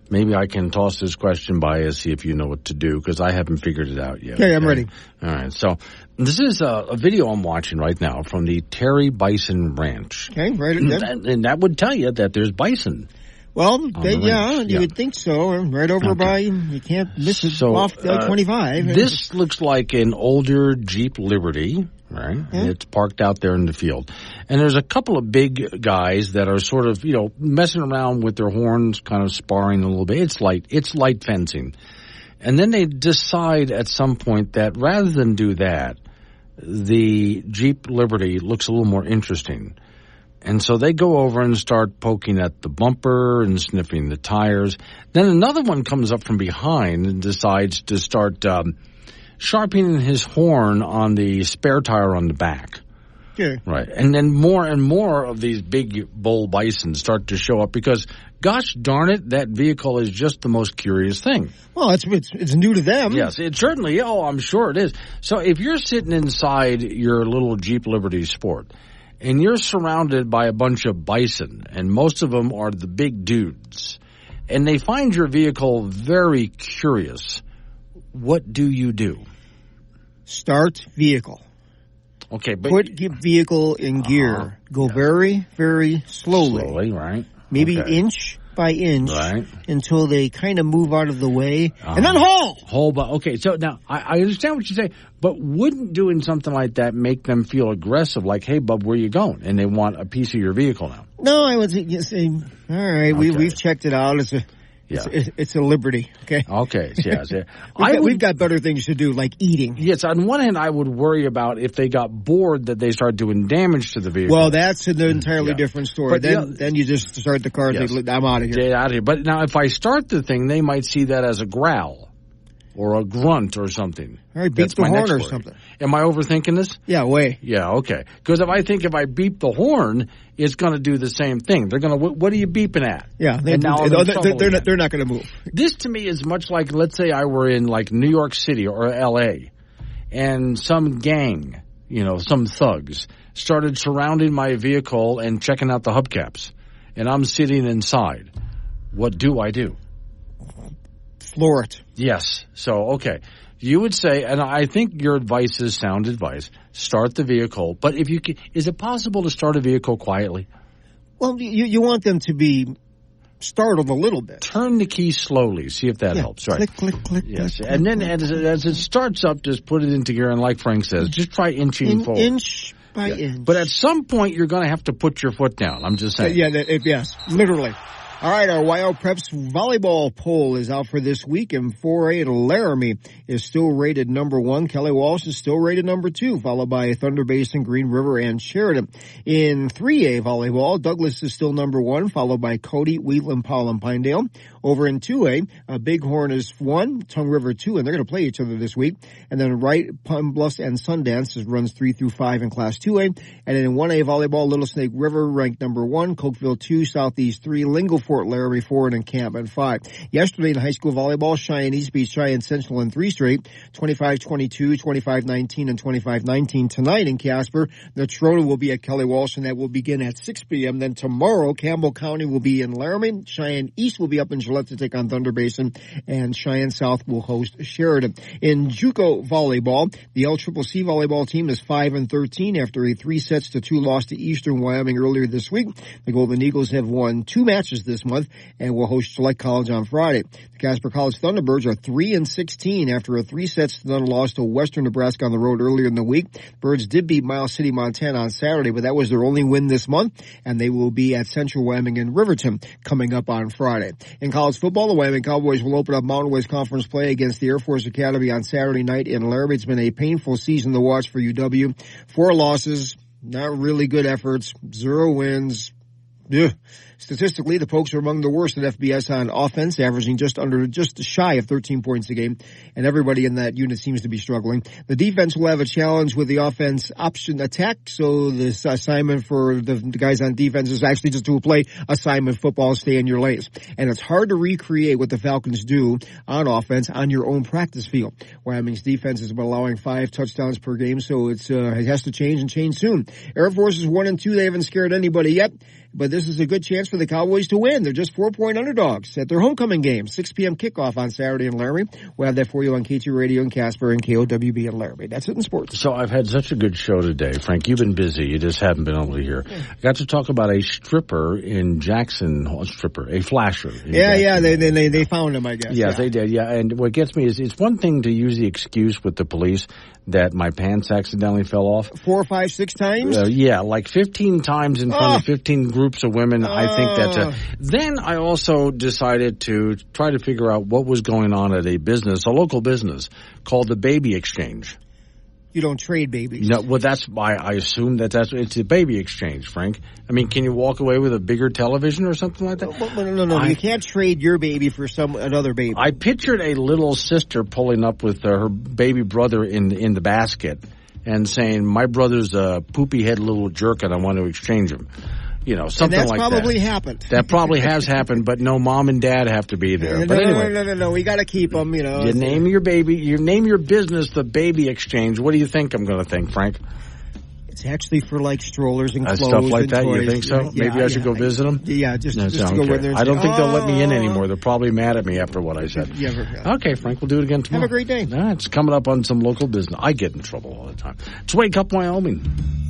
Maybe I can toss this question by you, see if you know what to do, because I haven't figured it out yet. Okay, I'm ready. All right. So this is a video I'm watching right now from the Terry Bison Ranch. Okay, right. And that would tell you that there's bison. Well, you would think so. Right over by, you can't miss it, off 25. This looks like an older Jeep Liberty, right? And it's parked out there in the field. And there's a couple of big guys that are sort of, messing around with their horns, kind of sparring a little bit. It's light fencing. And then they decide at some point that rather than do that, the Jeep Liberty looks a little more interesting. And so they go over and start poking at the bumper and sniffing the tires. Then another one comes up from behind and decides to start sharpening his horn on the spare tire on the back. Okay. Right. And then more and more of these big bull bison start to show up because, gosh darn it, that vehicle is just the most curious thing. Well, it's new to them. Yes, it certainly, I'm sure it is. So if you're sitting inside your little Jeep Liberty Sport and you're surrounded by a bunch of bison, and most of them are the big dudes, and they find your vehicle very curious, what do you do? Start vehicle. Okay, but put vehicle in gear. Go very, very slowly. Slowly, right. Maybe inch by inch until they kind of move out of the way, and then haul. Okay, so now I understand what you say, but wouldn't doing something like that make them feel aggressive, like, hey, bub, where you going? And they want a piece of your vehicle now. No, I would say, all right, we've checked it out. It's a Liberty, okay? Okay, yes. We've got better things to do, like eating. Yes, on one hand, I would worry about if they got bored that they start doing damage to the vehicle. Well, that's an entirely different story. But then you just start the car and say, I'm out of here. Get out of here. But now if I start the thing, they might see that as a growl or a grunt or something. All right, beep the horn or something. Am I overthinking this? Yeah, way. Yeah, okay. Because if I beep the horn, it's going to do the same thing. They're going to, what are you beeping at? Yeah, they're not going to move. This to me is much like, let's say I were in like New York City or L.A. and some gang, some thugs started surrounding my vehicle and checking out the hubcaps. And I'm sitting inside. What do I do? Floor it. Yes. So, okay. You would say, and I think your advice is sound advice, start the vehicle. But if you can, is it possible to start a vehicle quietly? Well, you want them to be startled a little bit. Turn the key slowly. See if that helps. Right. Click. Yes. Click, and then as it starts up, just put it into gear. And like Frank says, just try inching forward. Inch by inch. But at some point, you're going to have to put your foot down. I'm just saying. Yes, literally. All right, our YO Preps volleyball poll is out for this week, and 4A Laramie is still rated number 1. Kelly Walsh is still rated number 2, followed by Thunder Basin, Green River, and Sheridan. In 3A volleyball, Douglas is still number 1, followed by Cody, Wheatland, Powell, and Pinedale. Over in 2A, Bighorn is 1, Tongue River 2, and they're going to play each other this week. And then Wright, Pine Bluffs, and Sundance runs 3 through 5 in Class 2A. And then in 1A volleyball, Little Snake River ranked number 1, Cokeville 2, Southeast 3, Lingle Fort Laramie 4, and Encampment 5. Yesterday in high school volleyball, Cheyenne East beat Cheyenne Central in 3 straight, 25-22, 25-19, and 25-19. Tonight in Casper, the Natrona will be at Kelly Walsh, and that will begin at 6 p.m. Then tomorrow, Campbell County will be in Laramie. Cheyenne East will be up in Gillette to take on Thunder Basin, and Cheyenne South will host Sheridan. In JUCO volleyball, the LCCC volleyball team is 5-13 after a 3-2 loss to Eastern Wyoming earlier this week. The Golden Eagles have won 2 matches this month and will host Select College on Friday. The Casper College Thunderbirds are 3-16 after a 3-0 loss to Western Nebraska on the road earlier in the week. Birds did beat Miles City, Montana on Saturday, but that was their only win this month, and they will be at Central Wyoming in Riverton coming up on Friday. In college football, the Wyoming Cowboys will open up Mountain West Conference play against the Air Force Academy on Saturday night in Laramie. It's been a painful season to watch for UW. 4 losses, not really good efforts, 0 wins. Ugh. Statistically, the Pokes are among the worst at FBS on offense, averaging just shy of 13 points a game, and everybody in that unit seems to be struggling. The defense will have a challenge with the offense option attack, so this assignment for the guys on defense is actually just to play assignment football, stay in your lanes. And it's hard to recreate what the Falcons do on offense on your own practice field. Wyoming's defense has been allowing 5 touchdowns per game, so it has to change and change soon. Air Force is 1-2. They haven't scared anybody yet, but this is a good chance for the Cowboys to win. They're just 4-point underdogs at their homecoming game. 6 p.m. kickoff on Saturday in Laramie. We'll have that for you on KT Radio in Casper and KOWB in Laramie. That's it in sports. So I've had such a good show today, Frank. You've been busy. You just haven't been able to hear. I got to talk about a stripper in Jackson. A flasher. Yeah. They found him, I guess. Yes, they did. Yeah, and what gets me is it's one thing to use the excuse with the police that my pants accidentally fell off. 4, 5, 6 times? Yeah, like 15 times in front of 15 groups of women. I think that's Then I also decided to try to figure out what was going on at a local business called the Baby Exchange. You don't trade babies. No, well, that's why I assume it's a baby exchange, Frank. I mean, can you walk away with a bigger television or something like that? No. You can't trade your baby for another baby. I pictured a little sister pulling up with her baby brother in the basket, and saying, my brother's a poopy-head little jerk and I want to exchange him. You know, something like that. That's probably happened. That probably has happened, but no, mom and dad have to be there. But anyway. No. We got to keep them, you know. You name your baby, you name your business the Baby Exchange. What do you think I'm going to think, Frank? It's actually for like strollers and clothes stuff like and that. toys. You think so? Maybe I should go visit them. Yeah, just to go in there. I don't think they'll let me in anymore. They're probably mad at me after what I said. Okay, Frank, we'll do it again tomorrow. Have a great day. It's coming up on some local business. I get in trouble all the time. It's Wake Up Wyoming.